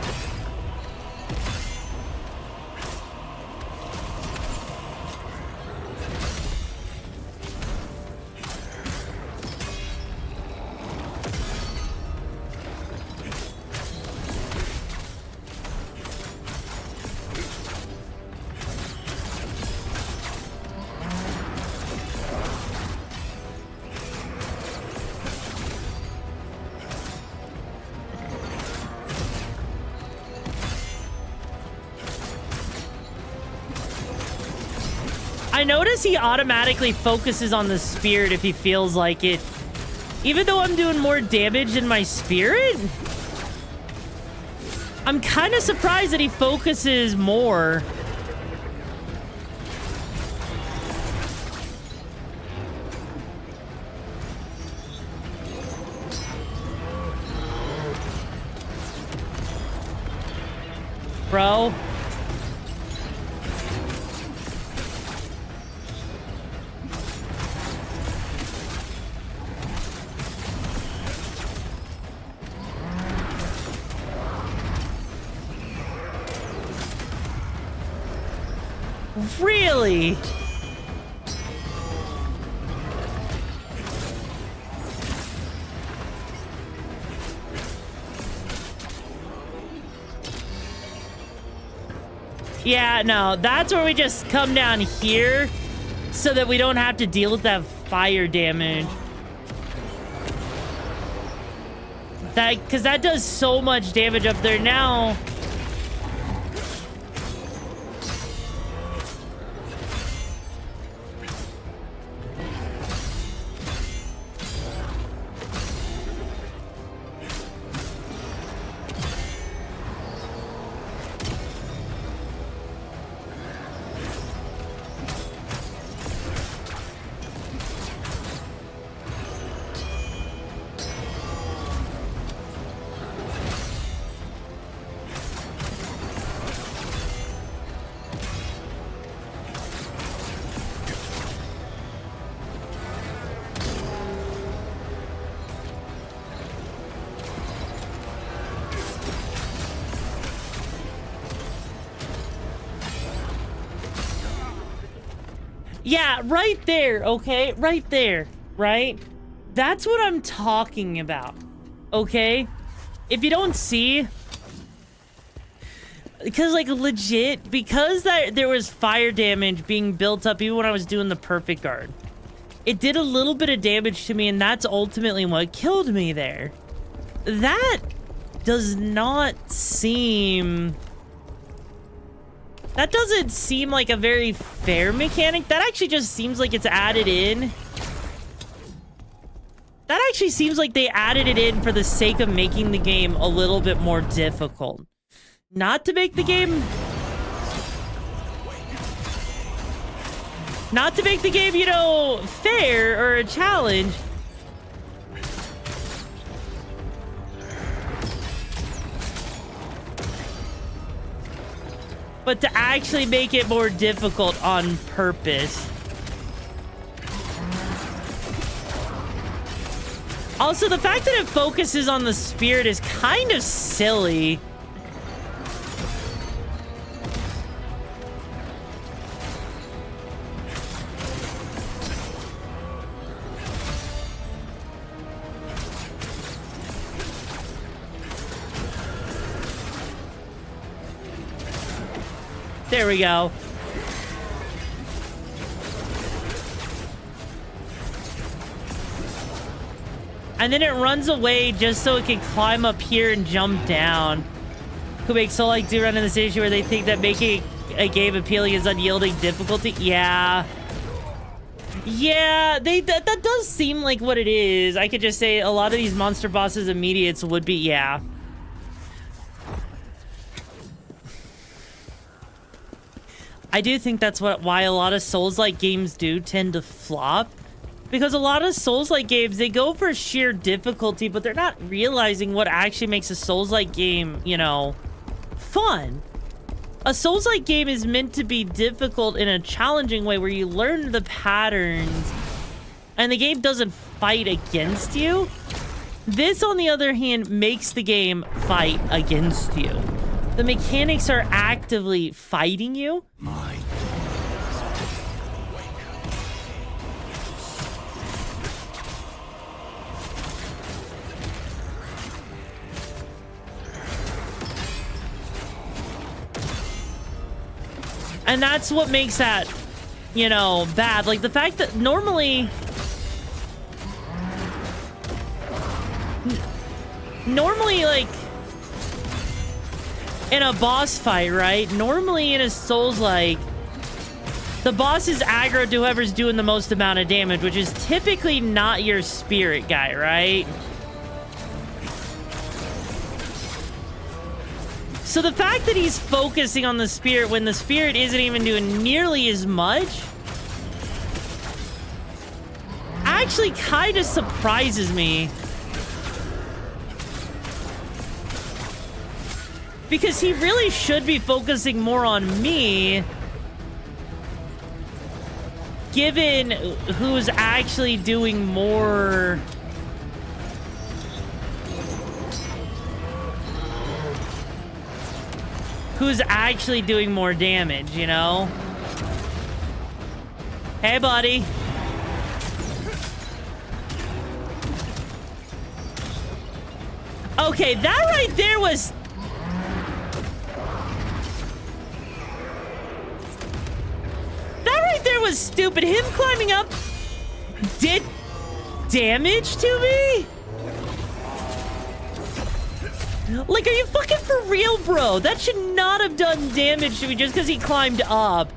I notice he automatically focuses on the spirit if he feels like it. Even though I'm doing more damage than my spirit? I'm kind of surprised that he focuses more. Bro. Really? Yeah, no, that's where we just come down here so that we don't have to deal with that fire damage. Because that does so much damage up there now. Yeah, right there, okay? Right there, right? That's what I'm talking about, okay? If you don't see... Because, like, legit, because there was fire damage being built up even when I was doing the perfect guard. It did a little bit of damage to me, and that's ultimately what killed me there. That does not seem... That doesn't seem like a very fair mechanic. That actually just seems like it's added in. That actually seems like they added it in for the sake of making the game a little bit more difficult. Not to make the game... Not to make the game, you know, fair or a challenge. but to actually make it more difficult on purpose. Also, the fact that it focuses on the spirit is kind of silly. There we go. And then it runs away just so it can climb up here and jump down. Who makes Soul like do run in this issue where they think that making a game appealing is unyielding difficulty? Yeah. Yeah, that does seem like what it is. I could just say a lot of these monster bosses immediates would be, yeah. I do think that's why a lot of Souls-like games do tend to flop. Because a lot of Souls-like games, they go for sheer difficulty, but they're not realizing what actually makes a Souls-like game, you know, fun. A Souls-like game is meant to be difficult in a challenging way where you learn the patterns and the game doesn't fight against you. This, on the other hand, makes the game fight against you. The mechanics are actively fighting you. And that's what makes that, you know, bad. Like, the fact that normally, like, in a boss fight, right? Normally in a Souls-like, the boss is aggro to whoever's doing the most amount of damage, which is typically not your spirit guy, right? So the fact that he's focusing on the spirit when the spirit isn't even doing nearly as much actually kind of surprises me. Because he really should be focusing more on me, given who's actually doing more. Who's actually doing more damage, you know? Hey, buddy. Okay, that right there was... That right there was stupid. Him climbing up did damage to me? Like, are you fucking for real, bro? That should not have done damage to me just because he climbed up.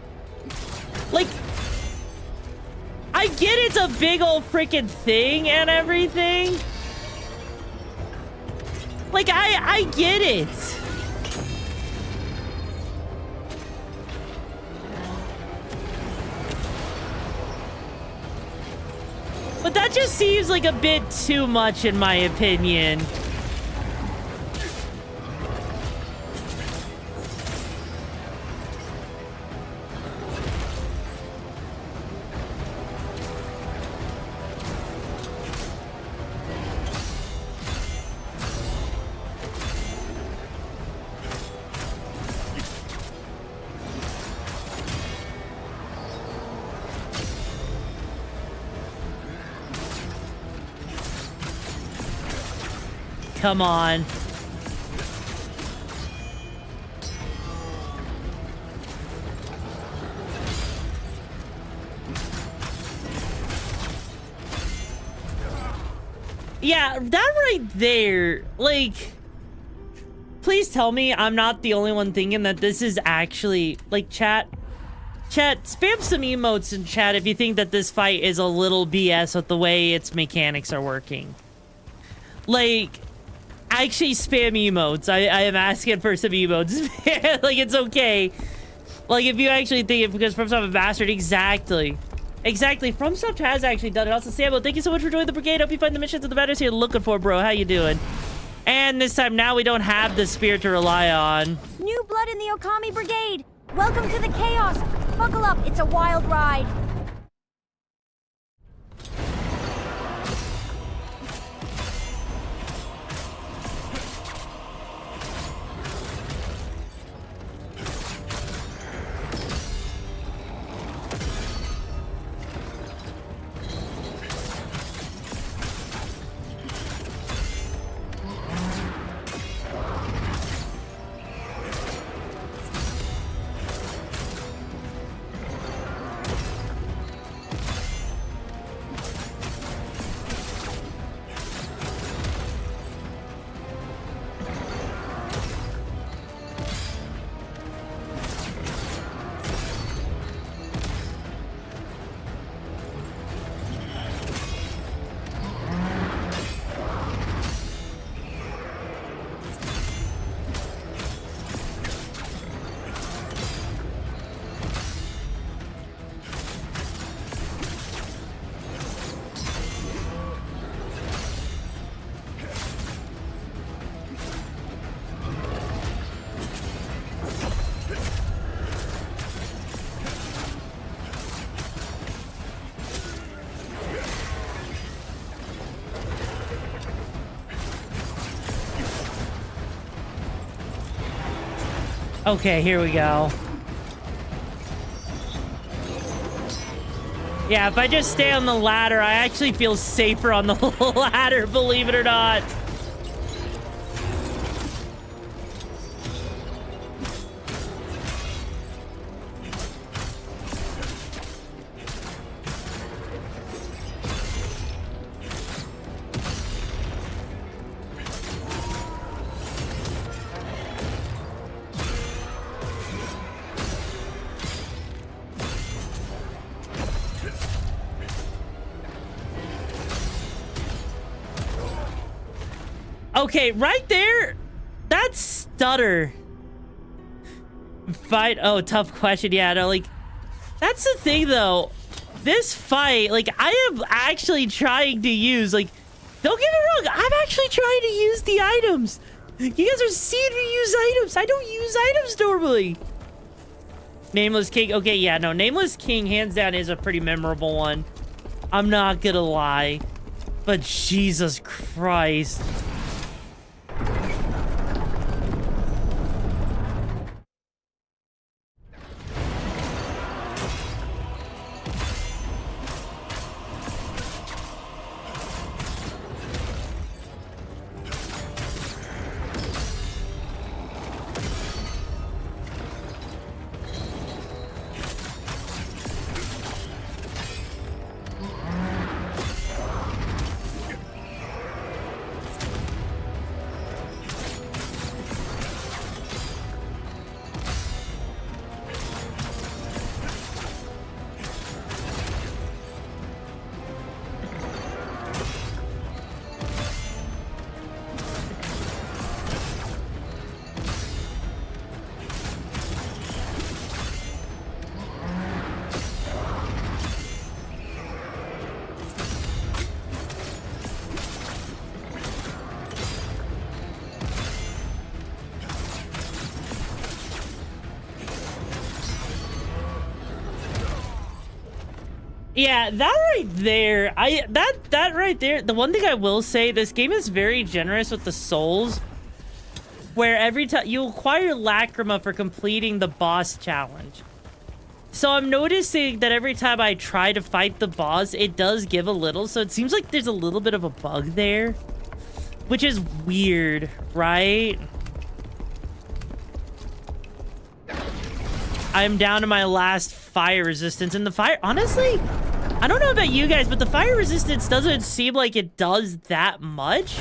Like, I get it's a big old freaking thing and everything. Like, I get it. But that just seems like a bit too much in my opinion. Come on. Yeah, that right there, like, please tell me I'm not the only one thinking that this is actually, like, chat, spam some emotes in chat if you think that this fight is a little BS with the way its mechanics are working. Like, actually spam emotes. I am asking for some emotes. Like, it's okay. Like, if you actually think it, because FromSoft a bastard. Exactly. Exactly. FromSoft has actually done it. Also, Sambo, thank you so much for joining the brigade. Hope you find the missions and the battles you're looking for, bro. How you doing? And this time, now we don't have the spirit to rely on. New blood in the Okami Brigade! Welcome to the chaos. Buckle up, it's a wild ride. Okay, here we go. Yeah, if I just stay on the ladder, I actually feel safer on the ladder, believe it or not. Okay, right there, that's stutter. Fight, oh, tough question. Yeah, no, like, that's the thing, though. This fight, like, I am actually trying to use, like, don't get me wrong, I'm actually trying to use the items. You guys are seeing me use items. I don't use items normally. Nameless King, okay, yeah, no, Nameless King, hands down, is a pretty memorable one. I'm not gonna lie. But Jesus Christ. Yeah, that right there, that right there, the one thing I will say, this game is very generous with the souls, where every time you acquire Lacrima for completing the boss challenge. So I'm noticing that every time I try to fight the boss, it does give a little, so it seems like there's a little bit of a bug there, which is weird, right? I'm down to my last fire resistance, and the fire, honestly, I don't know about you guys, but the fire resistance doesn't seem like it does that much.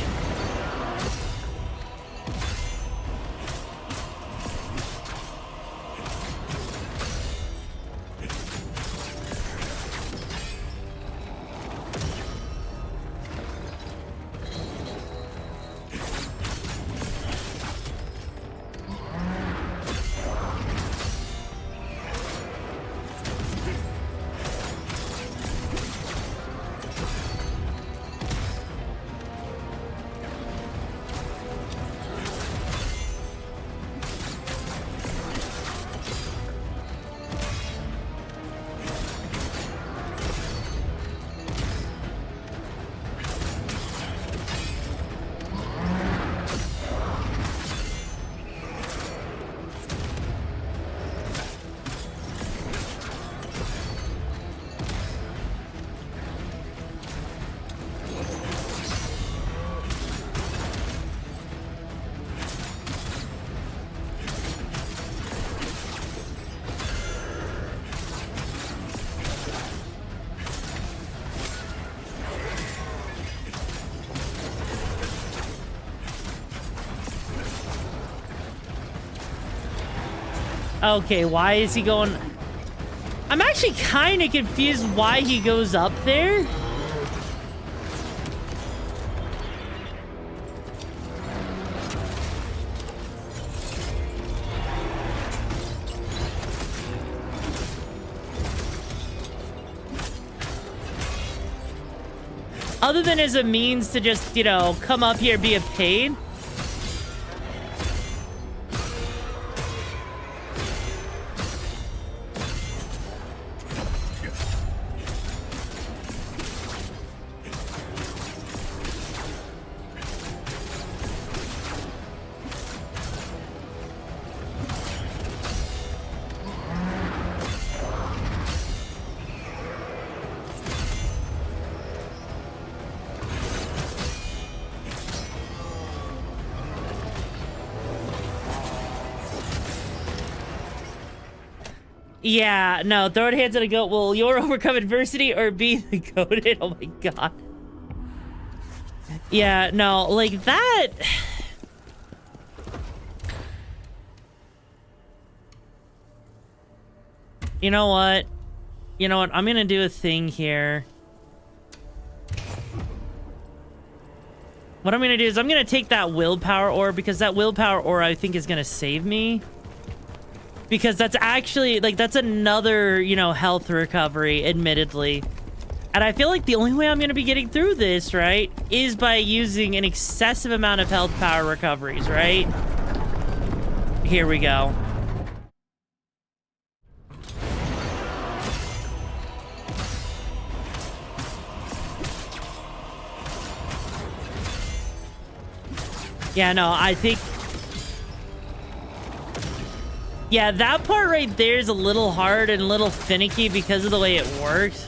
Okay, why is he going... I'm actually kind of confused why he goes up there. Other than as a means to just, you know, come up here, be a pain. Yeah, no, throw it hands at a goat. Will you overcome adversity or be the goated? Oh my god. Yeah, no, like that. You know what? You know what? I'm gonna do a thing here. What I'm gonna do is I'm gonna take that willpower ore, because that willpower ore I think is gonna save me. Because that's actually, like, that's another, you know, health recovery, admittedly. And I feel like the only way I'm going to be getting through this, right, is by using an excessive amount of health power recoveries, right? Here we go. Yeah, no, I think... Yeah, that part right there is a little hard and a little finicky because of the way it works.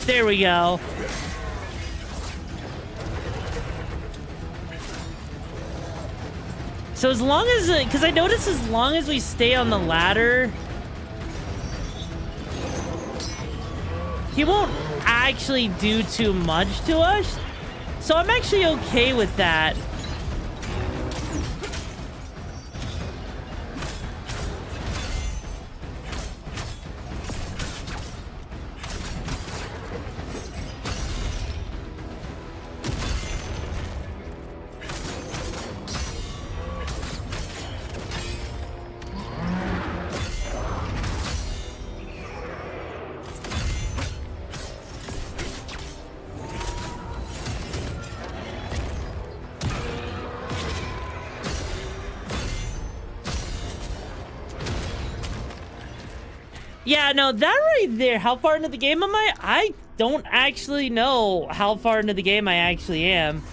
There we go. So as long as, because I notice as long as we stay on the ladder, he won't actually do too much to us. So I'm actually okay with that. Yeah, no, that right there, how far into the game am I? I don't actually know how far into the game I actually am.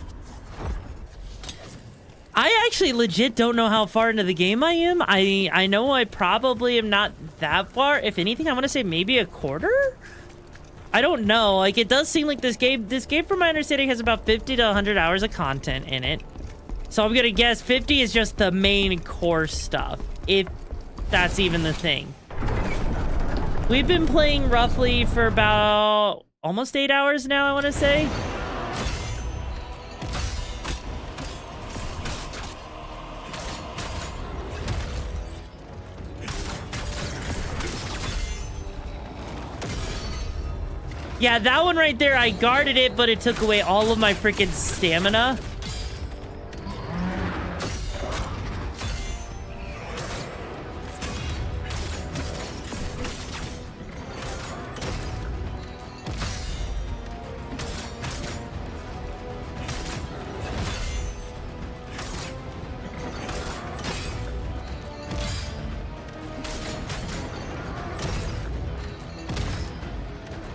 I actually legit don't know how far into the game I am. I know I probably am not that far. If anything, I want to say maybe a quarter? I don't know. Like, it does seem like this game from my understanding has about 50 to 100 hours of content in it. So I'm gonna guess 50 is just the main core stuff, if that's even the thing. We've been playing roughly for about almost 8 hours now, I want to say. Yeah, that one right there, I guarded it, but it took away all of my freaking stamina.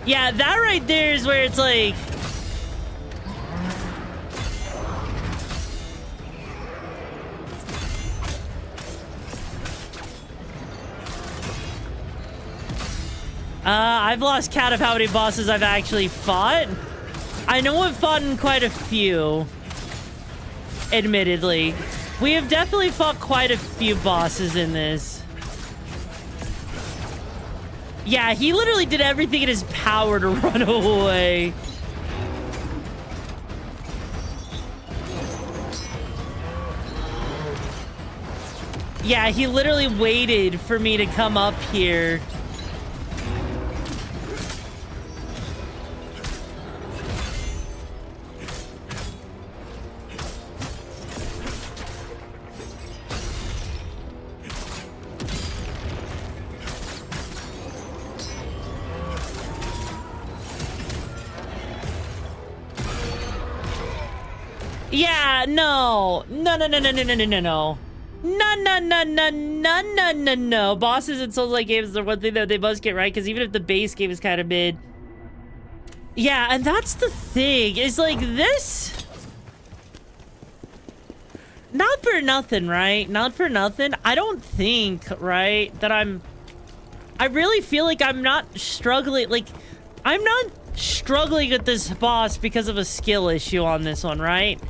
Yeah, that right there is where it's like... I've lost count of how many bosses I've actually fought. I know I've fought in quite a few. Admittedly. We have definitely fought quite a few bosses in this. Yeah, he literally did everything in his power to run away. Yeah, he literally waited for me to come up here. Yeah, no. No. No. Bosses in Souls-like games are one thing that they must get right, because even if the base game is kind of mid. Yeah, and that's the thing. Is like this. Not for nothing, right? Not for nothing. I don't think, right, that I really feel like I'm not struggling. Like, I'm not struggling with this boss because of a skill issue on this one, right?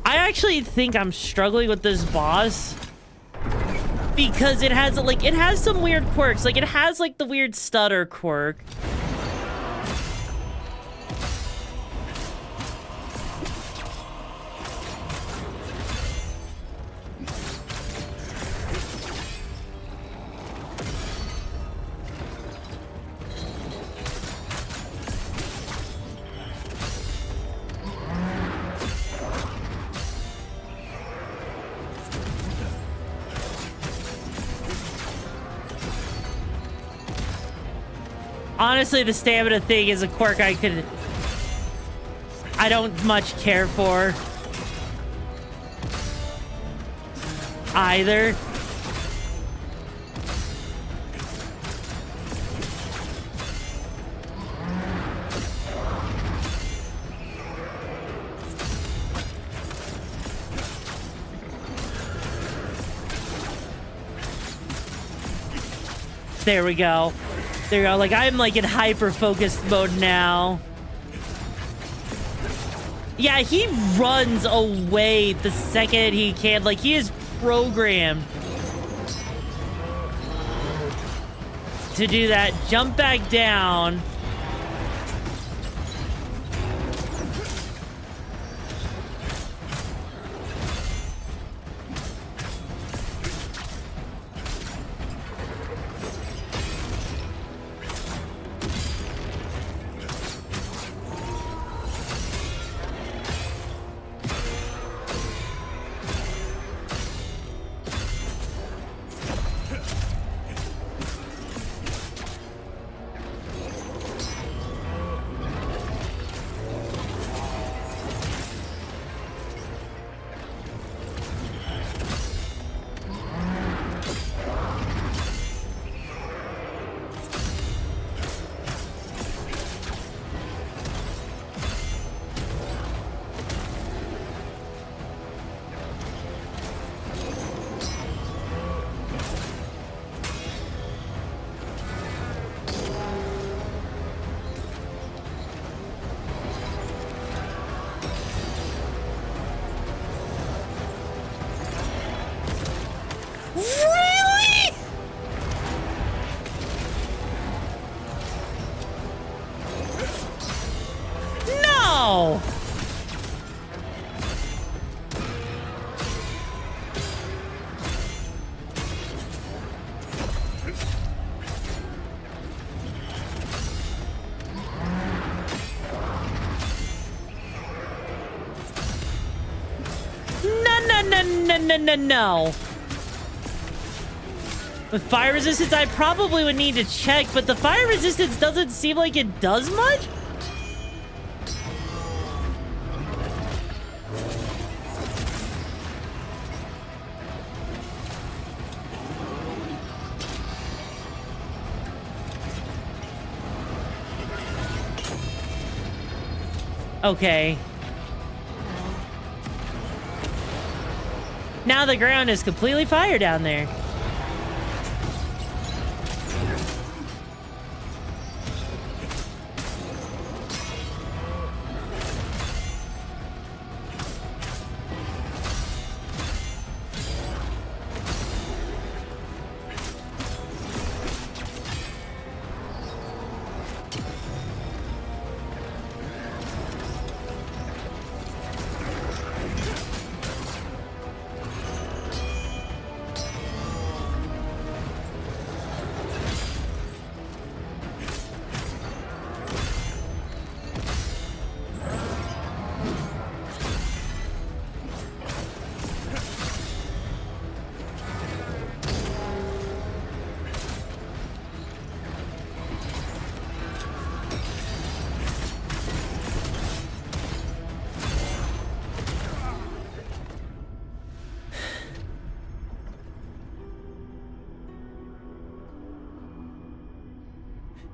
I actually think I'm struggling with this boss because it has some weird quirks. Like, it has like the weird stutter quirk. Honestly, the stamina thing is a quirk I don't much care for either. There we go. There you go. Like, I'm like in hyper-focused mode now. Yeah, he runs away the second he can. Like, he is programmed to do that. Jump back down. No. With fire resistance, I probably would need to check, but the fire resistance doesn't seem like it does much. Okay. Now the ground is completely fire down there.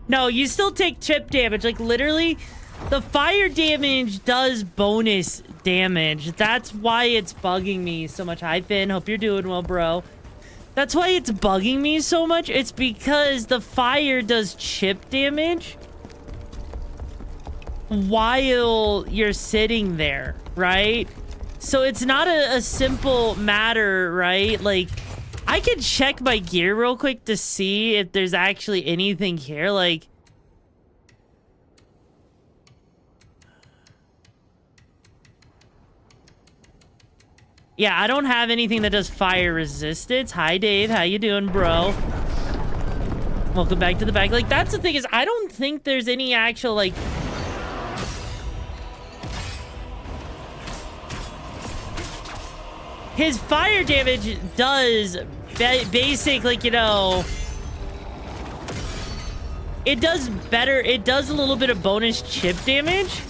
No, you still take chip damage. Like, literally, the fire damage does bonus damage. That's why it's bugging me so much. Hi, Finn. Hope you're doing well, bro. That's why it's bugging me so much. It's because the fire does chip damage while you're sitting there, right? So it's not a simple matter, right? Like, I can check my gear real quick to see if there's actually anything here. Like, yeah, I don't have anything that does fire resistance. Hi, Dave. How you doing, bro? Welcome back to the back. Like, that's the thing is, I don't think there's any actual, like... His fire damage does basic, like, you know... It does better. It does a little bit of bonus chip damage.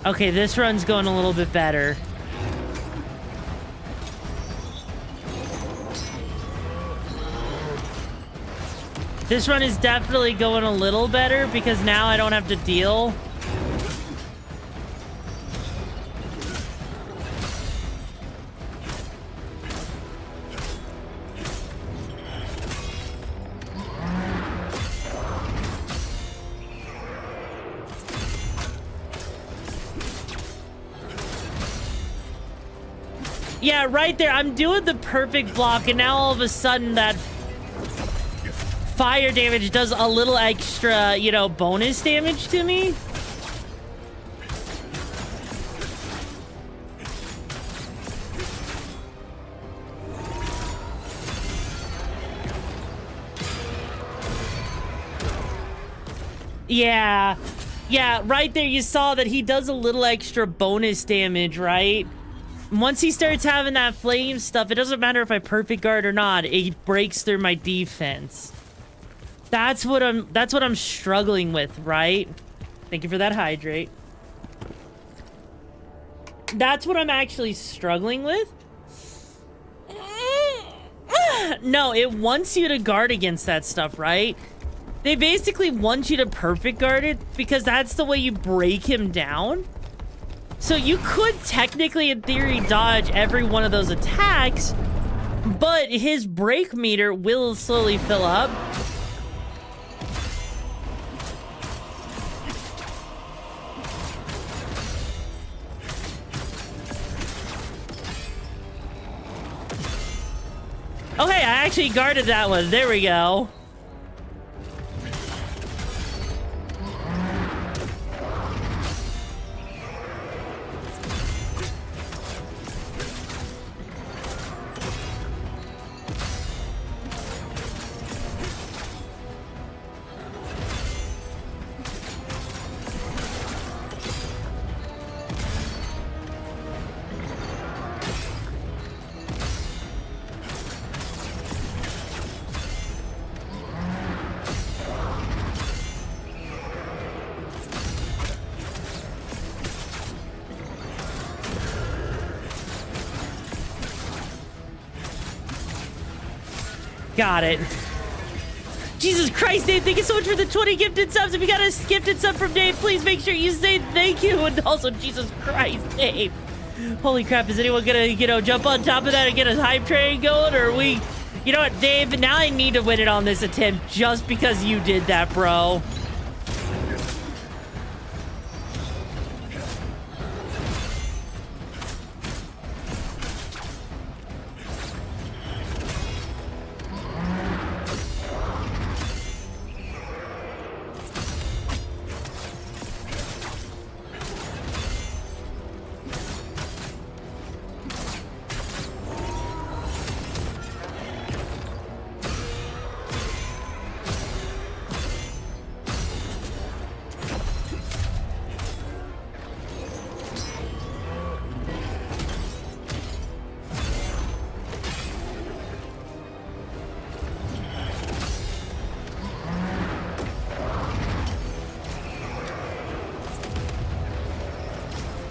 Okay, this run's going a little bit better. This run is definitely going a little better because now I don't have to deal. Yeah, right there. I'm doing the perfect block, and now all of a sudden that fire damage does a little extra, you know, bonus damage to me. Yeah. Yeah, right there you saw that he does a little extra bonus damage, right? Once he starts having that flame stuff, it doesn't matter if I perfect guard or not. It breaks through my defense. That's what I'm struggling with, right? Thank you for that hydrate. That's what I'm actually struggling with. No, it wants you to guard against that stuff, right? They basically want you to perfect guard it because that's the way you break him down. So you could technically, in theory, dodge every one of those attacks, but his break meter will slowly fill up. Okay, I actually guarded that one. There we go. Got it. Jesus Christ, Dave, thank you so much for the 20 gifted subs. If you got a gifted sub from Dave, please make sure you say thank you. And also, Jesus Christ, Dave. Holy crap, is anyone gonna, you know, jump on top of that and get a hype train going? Or are we... You know what, Dave, now I need to win it on this attempt just because you did that, bro.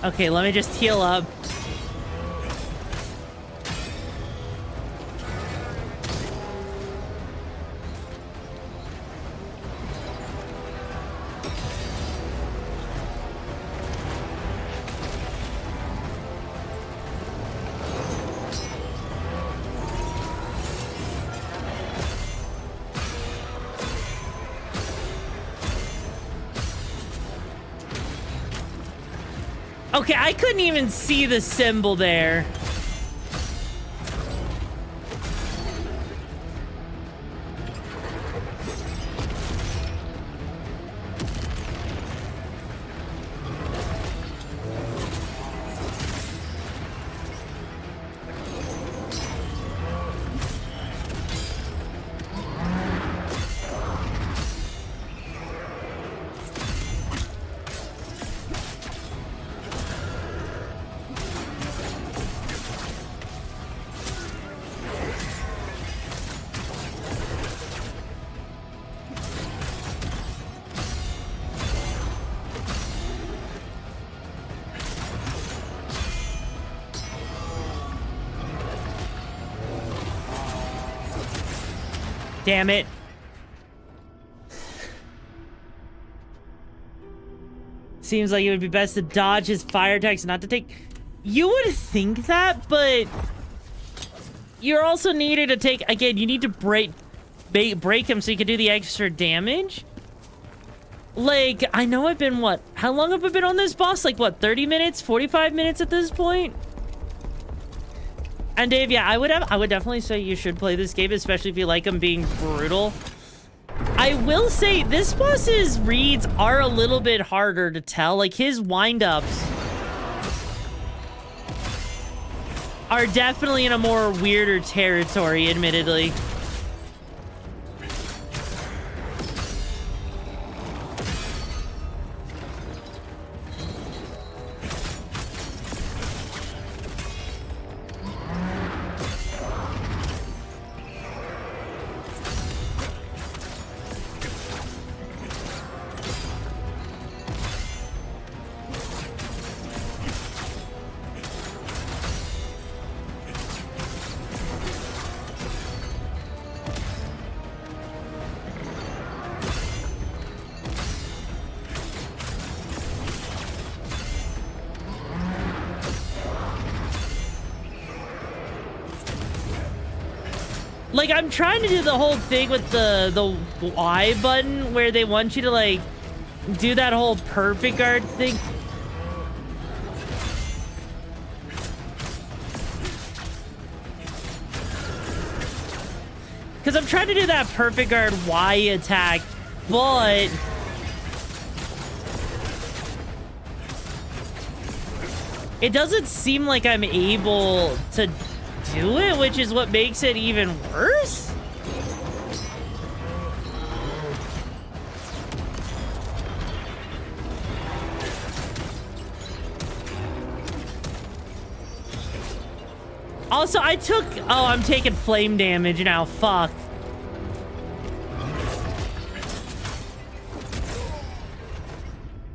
Okay, let me just heal up. Okay, I couldn't even see the symbol there. Damn it. Seems like it would be best to dodge his fire attacks, not to take... You would think that, but... You're also needed to take... Again, you need to break him so you can do the extra damage. Like, I know I've been, what? How long have I been on this boss? Like, what, 30 minutes? 45 minutes at this point? And Dave, yeah, I would definitely say you should play this game, especially if you like him being brutal. I will say this boss's reads are a little bit harder to tell. Like his wind-ups are definitely in a more weirder territory, admittedly. Like, I'm trying to do the whole thing with the Y button where they want you to, like, do that whole perfect guard thing. Because I'm trying to do that perfect guard Y attack, but... it doesn't seem like I'm able to do it, which is what makes it even worse. Also, I took... oh, I'm taking flame damage now. Fuck.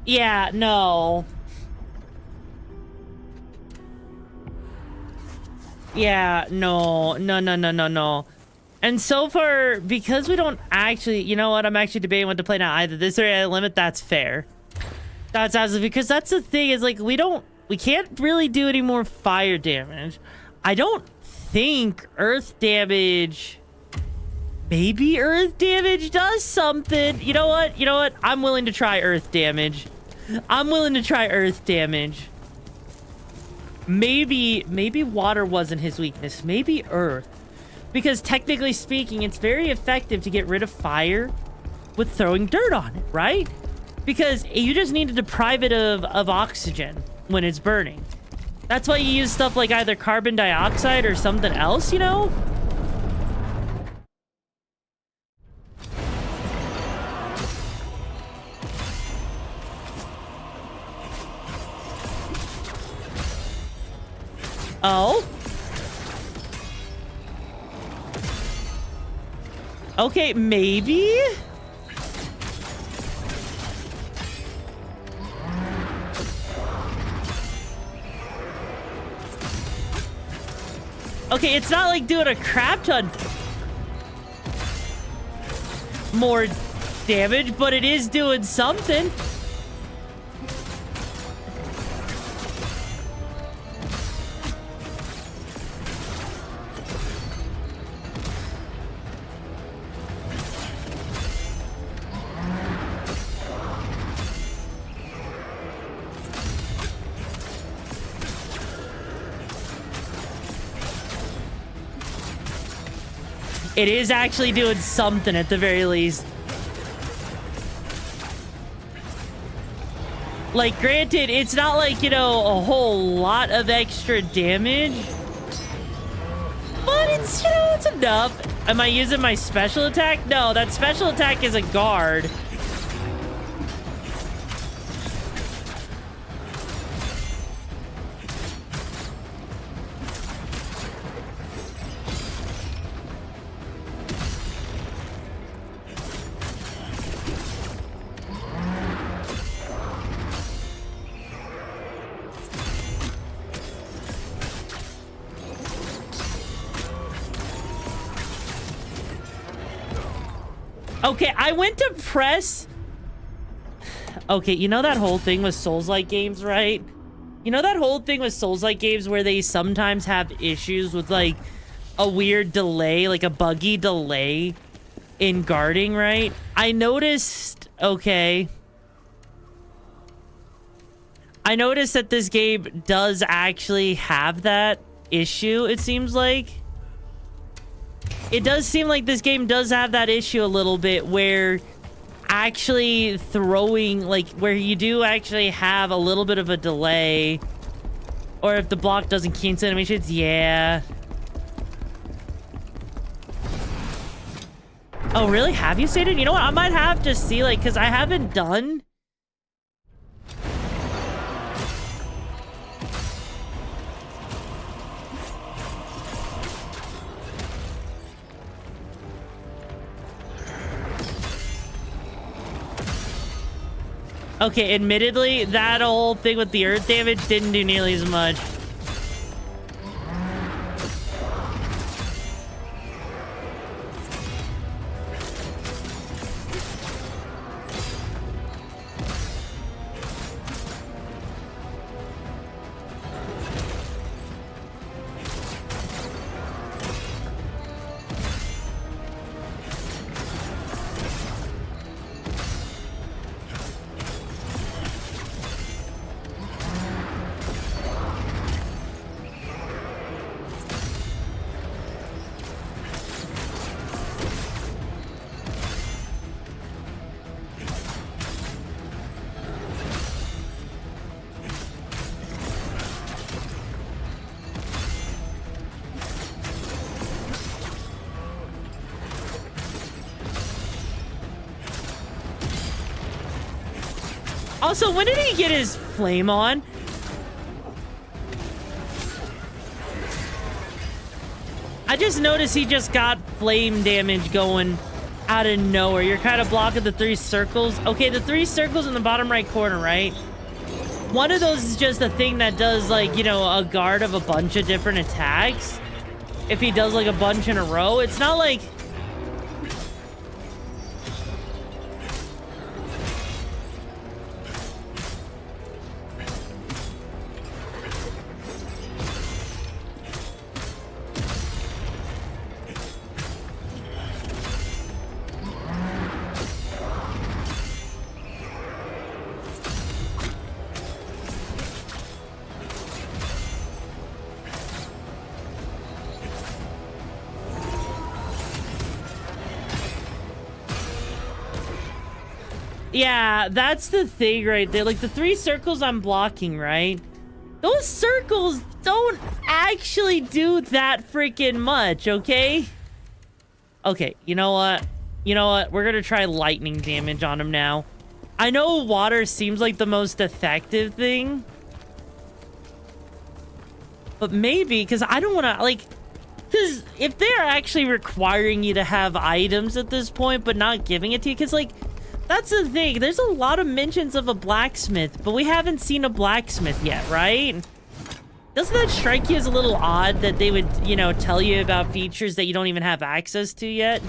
Yeah, no. Yeah, no. And so far, because we don't actually... you know what? I'm actually debating what to play now. Either this or a limit. That's fair. That's absolutely... because that's the thing is, like, we can't really do any more fire damage. I don't think earth damage... maybe earth damage does something. You know what? I'm willing to try earth damage. Maybe water wasn't his weakness. Maybe earth. Because technically speaking, it's very effective to get rid of fire with throwing dirt on it, right? Because you just need to deprive it of oxygen when it's burning. That's why you use stuff like either carbon dioxide or something else, you know? Oh. Okay, maybe? Okay, it's not like doing a crap ton more damage, but it is doing something. It is actually doing something at the very least. Like, granted, it's not like, you know, a whole lot of extra damage. But it's, you know, it's enough. Am I using my special attack? No, that special attack is a guard. Okay, I went to press... Okay, you know that whole thing with Souls-like games, right? You know that whole thing with Souls-like games where they sometimes have issues with, like, a weird delay, like a buggy delay in guarding, right? I noticed... Okay. I noticed that this game does actually have that issue, it seems like. It does seem like this game does have that issue a little bit where actually throwing, like, where you do actually have a little bit of a delay. Or if the block doesn't cancel animations, yeah. Oh, really? Have you saved it? You know what? I might have to see, like, because I haven't done... Okay, admittedly, that whole thing with the earth damage didn't do nearly as much. Also, when did he get his flame on? I just noticed he just got flame damage going out of nowhere. You're kind of blocking the 3 circles. Okay, the 3 circles in the bottom right corner, right? One of those is just a thing that does, like, you know, a guard of a bunch of different attacks. If he does, like, a bunch in a row. It's not like... Yeah, that's the thing right there. Like, the 3 circles I'm blocking, right? Those circles don't actually do that freaking much, okay? Okay, you know what? You know what? We're gonna try lightning damage on him now. I know water seems like the most effective thing. But maybe, because I don't want to, like... Because if they're actually requiring you to have items at this point, but not giving it to you, because, like... That's the thing. There's a lot of mentions of a blacksmith, but we haven't seen a blacksmith yet, right? Doesn't that strike you as a little odd that they would, you know, tell you about features that you don't even have access to yet?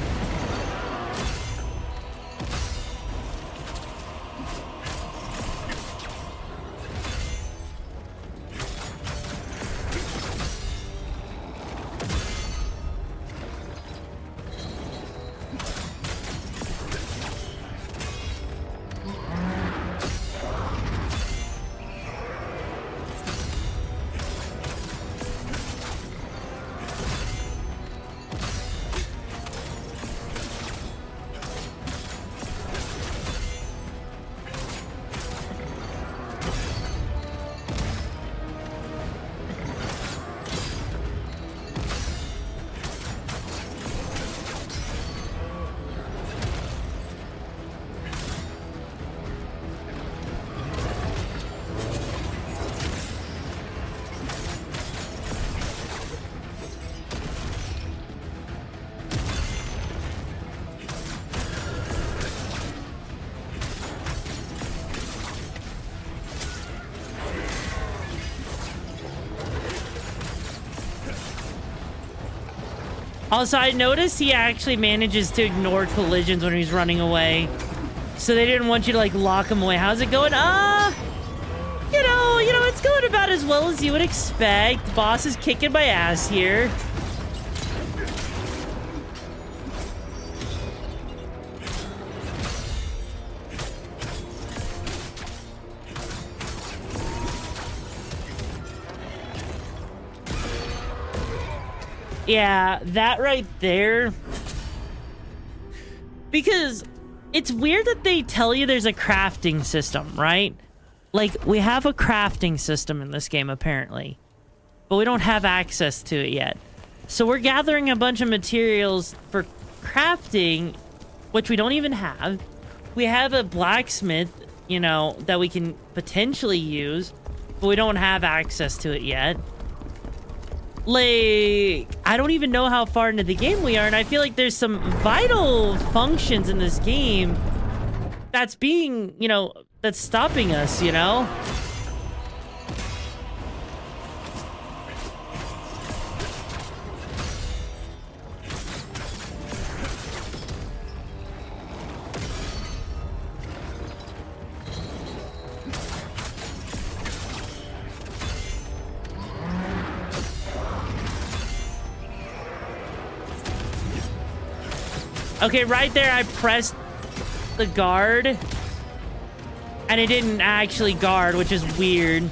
Also, I noticed he actually manages to ignore collisions when he's running away. So they didn't want you to, like, lock him away. How's it going? You know, it's going about as well as you would expect. Boss is kicking my ass here. Yeah, that right there. Because it's weird that they tell you there's a crafting system, right? Like, we have a crafting system in this game, apparently. But we don't have access to it yet. So we're gathering a bunch of materials for crafting, which we don't even have. We have a blacksmith, you know, that we can potentially use, but we don't have access to it yet. Like, I don't even know how far into the game we are, and I feel like there's some vital functions in this game that's being, you know, that's stopping us, you know? Okay, right there, I pressed the guard, and it didn't actually guard, which is weird.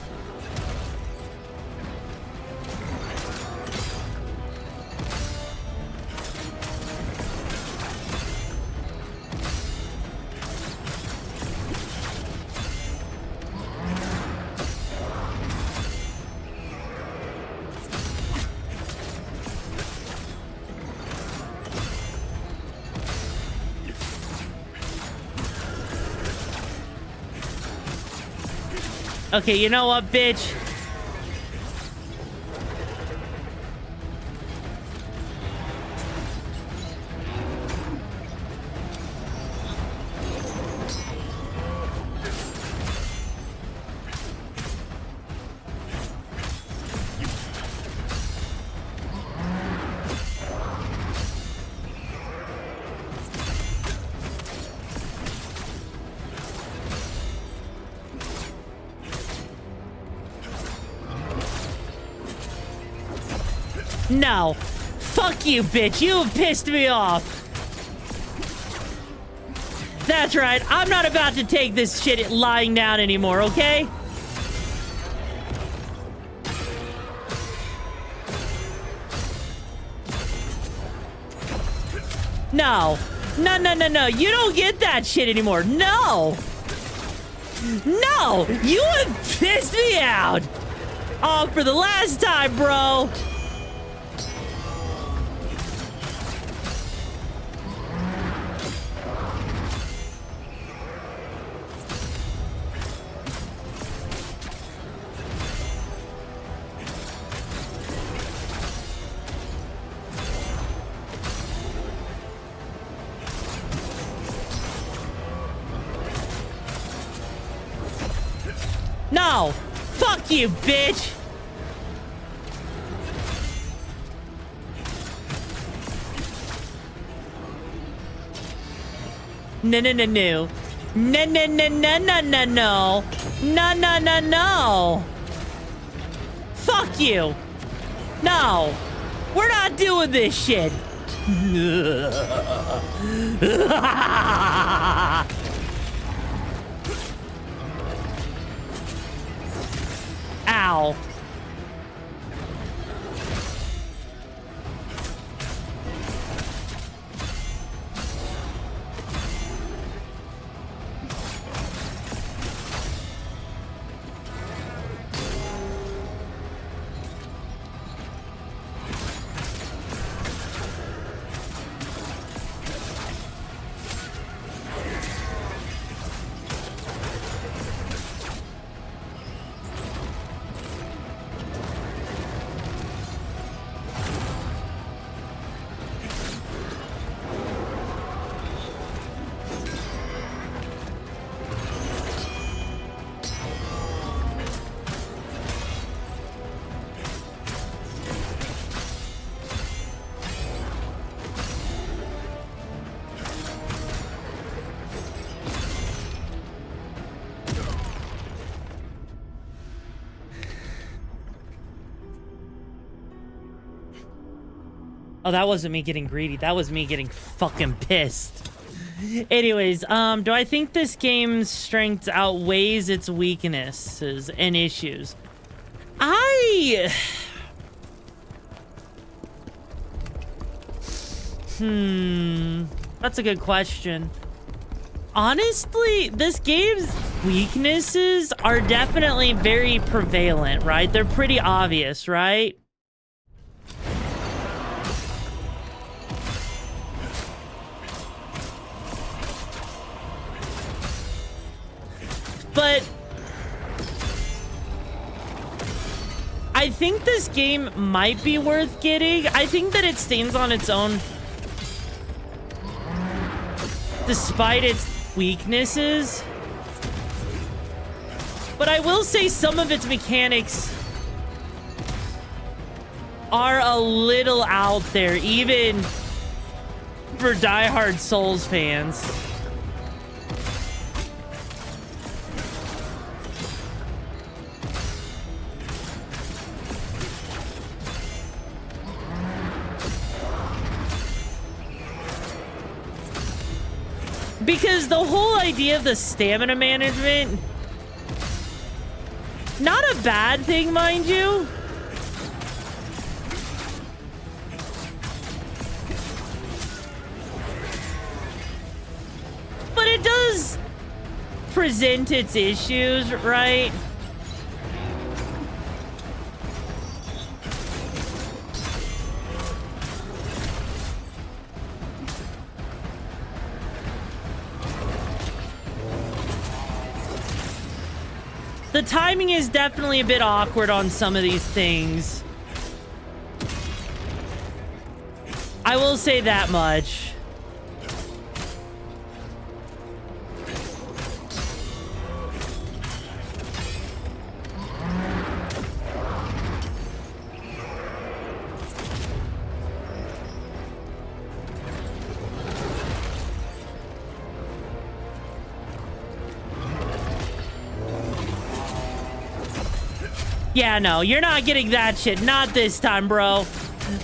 Okay, you know what, bitch? No. Fuck you, bitch. You have pissed me off. That's right. I'm not about to take this shit lying down anymore, okay? No. No, no, no, no. You don't get that shit anymore. No. No. You have pissed me out. Oh, for the last time, bro. No! Fuck you, bitch! No, no, no, no. No, no, no, no, no, no, no. No, no, no, no. Fuck you. No. We're not doing this shit. Ow. Oh, that wasn't me getting greedy. That was me getting fucking pissed. Anyways, do I think this game's strength outweighs its weaknesses and issues? That's a good question. Honestly, this game's weaknesses are definitely very prevalent, right? They're pretty obvious, right? But I think this game might be worth getting. I think that it stands on its own despite its weaknesses. But I will say some of its mechanics are a little out there, even for diehard Souls fans. Because the whole idea of the stamina management, not a bad thing, mind you. But it does present its issues, right? The timing is definitely a bit awkward on some of these things. I will say that much. Yeah, no, you're not getting that shit. Not this time, bro.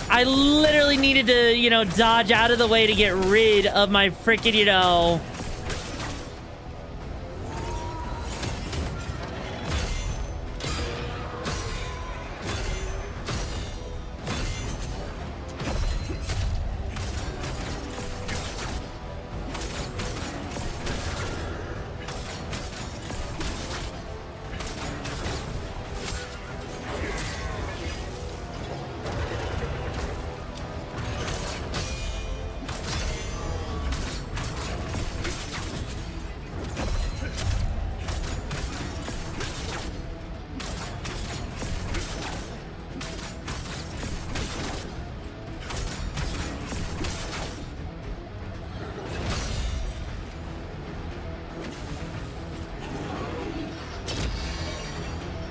I literally needed to, you know, dodge out of the way to get rid of my freaking, you know...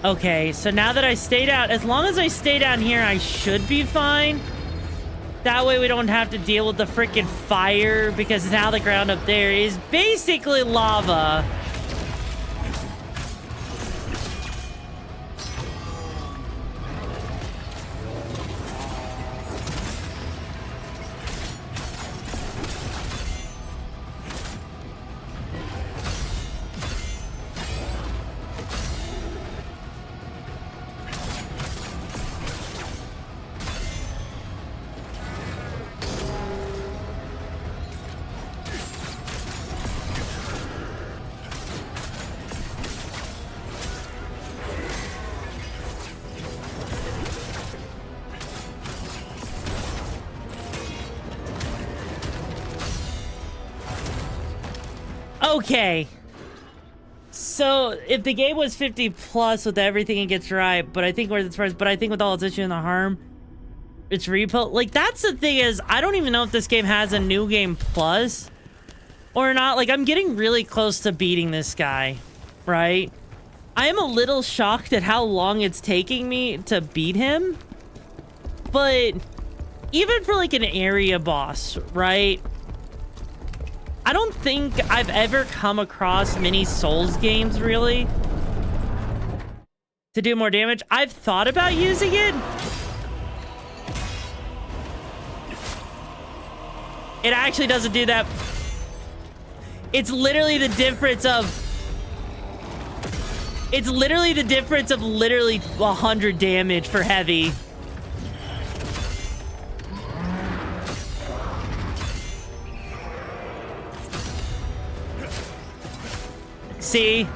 Okay, so now that I stay down, as long as I stay down here, I should be fine. That way we don't have to deal with the freaking fire, because now the ground up there is basically lava. Okay. So if the game was 50 plus with everything it gets right, but I think with all its issue and the harm, it's repo. Like, that's the thing is, I don't even know if this game has a new game plus or not. Like, I'm getting really close to beating this guy, right? I am a little shocked at how long it's taking me to beat him. But even for like an area boss, right? I don't think I've ever come across many Souls games, really, to do more damage. I've thought about using it. It actually doesn't do that. It's literally the difference of... It's literally the difference of literally 100 damage for heavy. See?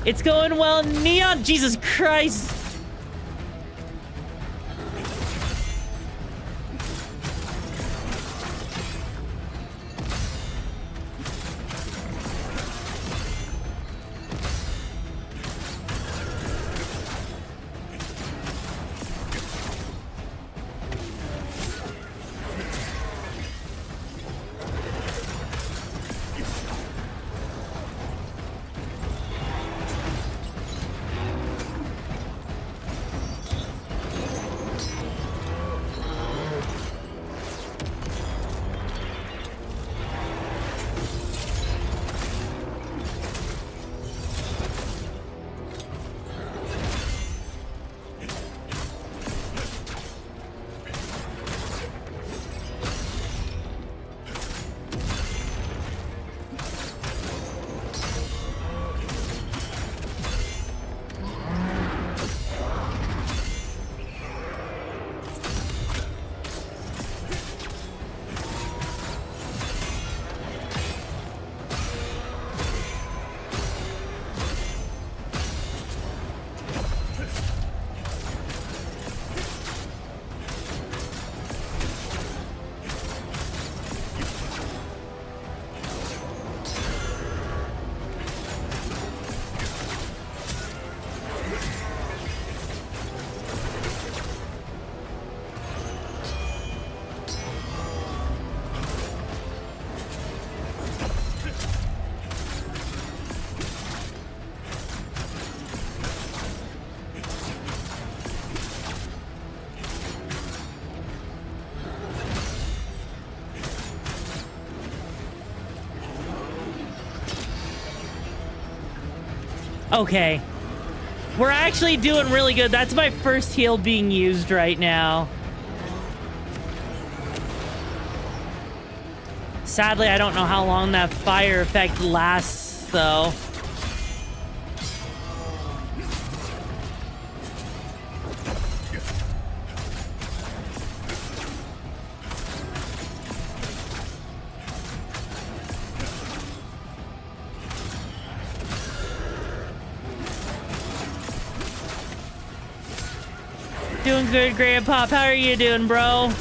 It's going well, Neon. Jesus Christ. Okay. We're actually doing really good. That's my first heal being used right now. Sadly, I don't know how long that fire effect lasts, though. Doing good, Grandpa. How are you doing, bro?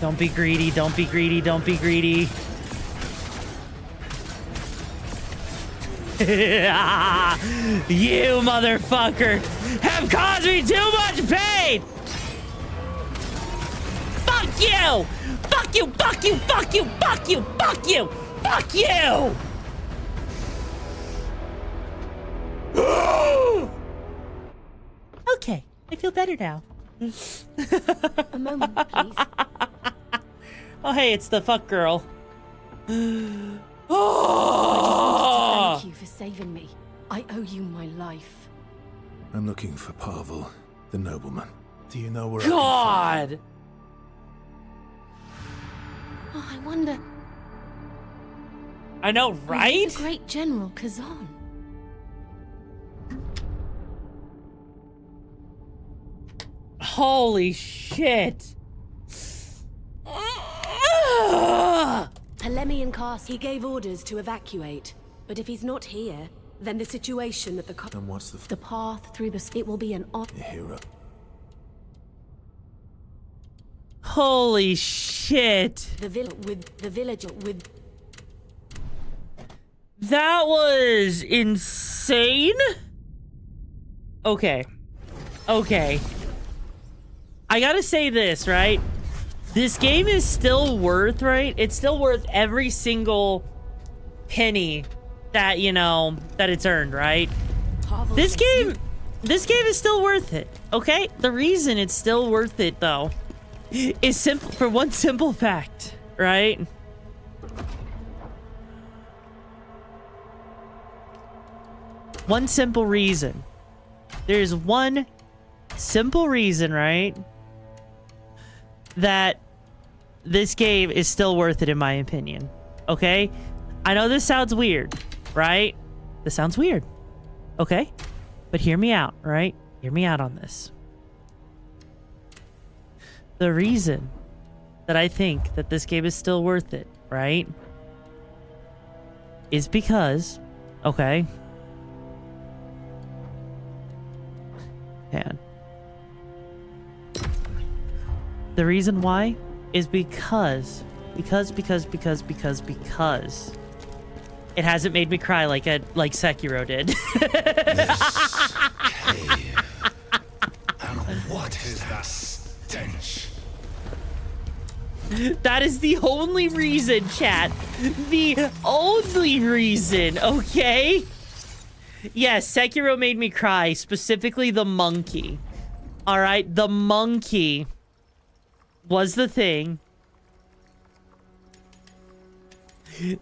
Don't be greedy, don't be greedy, don't be greedy. You motherfucker have caused me too much pain! Fuck you! Fuck you, fuck you, fuck you, fuck you, fuck you, fuck you! Okay, I feel better now. A moment, please. Oh, hey, it's the fuck girl. I just wanted to thank you for saving me. I owe you my life. I'm looking for Pavel, the nobleman. Do you know where God! Oh, I wonder. I know, right? The great General Khazan. Holy shit. Helemian Cast, he gave orders to evacuate. But if he's not here, then the situation at the And what's the path through the... It will be an hero? Holy shit. The village with... That was insane. Okay. Okay. I gotta say this, right? This game is still worth, right? It's still worth every single penny that, you know, that it's earned, right? This game is still worth it, okay? The reason it's still worth it, though, is simple for one simple fact, right? One simple reason. There's one simple reason, right? That this game is still worth it, in my opinion. Okay? I know this sounds weird, right? This sounds weird. Okay? But hear me out, right? Hear me out on this. The reason that I think that this game is still worth it, right? Is because, okay? Man. The reason why is because it hasn't made me cry like Sekiro did. What is that stench? That is the only reason, chat. The only reason, okay? Yes, Sekiro made me cry, specifically the monkey. All right, the monkey was the thing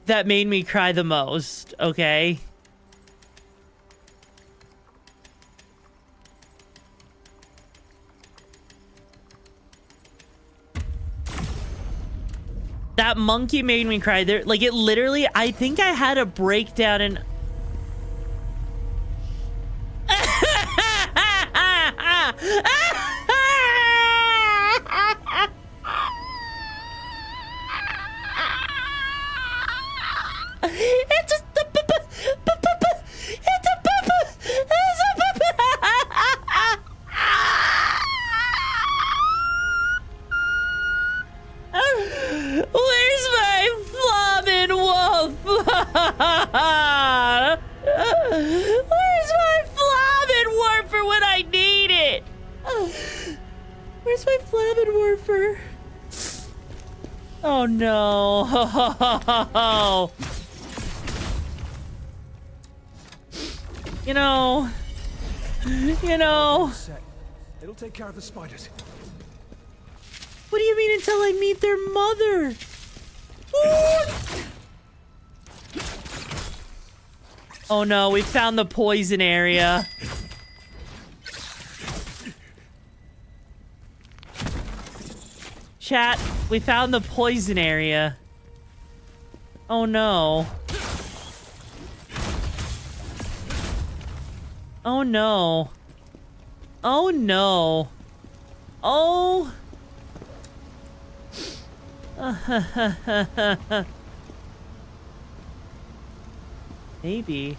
that made me cry the most, okay? That monkey made me cry. There, like, it literally, I think I had a breakdown in... It's just Where's my flamin' wolf? Where's my flamin' warfer when I need it? Where's my flamin' warfer? Oh no. You know. It'll take care of the spiders. What do you mean until I meet their mother? Oh no, we found the poison area. Chat, we found the poison area. Oh no. Oh no. Oh no. Oh. Maybe.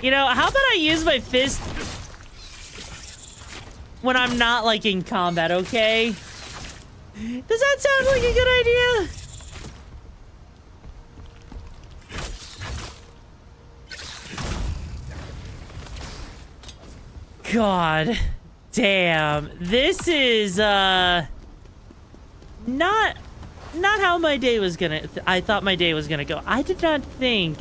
You know, how about I use my fist when I'm not, like, in combat, okay? Does that sound like a good idea? God damn. This is, not how my day was gonna... I thought my day was gonna go. I did not think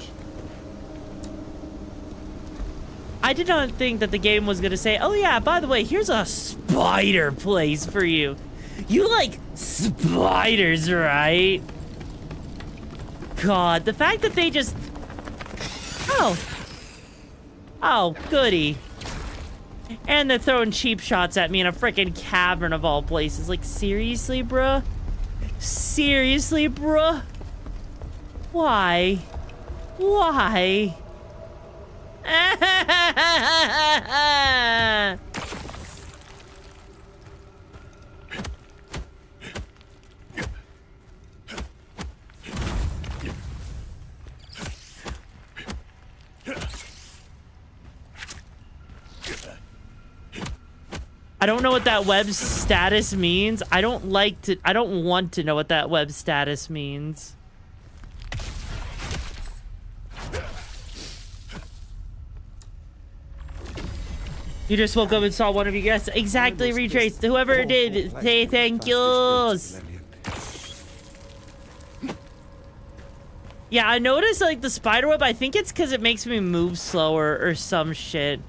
that the game was gonna say, oh yeah, by the way, here's a spider place for you. You like spiders, right? God, the fact that they just... Oh, goody. And they're throwing cheap shots at me in a freaking cavern of all places. Like, seriously, bruh? Seriously, bruh? Why? Why? I don't know what that web status means. I don't want to know what that web status means. You just woke up and saw one of you guys. Exactly, retraced. Whoever did, say thank yous. Yeah, I noticed, like, the spider web. I think it's because it makes me move slower or some shit.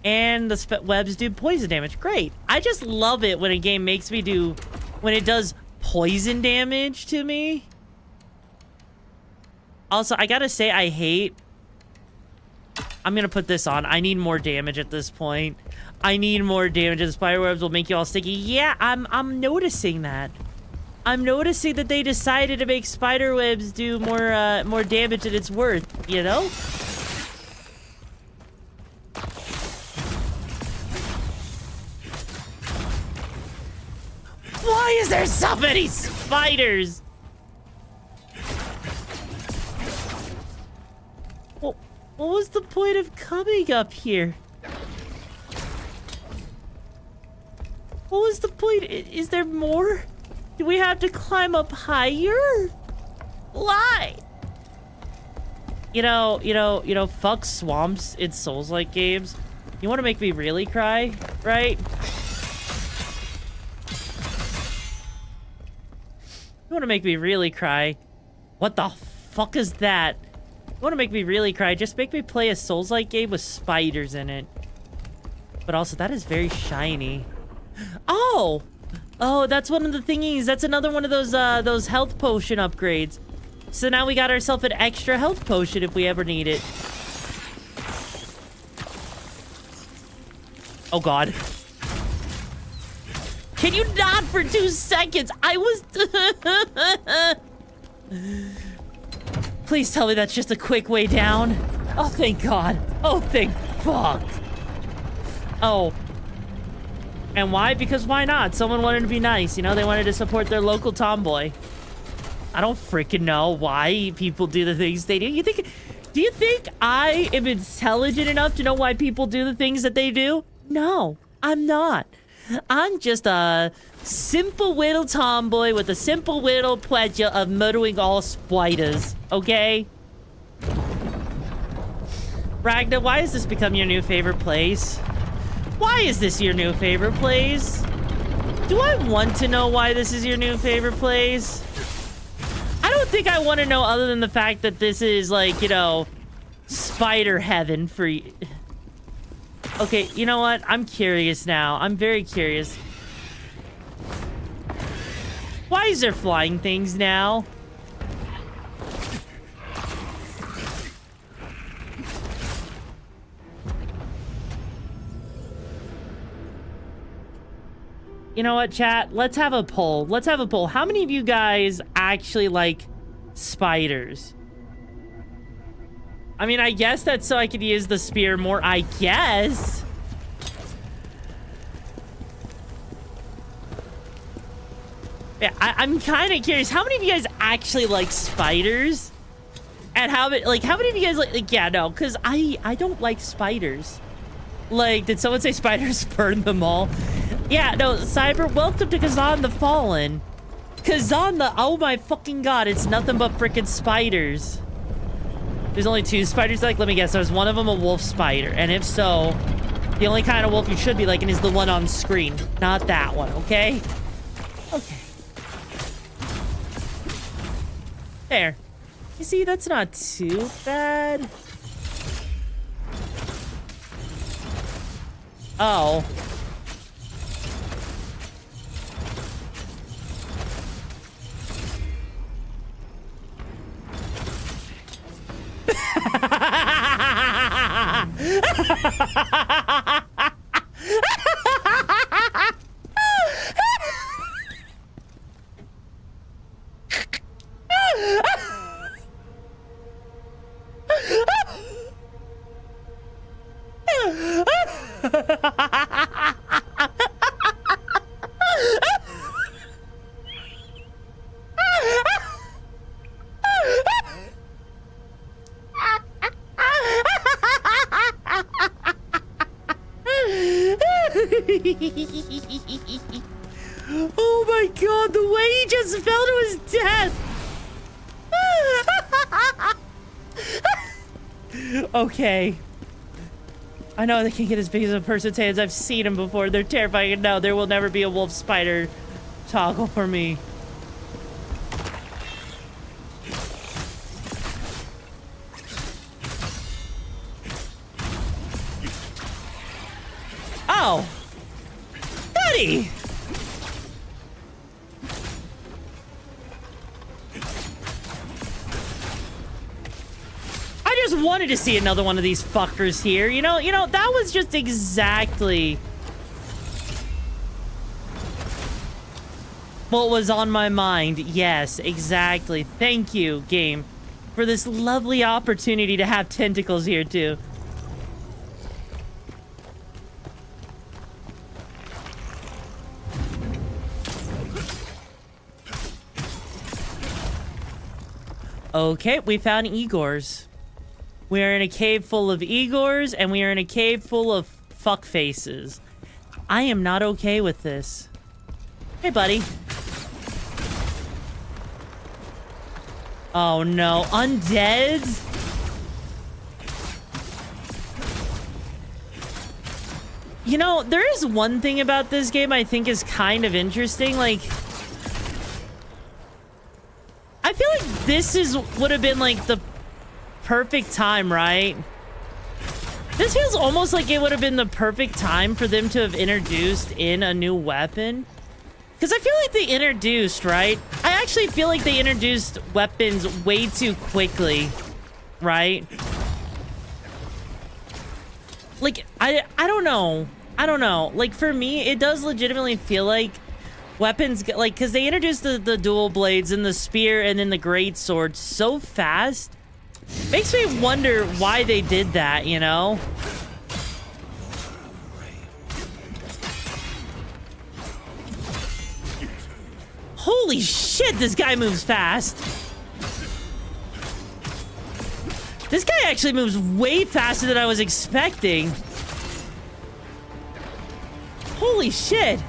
And the webs do poison damage. Great. I just love it when a game makes me do... when it does poison damage to me. Also, I gotta say, I hate... I'm gonna put this on. I need more damage at this point. I need more damage. The spider webs will make you all sticky. Yeah, I'm noticing that. I'm noticing that they decided to make spider webs do more damage than it's worth, you know? Why is there so many spiders? Well, what was the point of coming up here? What was the point? Is there more? Do we have to climb up higher? Why? You know, fuck swamps in Souls-like games. You want to make me really cry, right? You want to make me really cry? What the fuck is that? You want to make me really cry? Just make me play a Souls-like game with spiders in it. But also, that is very shiny. Oh! Oh, that's one of the thingies. That's another one of those health potion upgrades. So now we got ourselves an extra health potion if we ever need it. Oh, God. Can you not for 2 seconds? I was... Please tell me that's just a quick way down. Oh, thank God. Oh, thank fuck. Oh. And why? Because why not? Someone wanted to be nice, you know? They wanted to support their local tomboy. I don't freaking know why people do the things they do. Do you think I am intelligent enough to know why people do the things that they do? No, I'm not. I'm just a simple little tomboy with a simple little pleasure of murdering all spiders, okay? Ragnar, why has this become your new favorite place? Why is this your new favorite place? Do I want to know why this is your new favorite place? I don't think I want to know other than the fact that this is, like, you know, spider heaven for you. Okay, you know what? I'm curious now. I'm very curious. Why is there flying things now? You know what, chat? Let's have a poll. Let's have a poll. How many of you guys actually like spiders? I mean, I guess that's so I could use the spear more, I guess. Yeah, I'm kind of curious. How many of you guys actually like spiders? And how many of you guys like yeah, no, because I don't like spiders. Like, did someone say spiders burn them all? Yeah, no, Cyber, welcome to Khazan the Fallen. Khazan the, oh my fucking god, it's nothing but freaking spiders. There's only 2 spiders, like, let me guess, there's one of them a wolf spider. And if so, the only kind of wolf you should be liking is the one on screen. Not that one, okay? Okay. There. You see, that's not too bad. Oh. Oh my god, the way he just fell to his death! Okay. I know they can get as big as a person's hands. I've seen them before. They're terrifying. No, there will never be a wolf spider toggle for me. Oh! Buddy! I just wanted to see another one of these fuckers here. You know, that was just exactly what was on my mind. Yes, exactly. Thank you, game, for this lovely opportunity to have tentacles here, too. Okay, we found Igors. We are in a cave full of Igors, and we are in a cave full of fuck faces. I am not okay with this. Hey, buddy. Oh no, undead? You know, there is one thing about this game I think is kind of interesting, like, I feel like this would have been like the perfect time, right? This feels almost like it would have been the perfect time for them to have introduced in a new weapon. Because I feel like they introduced, right? I actually feel like they introduced weapons way too quickly, right? Like, I don't know. I don't know. Like, for me, it does legitimately feel like weapons, like, because they introduced the dual blades and the spear and then the great sword so fast. Makes me wonder why they did that, you know? Holy shit, this guy moves fast. This guy actually moves way faster than I was expecting. Holy shit.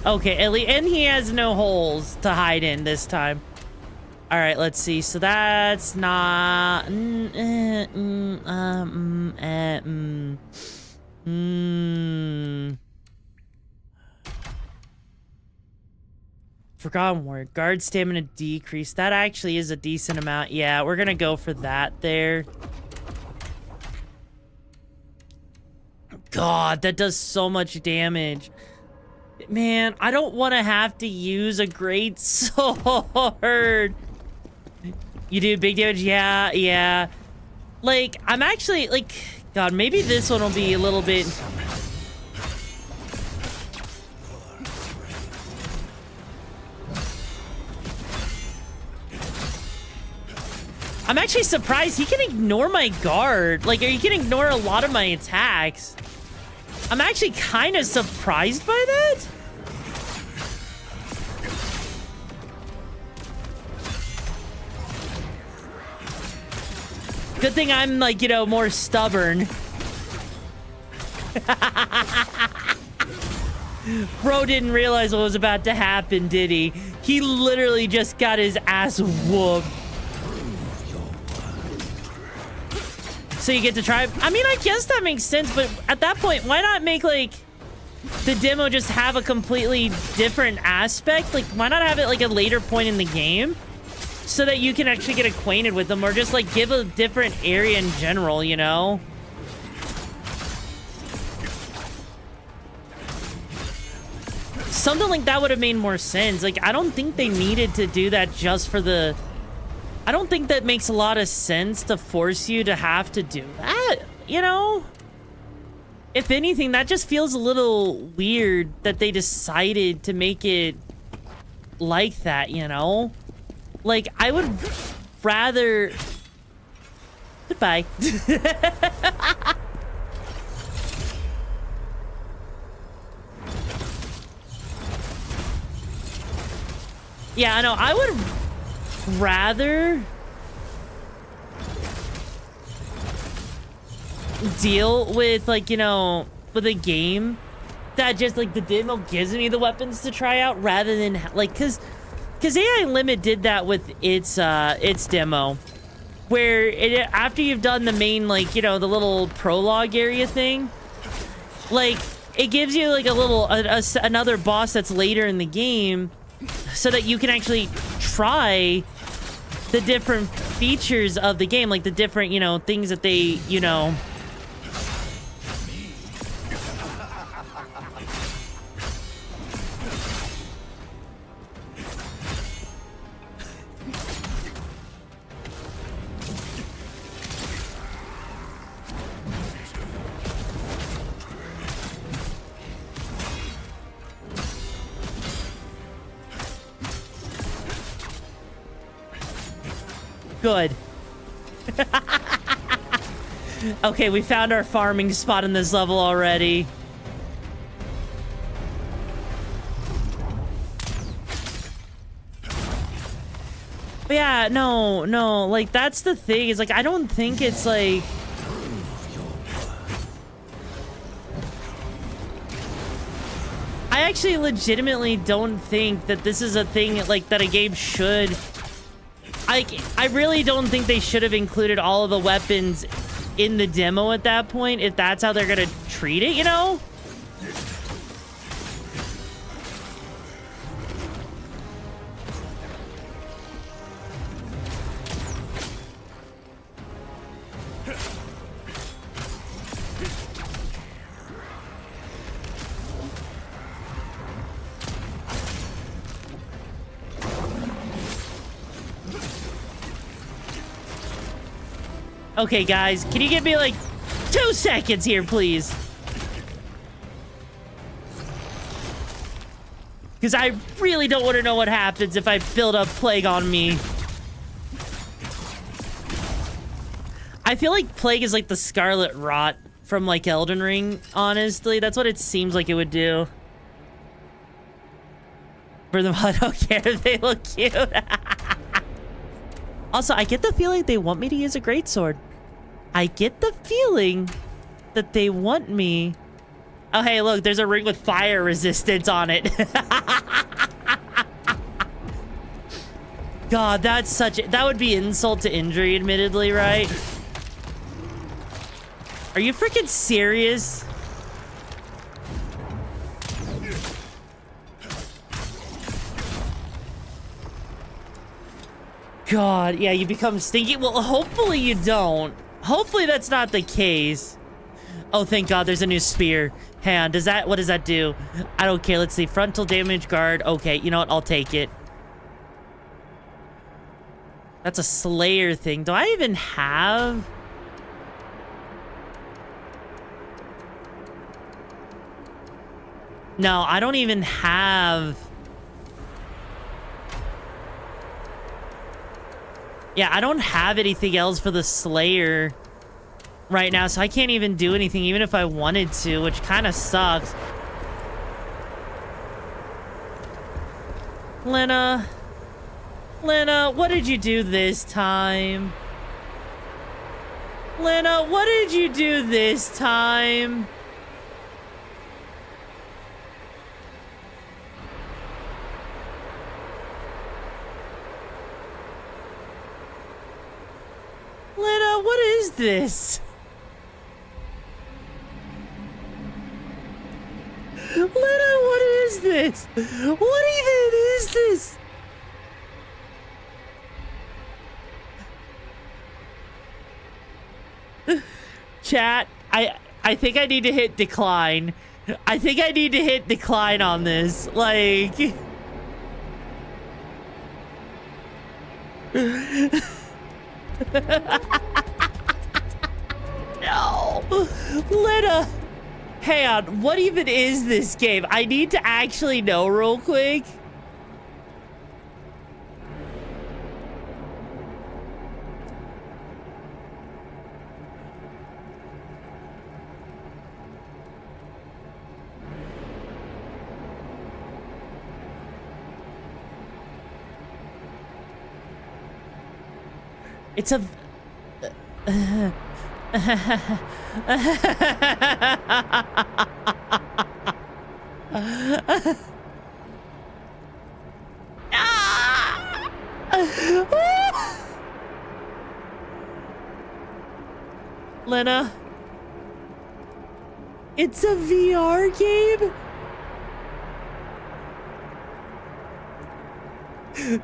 Okay, and he has no holes to hide in this time. All right, let's see. So that's not... Forgotten word. Guard stamina decrease. That actually is a decent amount. Yeah, we're gonna go for that there. God, that does so much damage. Man, I don't want to have to use a great sword. You do big damage? Yeah, yeah. Like, I'm actually, like... God, maybe this one will be a little bit... I'm actually surprised he can ignore my guard. Like, or he can ignore a lot of my attacks. I'm actually kind of surprised by that. Good thing I'm, like, you know, more stubborn. Bro didn't realize what was about to happen, did he? He literally just got his ass whooped. So you get to try... I mean, I guess that makes sense, but at that point, why not make, like, the demo just have a completely different aspect? Like, why not have it, like, a later point in the game? So that you can actually get acquainted with them, or just, like, give a different area in general, you know? Something like that would have made more sense. Like, I don't think they needed to do that just for the... I don't think that makes a lot of sense to force you to have to do that, you know? If anything, that just feels a little weird that they decided to make it like that, you know? Like, I would rather... Goodbye. Yeah, I know. I would rather deal with, like, you know, with a game that just, like, the demo gives me the weapons to try out rather than, like, because AI Limit did that with its demo, where after you've done the main, like, you know, the little prologue area thing, like, it gives you, like, a little another boss that's later in the game, so that you can actually try the different features of the game, like the different, you know, things that they, you know. Good. Okay, we found our farming spot in this level already. But yeah, no, like, that's the thing, is, like, I don't think it's, like... I actually legitimately don't think that this is a thing, like, that a game should... I really don't think they should have included all of the weapons in the demo at that point, if that's how they're gonna treat it, you know? Okay, guys, can you give me, like, 2 seconds here, please? Because I really don't want to know what happens if I build up Plague on me. I feel like Plague is like the Scarlet Rot from, like, Elden Ring, honestly. That's what it seems like it would do. For them, I don't care if they look cute. Also, I get the feeling they want me to use a greatsword. I get the feeling that they want me... Oh, hey, look, there's a ring with fire resistance on it. God, that's such a... That would be insult to injury, admittedly, right? Are you freaking serious? God, yeah, you become stinky. Well, hopefully you don't. Hopefully that's not the case. Oh, thank God, there's a new spear. Hang on, does that... What does that do? I don't care. Let's see. Frontal damage guard. Okay, you know what? I'll take it. That's a Slayer thing. Do I even have... No, I don't even have... Yeah, I don't have anything else for the Slayer right now, so I can't even do anything, even if I wanted to, which kind of sucks. Lena, what did you do this time? Lena, what did you do this time? Lena, what is this? Lena, what is this? What even is this? Chat, I think I need to hit decline. I think I need to hit decline on this. Like... No! Lena! Hang on, what even is this game? I need to actually know real quick. It's a... Lena, it's a VR game?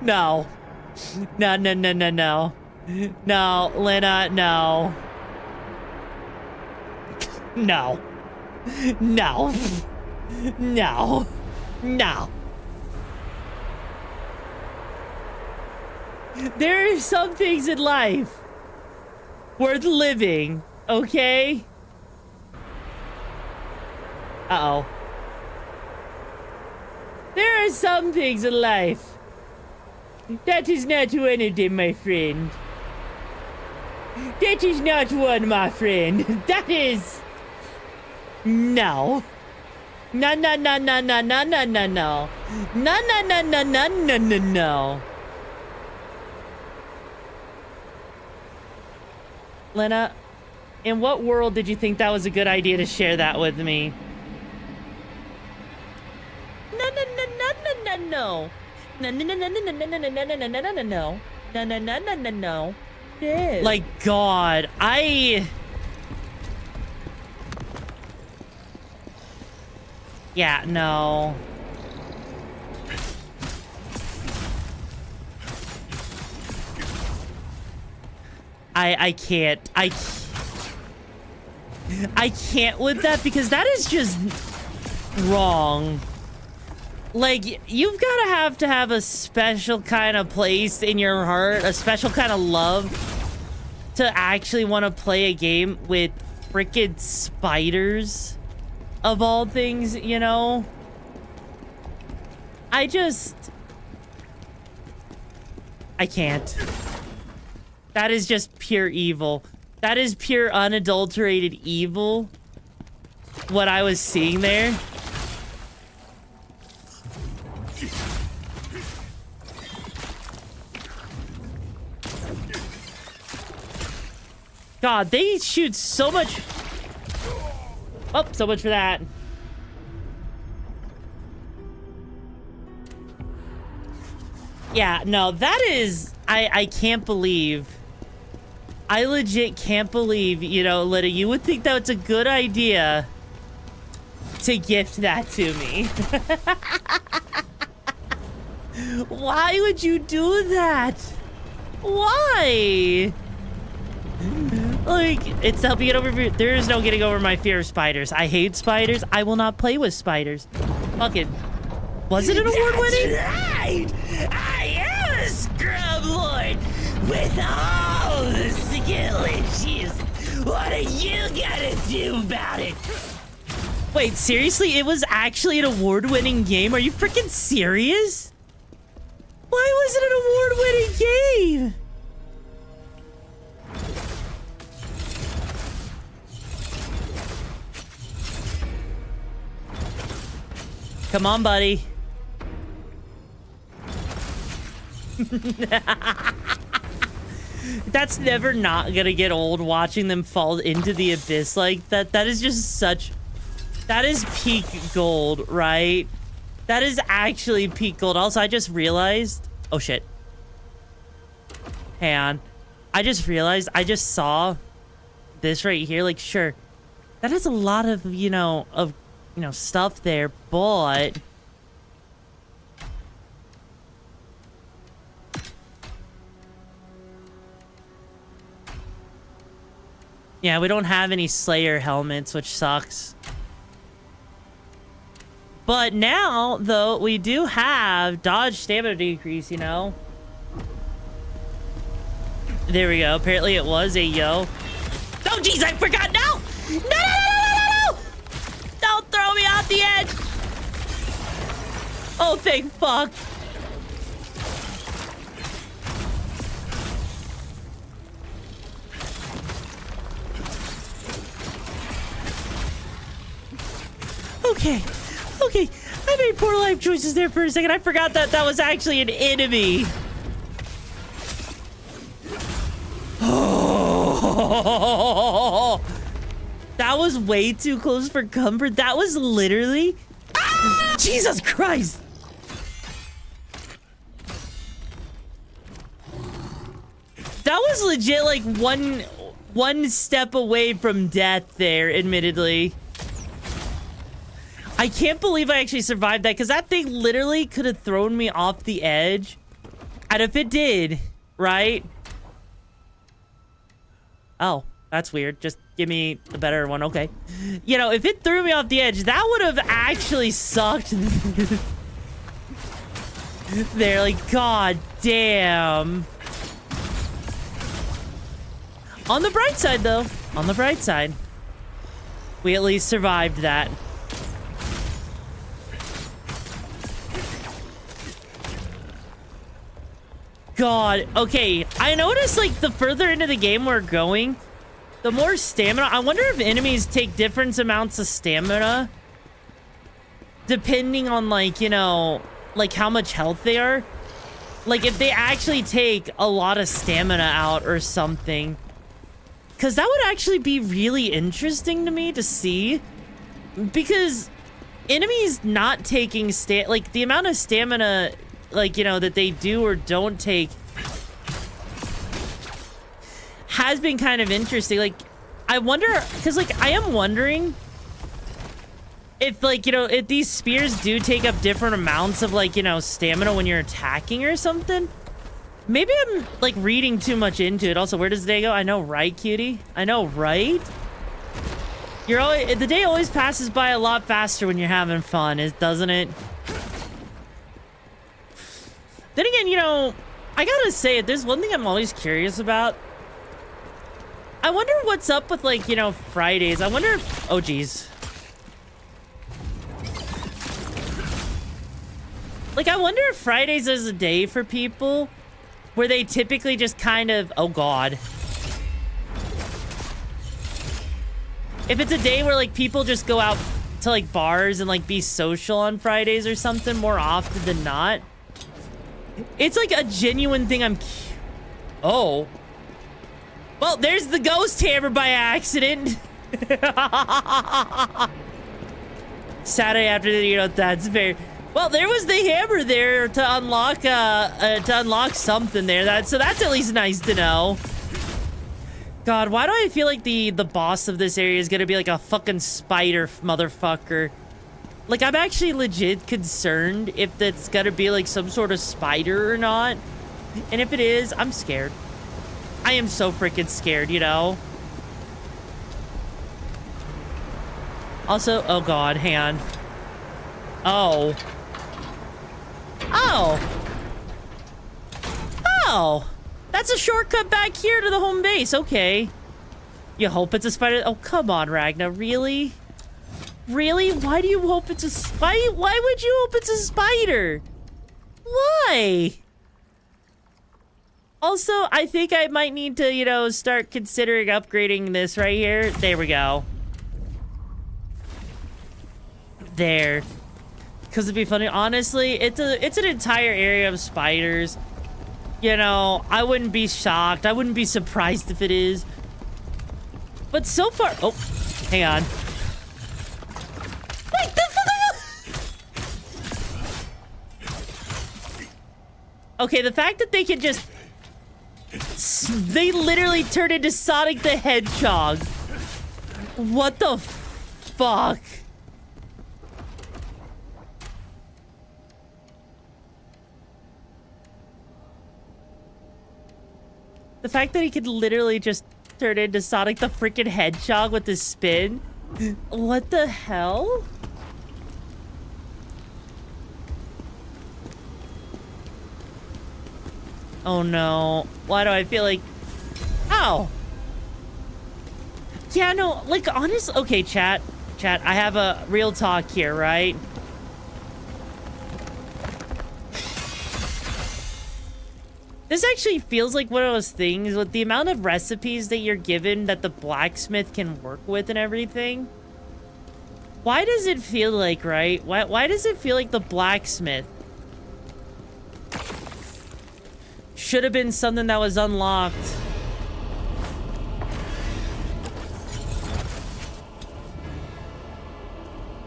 No. No, no, no, no, no. No, Lena, no. No. No. No. No. There are some things in life worth living, okay? Uh-oh. There are some things in life that is not one of them, my friend. That is not one, my friend. That is... No. No, no, no, no, no, no, no, no, no. No, no, no, no, no, no, no, no. Lena, in what world did you think that was a good idea to share that with me? No, no, no, no, no, no, no. No, no, no, no, no, no, no, no, no, no, no, no, no, no, no. No, no, no, no, no, no. Like, God, Yeah, no. I can't. I can't with that because that is just wrong. Like, you've got to have a special kind of place in your heart, a special kind of love to actually want to play a game with frickin' spiders, of all things, you know? I can't. That is just pure evil. That is pure unadulterated evil. What I was seeing there. God, they shoot so much. Oh, so much for that. Yeah, no, that is... I can't believe... I legit can't believe, you know, Lydia, you would think that's a good idea to gift that to me. Why would you do that? Why? Like, it's to help you get over... There is no getting over my fear of spiders. I hate spiders. I will not play with spiders. Fucking... Was it an award-winning? Right! I am a scrub lord with all the skill issues. What are you gonna do about it? Wait, seriously? It was actually an award-winning game? Are you freaking serious? Why was it an award-winning game? Come on, buddy. That's never not gonna get old, watching them fall into the abyss like that. That is just such... That is peak gold, right? That is actually peak gold. Also, I just realized... Oh, shit. Hang on. I just realized, I just saw this right here. Like, sure, that has a lot of, you know, stuff there, but... Yeah, we don't have any Slayer helmets, which sucks. But now, though, we do have dodge stamina decrease, you know? There we go. Apparently it was a yo. Oh, jeez, I forgot. No! No, no, no, no, no, no! Don't throw me off the edge! Oh, thank fuck. Okay, okay. I made poor life choices there for a second. I forgot that that was actually an enemy. Oh, that was way too close for comfort. That was literally... Ah, Jesus Christ. That was legit like one step away from death there, admittedly. I can't believe I actually survived that, because that thing literally could have thrown me off the edge. And if it did, right? Oh, that's weird. Just give me the better one. Okay. You know, if it threw me off the edge, that would have actually sucked. They're like, God damn. On the bright side, though. On the bright side. We at least survived that. God, okay, I noticed like the further into the game we're going, the more stamina. I wonder if enemies take different amounts of stamina depending on, like, you know, like how much health they are. Like if they actually take a lot of stamina out or something, because that would actually be really interesting to me to see, because enemies not taking like the amount of stamina, like, you know, that they do or don't take has been kind of interesting. Like, I wonder, because, like, I am wondering if, like, you know, if these spears do take up different amounts of, like, you know, stamina when you're attacking or something. Maybe I'm, like, reading too much into it. Also, where does the day go? I know, right, cutie? I know, right? You're always, the day always passes by a lot faster when you're having fun, doesn't it? Then again, you know, I gotta say it, there's one thing I'm always curious about. I wonder what's up with, like, you know, Fridays. I wonder if... Oh, geez. Like, I wonder if Fridays is a day for people where they typically just kind of... Oh, God. If it's a day where, like, people just go out to, like, bars and, like, be social on Fridays or something more often than not. It's like a genuine thing I'm... Oh. Well, there's the ghost hammer by accident. Saturday after the, you know, that's fair. Well, there was the hammer there to unlock something there. So that's at least nice to know. God, why do I feel like the boss of this area is gonna be like a fucking spider motherfucker? Like, I'm actually legit concerned if that's gonna be like some sort of spider or not. And if it is, I'm scared. I am so freaking scared, you know? Also, oh god, hang on. Oh. Oh. Oh. That's a shortcut back here to the home base. Okay. You hope it's a spider? Oh, come on, Ragna. Really? Really? Why do you hope it's a spider? Why would you hope it's a spider? Why? Also, I think I might need to, you know, start considering upgrading this right here. There we go. There. Because it'd be funny. Honestly, it's an entire area of spiders. You know, I wouldn't be shocked. I wouldn't be surprised if it is. But so far... Oh, hang on. Wait, okay, the fact that they can just... They literally turn into Sonic the Hedgehog. What the fuck? The fact that he could literally just turn into Sonic the freaking Hedgehog with his spin. What the hell? Oh no. Why do I feel like... Ow! Yeah, no, like, honestly... Okay, chat. Chat, I have a real talk here, right? This actually feels like one of those things with the amount of recipes that you're given that the blacksmith can work with and everything. Why does it feel like, right? Why does it feel like the blacksmith should have been something that was unlocked?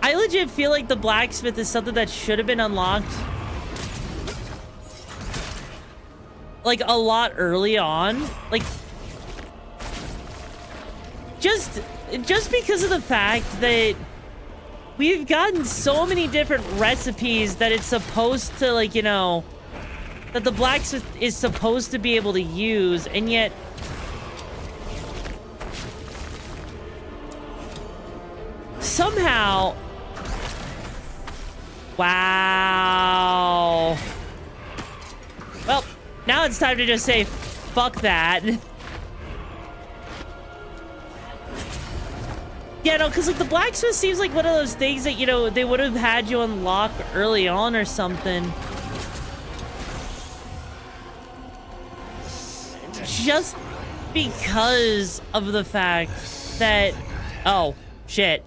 I legit feel like the blacksmith is something that should have been unlocked like a lot early on. Like just because of the fact that we've gotten so many different recipes that it's supposed to, like, you know, that the blacksmith is supposed to be able to use, and yet somehow... Wow. Well, now it's time to just say, fuck that. Yeah, no, because, like, the blacksmith seems like one of those things that, you know, they would have had you unlock early on or something. Just because of the fact that... Oh, shit.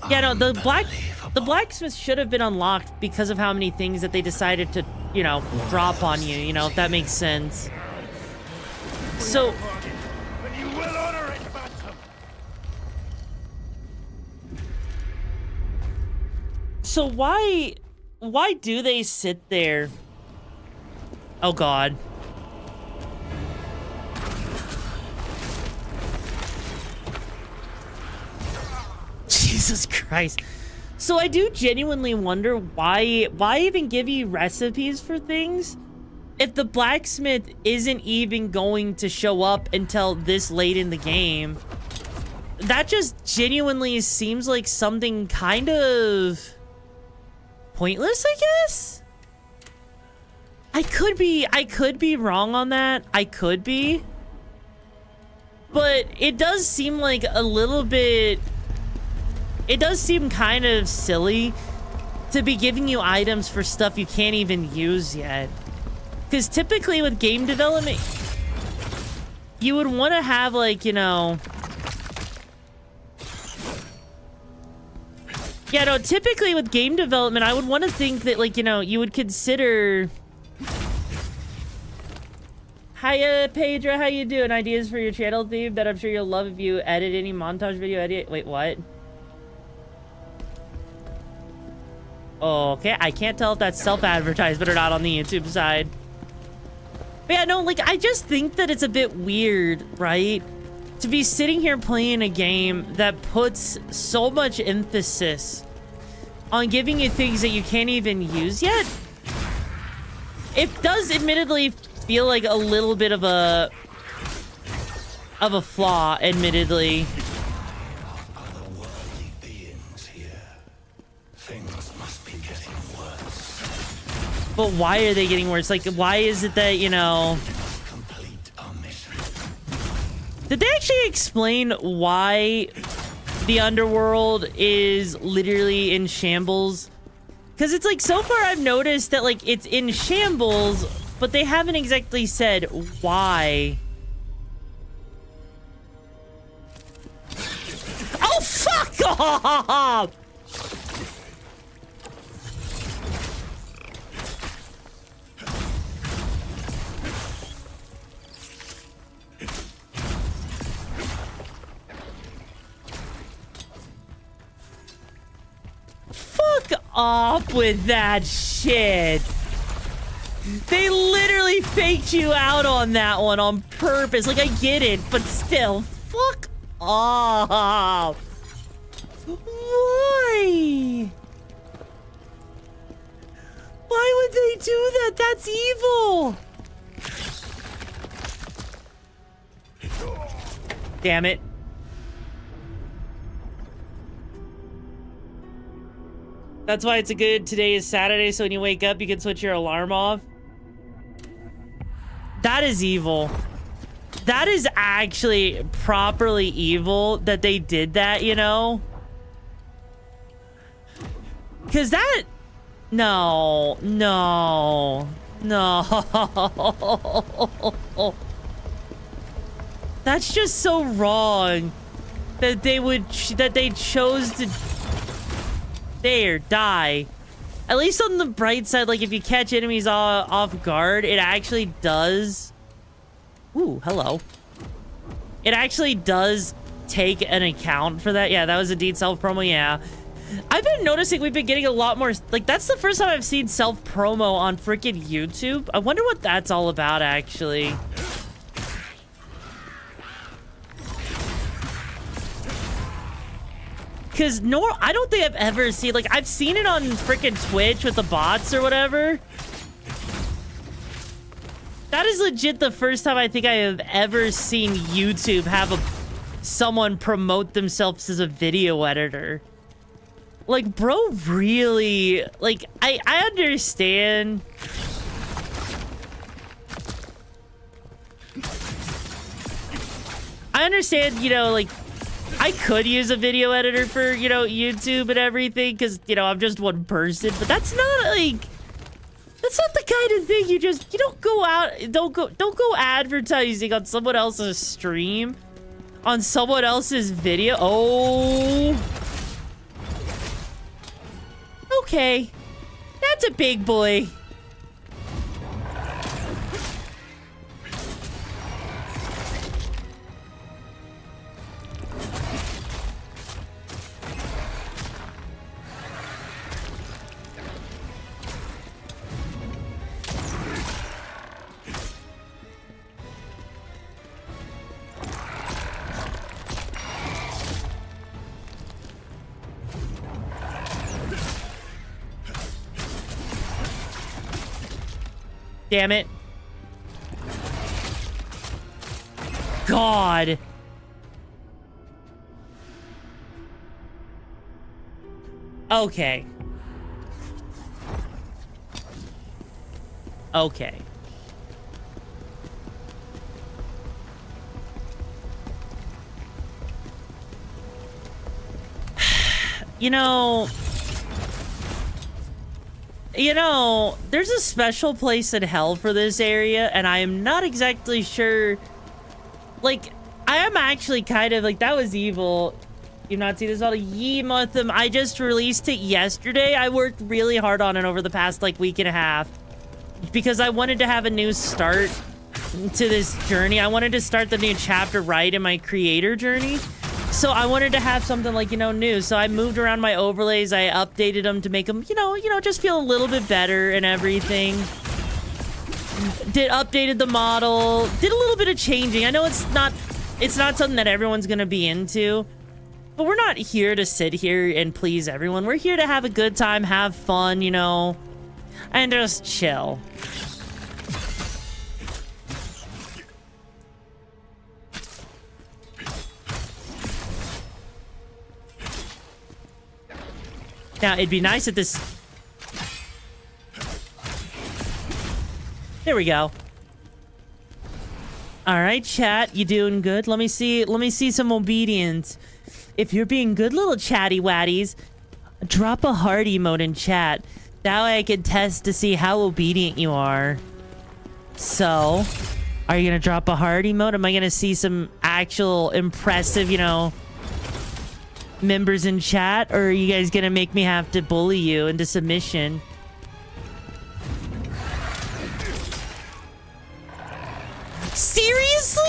Yeah, no, the blacksmith should have been unlocked because of how many things that they decided to, you know, drop on you, you know, if that makes sense. So... So why do they sit there? Oh god. Jesus Christ. So I do genuinely wonder why even give you recipes for things if the blacksmith isn't even going to show up until this late in the game. That just genuinely seems like something kind of pointless, I guess? I could be wrong on that. I could be. But it does seem like a little bit... It does seem kind of silly to be giving you items for stuff you can't even use yet. Because typically with game development, you would want to have, like, you know... Yeah, no, typically with game development, I would want to think that, like, you know, you would consider... Hiya, Pedro, how you doing? Ideas for your channel theme that I'm sure you'll love if you edit any montage video edit. Wait, what? Okay, I can't tell if that's self-advertisement or not on the YouTube side. But yeah, no, like, I just think that it's a bit weird, right? To be sitting here playing a game that puts so much emphasis on giving you things that you can't even use yet. It does admittedly feel like a little bit of a flaw, admittedly. Otherworldly beings here. Things must be getting worse. But why are they getting worse? Like, why is it that, you know... Complete our mission. Did they actually explain why the underworld is literally in shambles? Because it's like, so far I've noticed that, like, it's in shambles, but they haven't exactly said why. Oh, fuck off! Fuck off with that shit. They literally faked you out on that one on purpose. Like, I get it, but still, fuck off. Why? Why would they do that? That's evil. Damn it. That's why it's a good, today is Saturday, so when you wake up, you can switch your alarm off. That is evil. That is actually properly evil that they did that, you know? Because that... No. That's just so wrong. That they chose to... There, die. At least on the bright side, like, if you catch enemies off guard, it actually does... Ooh, hello. It actually does take an account for that. Yeah, that was indeed self-promo, yeah. I've been noticing we've been getting a lot more... Like, that's the first time I've seen self-promo on freaking YouTube. I wonder what that's all about, actually. Because I don't think I've ever seen... Like, I've seen it on freaking Twitch with the bots or whatever. That is legit the first time I think I have ever seen YouTube have someone promote themselves as a video editor. Like, bro, really... Like, I understand... I understand, you know, like... I could use a video editor for, you know, YouTube and everything, because, you know, I'm just one person, but that's not, like... That's not the kind of thing you don't go out... Don't go advertising on someone else's stream. On someone else's video. Oh... Okay. That's a big boy. Damn it. God. Okay. Okay. You know, there's a special place in hell for this area, and I am not exactly sure. Like, I am actually kind of like, that was evil. You've not seen this all? Yee Mutham. I just released it yesterday. I worked really hard on it over the past like week and a half because I wanted to have a new start to this journey. I wanted to start the new chapter right in my creator journey. So I wanted to have something like, you know, new. So I moved around my overlays. I updated them to make them, you know, just feel a little bit better and everything. Updated the model. Did a little bit of changing. I know it's not something that everyone's going to be into. But we're not here to sit here and please everyone. We're here to have a good time, have fun, you know, and just chill. Now, it'd be nice if this... There we go. All right, chat, you doing good? Let me see some obedience. If you're being good little chatty watties, drop a heart emote in chat. That way I can test to see how obedient you are. So, are you gonna drop a heart emote? Am I gonna see some actual impressive, you know, members in chat, or are you guys gonna make me have to bully you into submission? Seriously?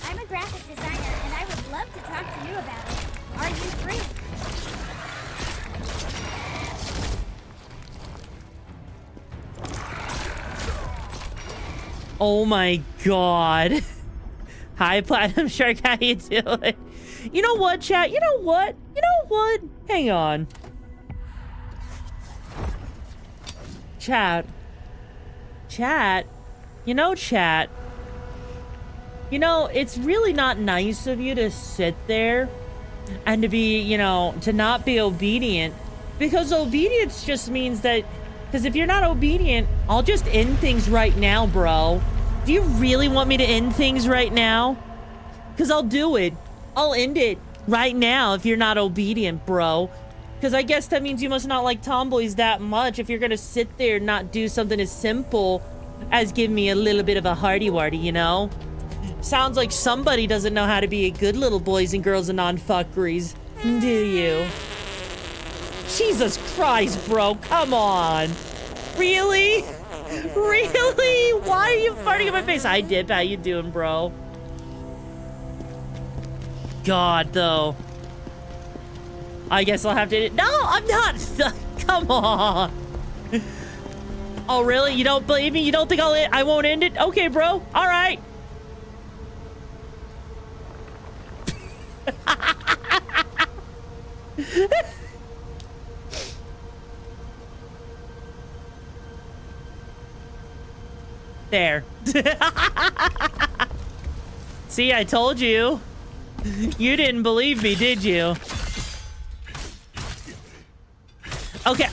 I'm a graphic designer, and I would love to talk to you about it. Are you free? Oh my god. Hi, Platinum Shark, how you doing? You know what, chat? You know what? You know what? Hang on. Chat. Chat. You know, chat. You know, it's really not nice of you to sit there and to be, you know, to not be obedient. Because obedience just means that... Because if you're not obedient, I'll just end things right now, bro. Do you really want me to end things right now? Because I'll do it. I'll end it right now if you're not obedient, bro. Because I guess that means you must not like tomboys that much if you're going to sit there and not do something as simple as give me a little bit of a hearty-warty, you know? Sounds like somebody doesn't know how to be a good little boys and girls and non-fuckeries. Do you? Jesus Christ, bro. Come on. Really? Really? Why are you farting in my face? Hi, Dip. How you doing, bro? God, though. I guess I'll have to... No, I'm not. Come on. Oh, really? You don't believe me? You don't think I won't end it? Okay, bro. All right. There. See, I told you. You didn't believe me, did you? Okay.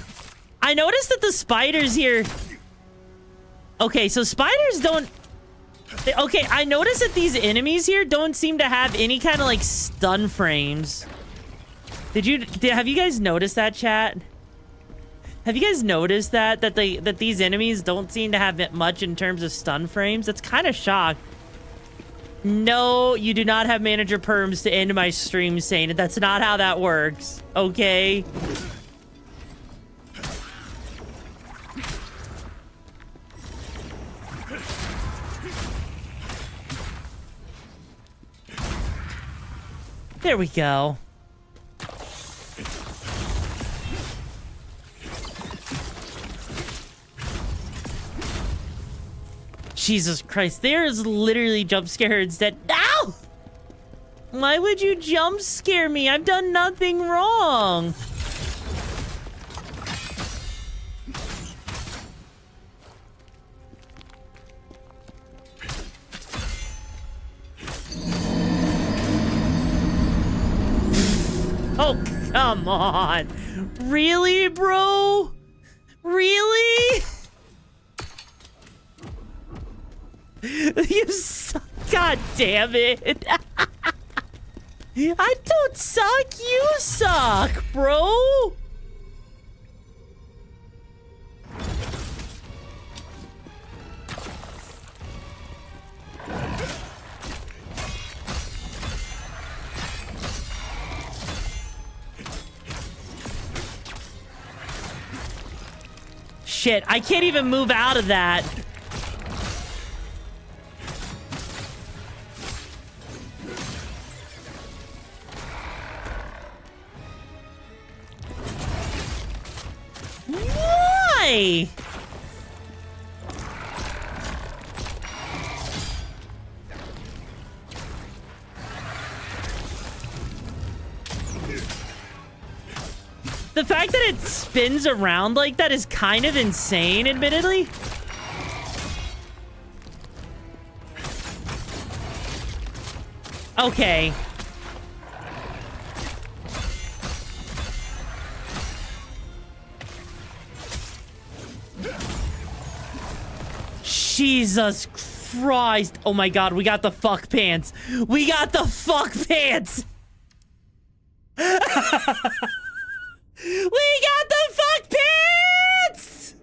I noticed that the spiders here... Okay, so spiders don't... Okay, I noticed that these enemies here don't seem to have any kind of, like, stun frames. Have you guys noticed that, chat? Have you guys noticed that these enemies don't seem to have much in terms of stun frames? That's kind of shocked. No, you do not have manager perms to end my stream saying it. That's not how that works. Okay? There we go. Jesus Christ, there's literally jump scares that... Ow! Why would you jump scare me? I've done nothing wrong. Oh, come on. Really, bro? Really? You suck. God damn it. I don't suck. You suck, bro. shit. I can't even move out of that. Why? The fact that it spins around like that is kind of insane, admittedly. Okay. Jesus Christ. Oh my god, we got the fuck pants. We got the fuck pants. We got the fuck pants!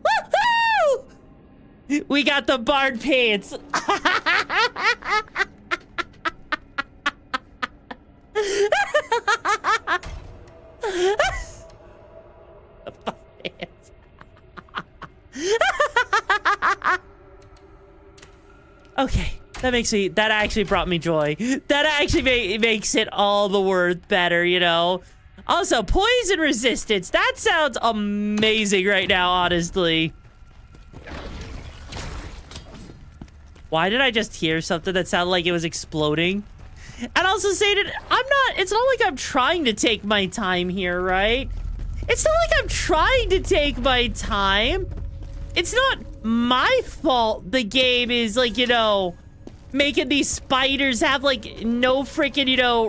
Woohoo! We got the bard pants. The fuck pants. Okay, that actually brought me joy. That actually makes it all the worth better, you know? Also, poison resistance. That sounds amazing right now, honestly. Why did I just hear something that sounded like it was exploding? And also say that it's not like I'm trying to take my time here, right? It's not like I'm trying to take my time. It's not my fault the game is, like, you know, making these spiders have, like, no freaking, you know,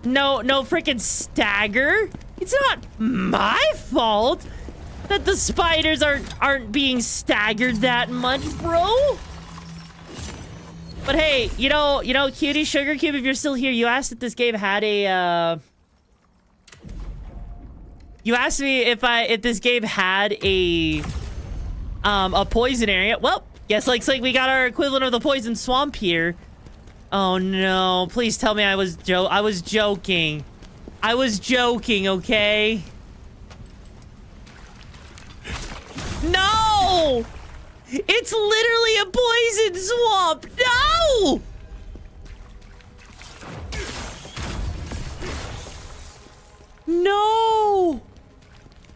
no freaking stagger. It's not my fault that the spiders aren't being staggered that much, bro. But hey, you know, Cutie Sugar Cube, if you're still here, you asked if this game had a you asked me if this game had a poison area. Well, guess looks like we got our equivalent of the poison swamp here. Oh no, please tell me I was joking. I was joking, okay? No! It's literally a poison swamp! No! No!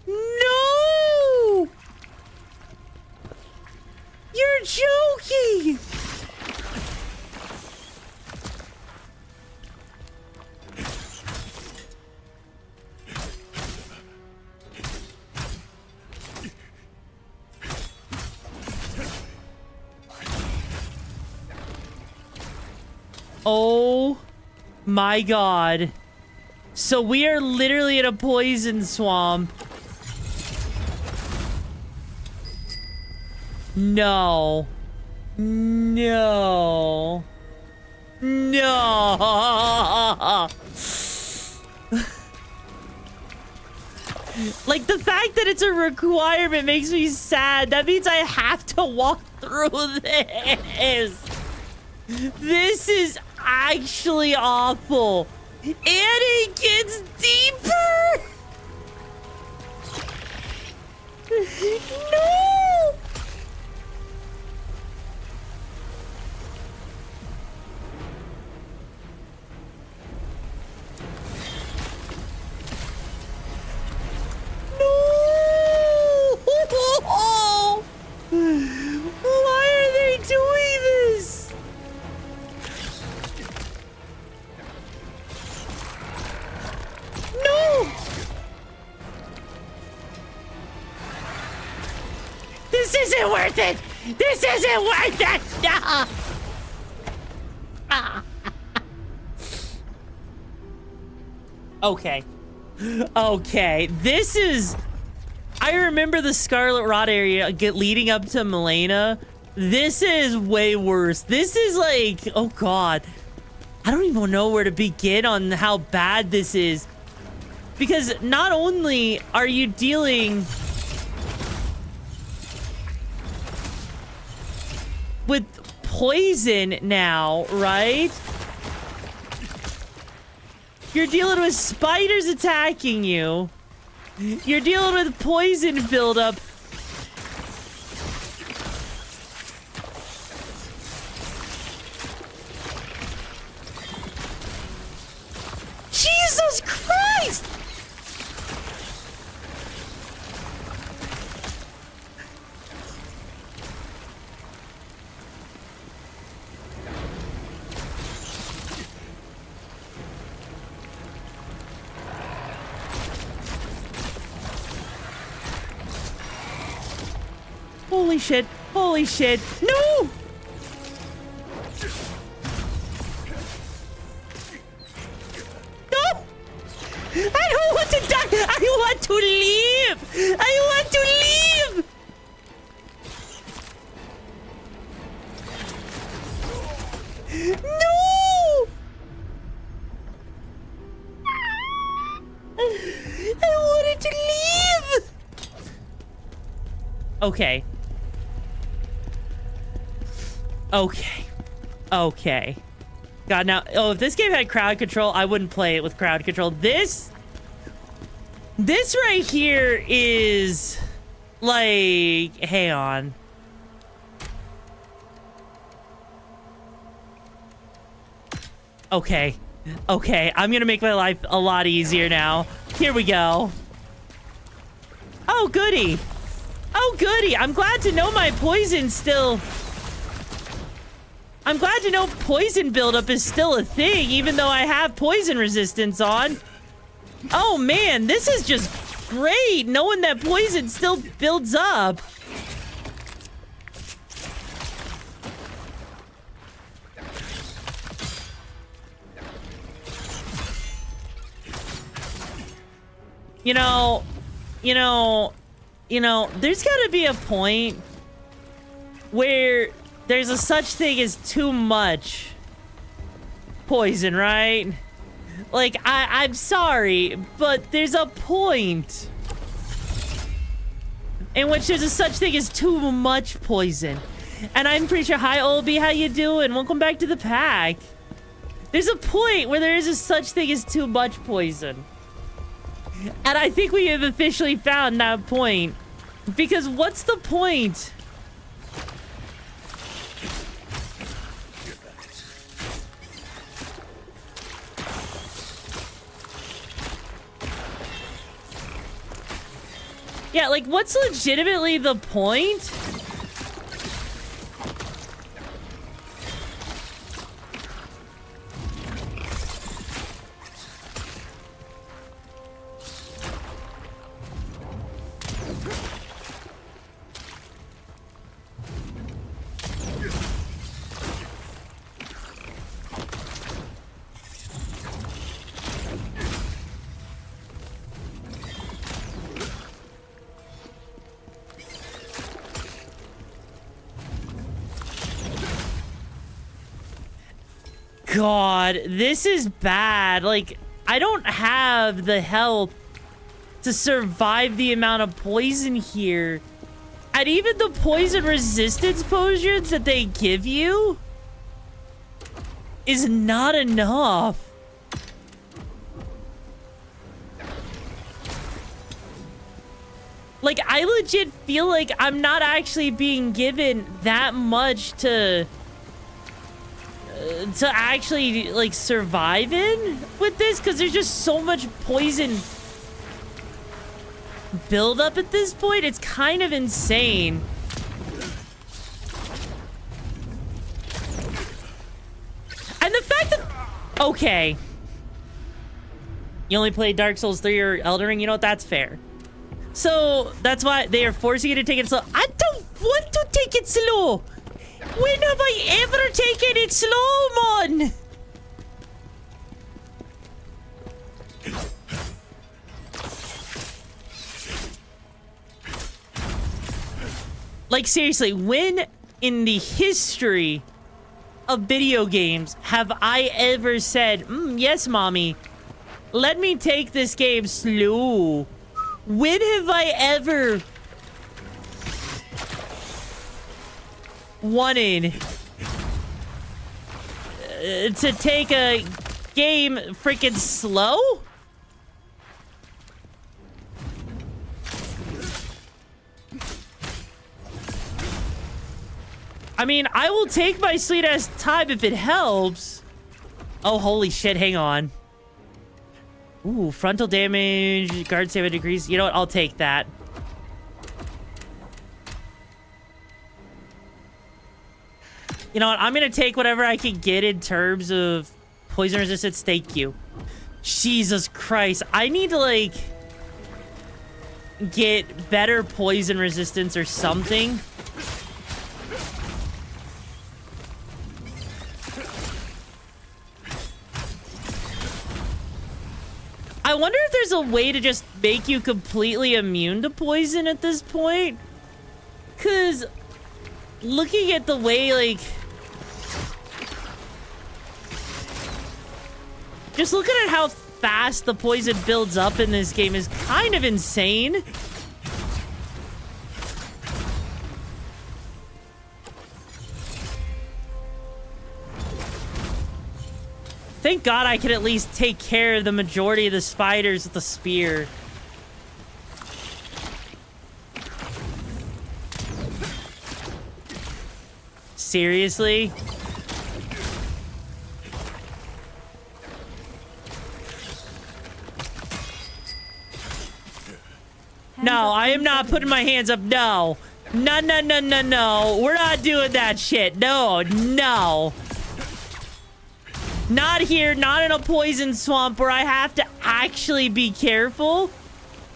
No! You're joking! Oh my god. So we are literally in a poison swamp. No. No. No. Like, the fact that it's a requirement makes me sad. That means I have to walk through this. This is actually awful. And it gets deeper. No. No. Why are they doing this? No! This isn't worth it! This isn't worth it! No! Okay. Okay, this is... I remember the Scarlet Rot area leading up to Milena. This is way worse. This is like... Oh, God. I don't even know where to begin on how bad this is. Because not only are you dealing with poison now, right? You're dealing with spiders attacking you. You're dealing with poison buildup. Jesus Christ! Holy shit. Holy shit. No! No! I don't want to die! I want to leave! I want to leave! No! I wanted to leave! Okay. Okay. Okay. God, now, oh, if this game had crowd control, I wouldn't play it with crowd control. This right here is like, hang on. Okay. Okay, I'm gonna make my life a lot easier now. Here we go. Oh, goody. Oh, goody. I'm glad to know my poison still... I'm glad to know poison buildup is still a thing, even though I have poison resistance on. Oh, man, this is just great, knowing that poison still builds up. You know, there's gotta be a point where there's a such thing as too much poison, right? Like, I'm sorry, but there's a point in which there's a such thing as too much poison. And I'm pretty sure, hi, Olby, how you doing? Welcome back to the pack. There's a point where there is a such thing as too much poison. And I think we have officially found that point. Because what's the point? Yeah, like, what's legitimately the point? God, this is bad. Like, I don't have the health to survive the amount of poison here. And even the poison resistance potions that they give you is not enough. Like, I legit feel like I'm not actually being given that much to actually, like, survive in with this, because there's just so much poison buildup at this point. It's kind of insane. And the fact that... Okay. You only played Dark Souls 3 or Elden Ring? You know what? That's fair. So, that's why they are forcing you to take it slow. I don't want to take it slow! When have I ever taken it slow, man? Like, seriously, when in the history of video games have I ever said, yes, mommy, let me take this game slow? When have I ever wanted to take a game freaking slow? I mean, I will take my sweet ass time if it helps. Oh, holy shit, hang on. Ooh, frontal damage, guard save decrease. You know what? I'll take that. You know what? I'm gonna take whatever I can get in terms of poison resistance. Thank you. Jesus Christ. I need to, like, get better poison resistance or something. I wonder if there's a way to just make you completely immune to poison at this point. Because looking at the way, like... just looking at how fast the poison builds up in this game is kind of insane. Thank God I can at least take care of the majority of the spiders with the spear. Seriously? No, I am not putting my hands up. No. No, no, no, no, no. We're not doing that shit. No, no. Not here, not in a poison swamp where I have to actually be careful.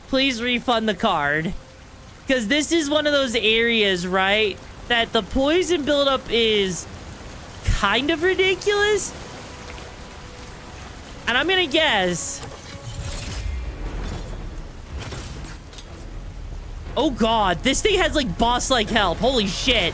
Please refund the card. Because this is one of those areas, right, that the poison buildup is kind of ridiculous. And I'm gonna guess... oh god, this thing has like boss-like health. Holy shit.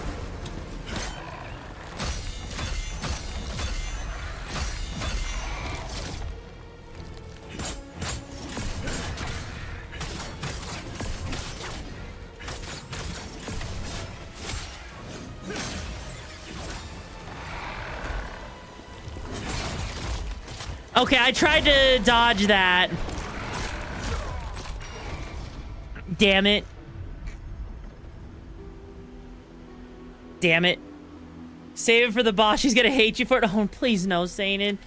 Okay, I tried to dodge that. Damn it. Damn it. Save it for the boss. She's gonna hate you for it. Oh, please no, Sainin.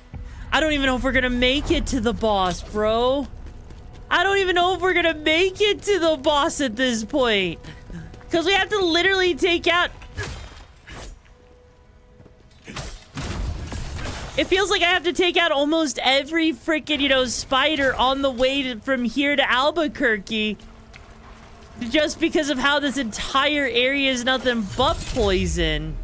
I don't even know if we're gonna make it to the boss, bro. I don't even know if we're gonna make it to the boss at this point. Because we have to literally take out... it feels like I have to take out almost every freaking, you know, spider on the way from here to Albuquerque. Just because of how this entire area is nothing but poison.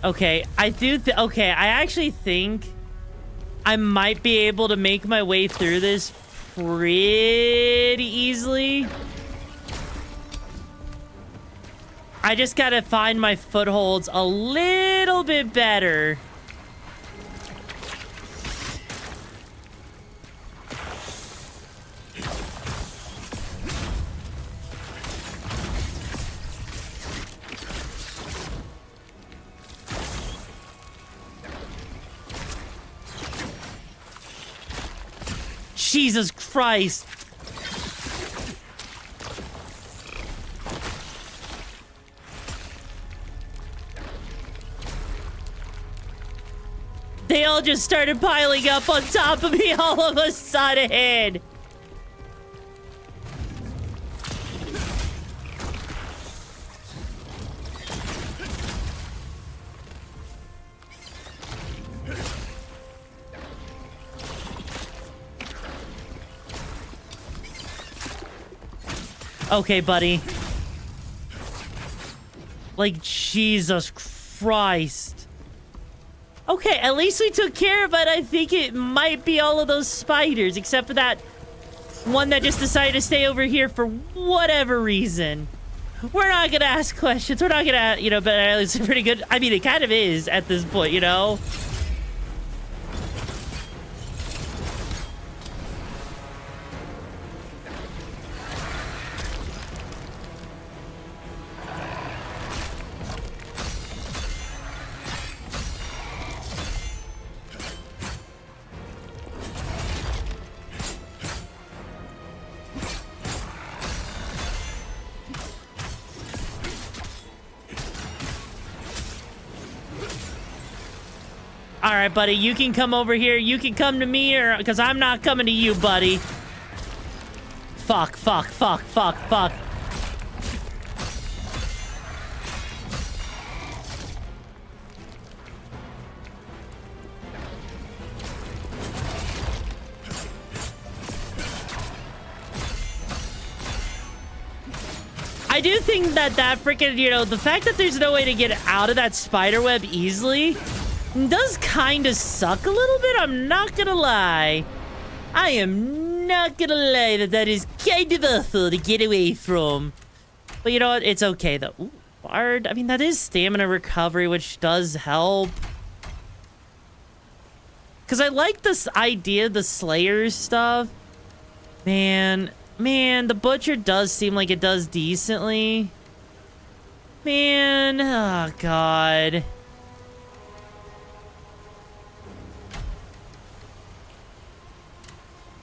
Okay, okay, I actually think I might be able to make my way through this pretty easily. I just gotta find my footholds a little bit better. Jesus Christ. They all just started piling up on top of me all of a sudden. Okay, buddy. Like, Jesus Christ. Okay, at least we took care of it. I think it might be all of those spiders, except for that one that just decided to stay over here for whatever reason. We're not gonna ask questions. We're not gonna, you know, but it's pretty good. I mean, it kind of is at this point, you know? All right, buddy, you can come over here. You can come to me, or because I'm not coming to you, buddy. Fuck, fuck, fuck, fuck, fuck. I do think that freaking, you know, the fact that there's no way to get out of that spider web easily does kind of suck a little bit. I'm not gonna lie. I am not gonna lie that is kind of awful to get away from. But you know what? It's okay, though. Ooh, Bard. I mean, that is stamina recovery, which does help. Because I like this idea of the Slayers stuff. Man, the Butcher does seem like it does decently. Man, oh, God.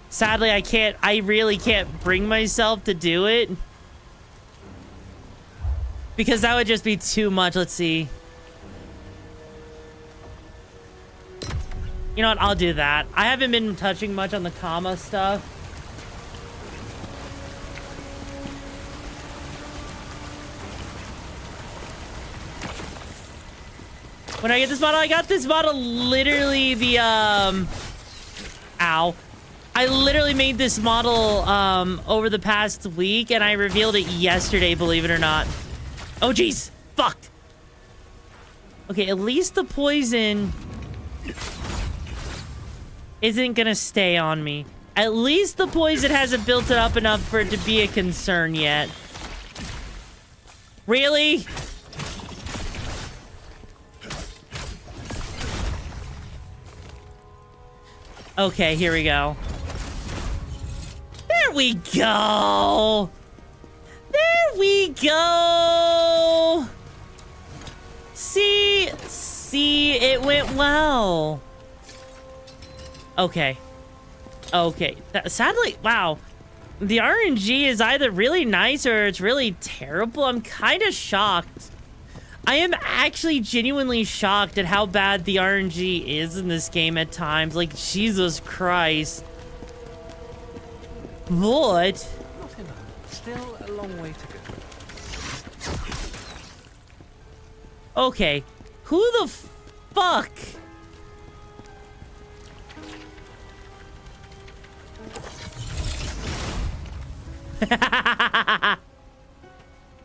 Sadly, I really can't bring myself to do it. Because that would just be too much. Let's see. You know what? I'll do that. I haven't been touching much on the comma stuff. When I get this model, I got this model literally the, ow. I literally made this model, over the past week, and I revealed it yesterday, believe it or not. Oh, jeez. Fucked. Okay, at least the poison isn't gonna stay on me. At least the poison hasn't built it up enough for it to be a concern yet. Really? Okay, here we go. There we go. There we go. See, it went well. Okay. Sadly, wow. The RNG is either really nice or it's really terrible. I'm kind of shocked. I am actually genuinely shocked at how bad the RNG is in this game at times. Like, Jesus Christ. But... Still a long way to go. Okay. Who the fuck?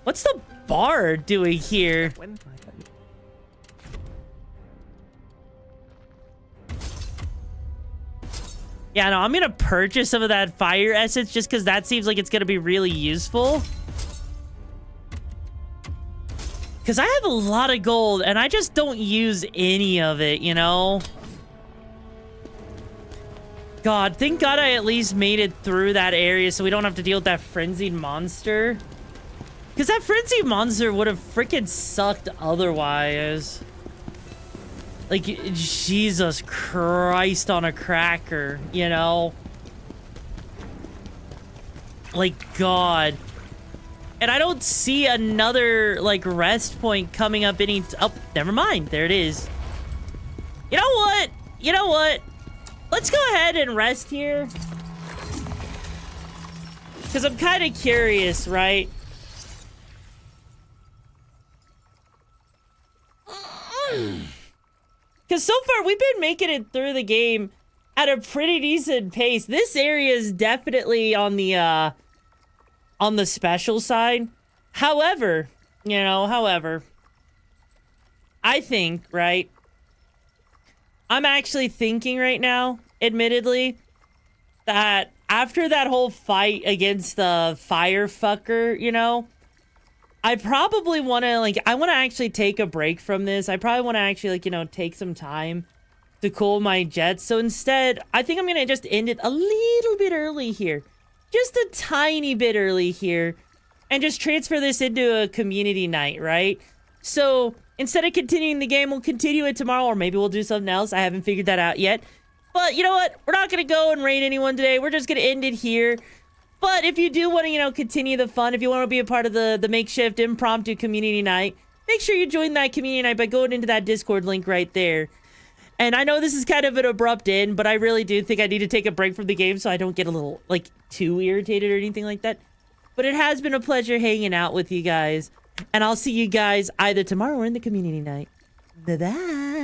What's the bard doing here? Yeah, no, I'm gonna purchase some of that fire essence just because that seems like it's gonna be really useful. Because I have a lot of gold and I just don't use any of it, you know? God, thank God I at least made it through that area so we don't have to deal with that frenzied monster. Because that frenzied monster would have freaking sucked otherwise. Like, Jesus Christ on a cracker, you know? Like, God. And I don't see another, like, rest point coming up any... Oh, never mind. There it is. You know what? You know what? Let's go ahead and rest here. Because I'm kind of curious, right? Because so far, we've been making it through the game at a pretty decent pace. This area is definitely on the special side. However, you know, I think, right? I'm actually thinking right now, admittedly, that after that whole fight against the fire fucker, you know, I probably want to, like, I want to actually take a break from this. I probably want to actually, like, you know, take some time to cool my jets. So instead, I think I'm going to just end it a little bit early here. Just a tiny bit early here. And just transfer this into a community night, right? So instead of continuing the game, we'll continue it tomorrow. Or maybe we'll do something else. I haven't figured that out yet. But you know what? We're not going to go and raid anyone today. We're just going to end it here. But if you do want to, you know, continue the fun, if you want to be a part of the makeshift impromptu community night, make sure you join that community night by going into that Discord link right there. And I know this is kind of an abrupt end, but I really do think I need to take a break from the game so I don't get a little, like, too irritated or anything like that. But it has been a pleasure hanging out with you guys. And I'll see you guys either tomorrow or in the community night. Bye-bye.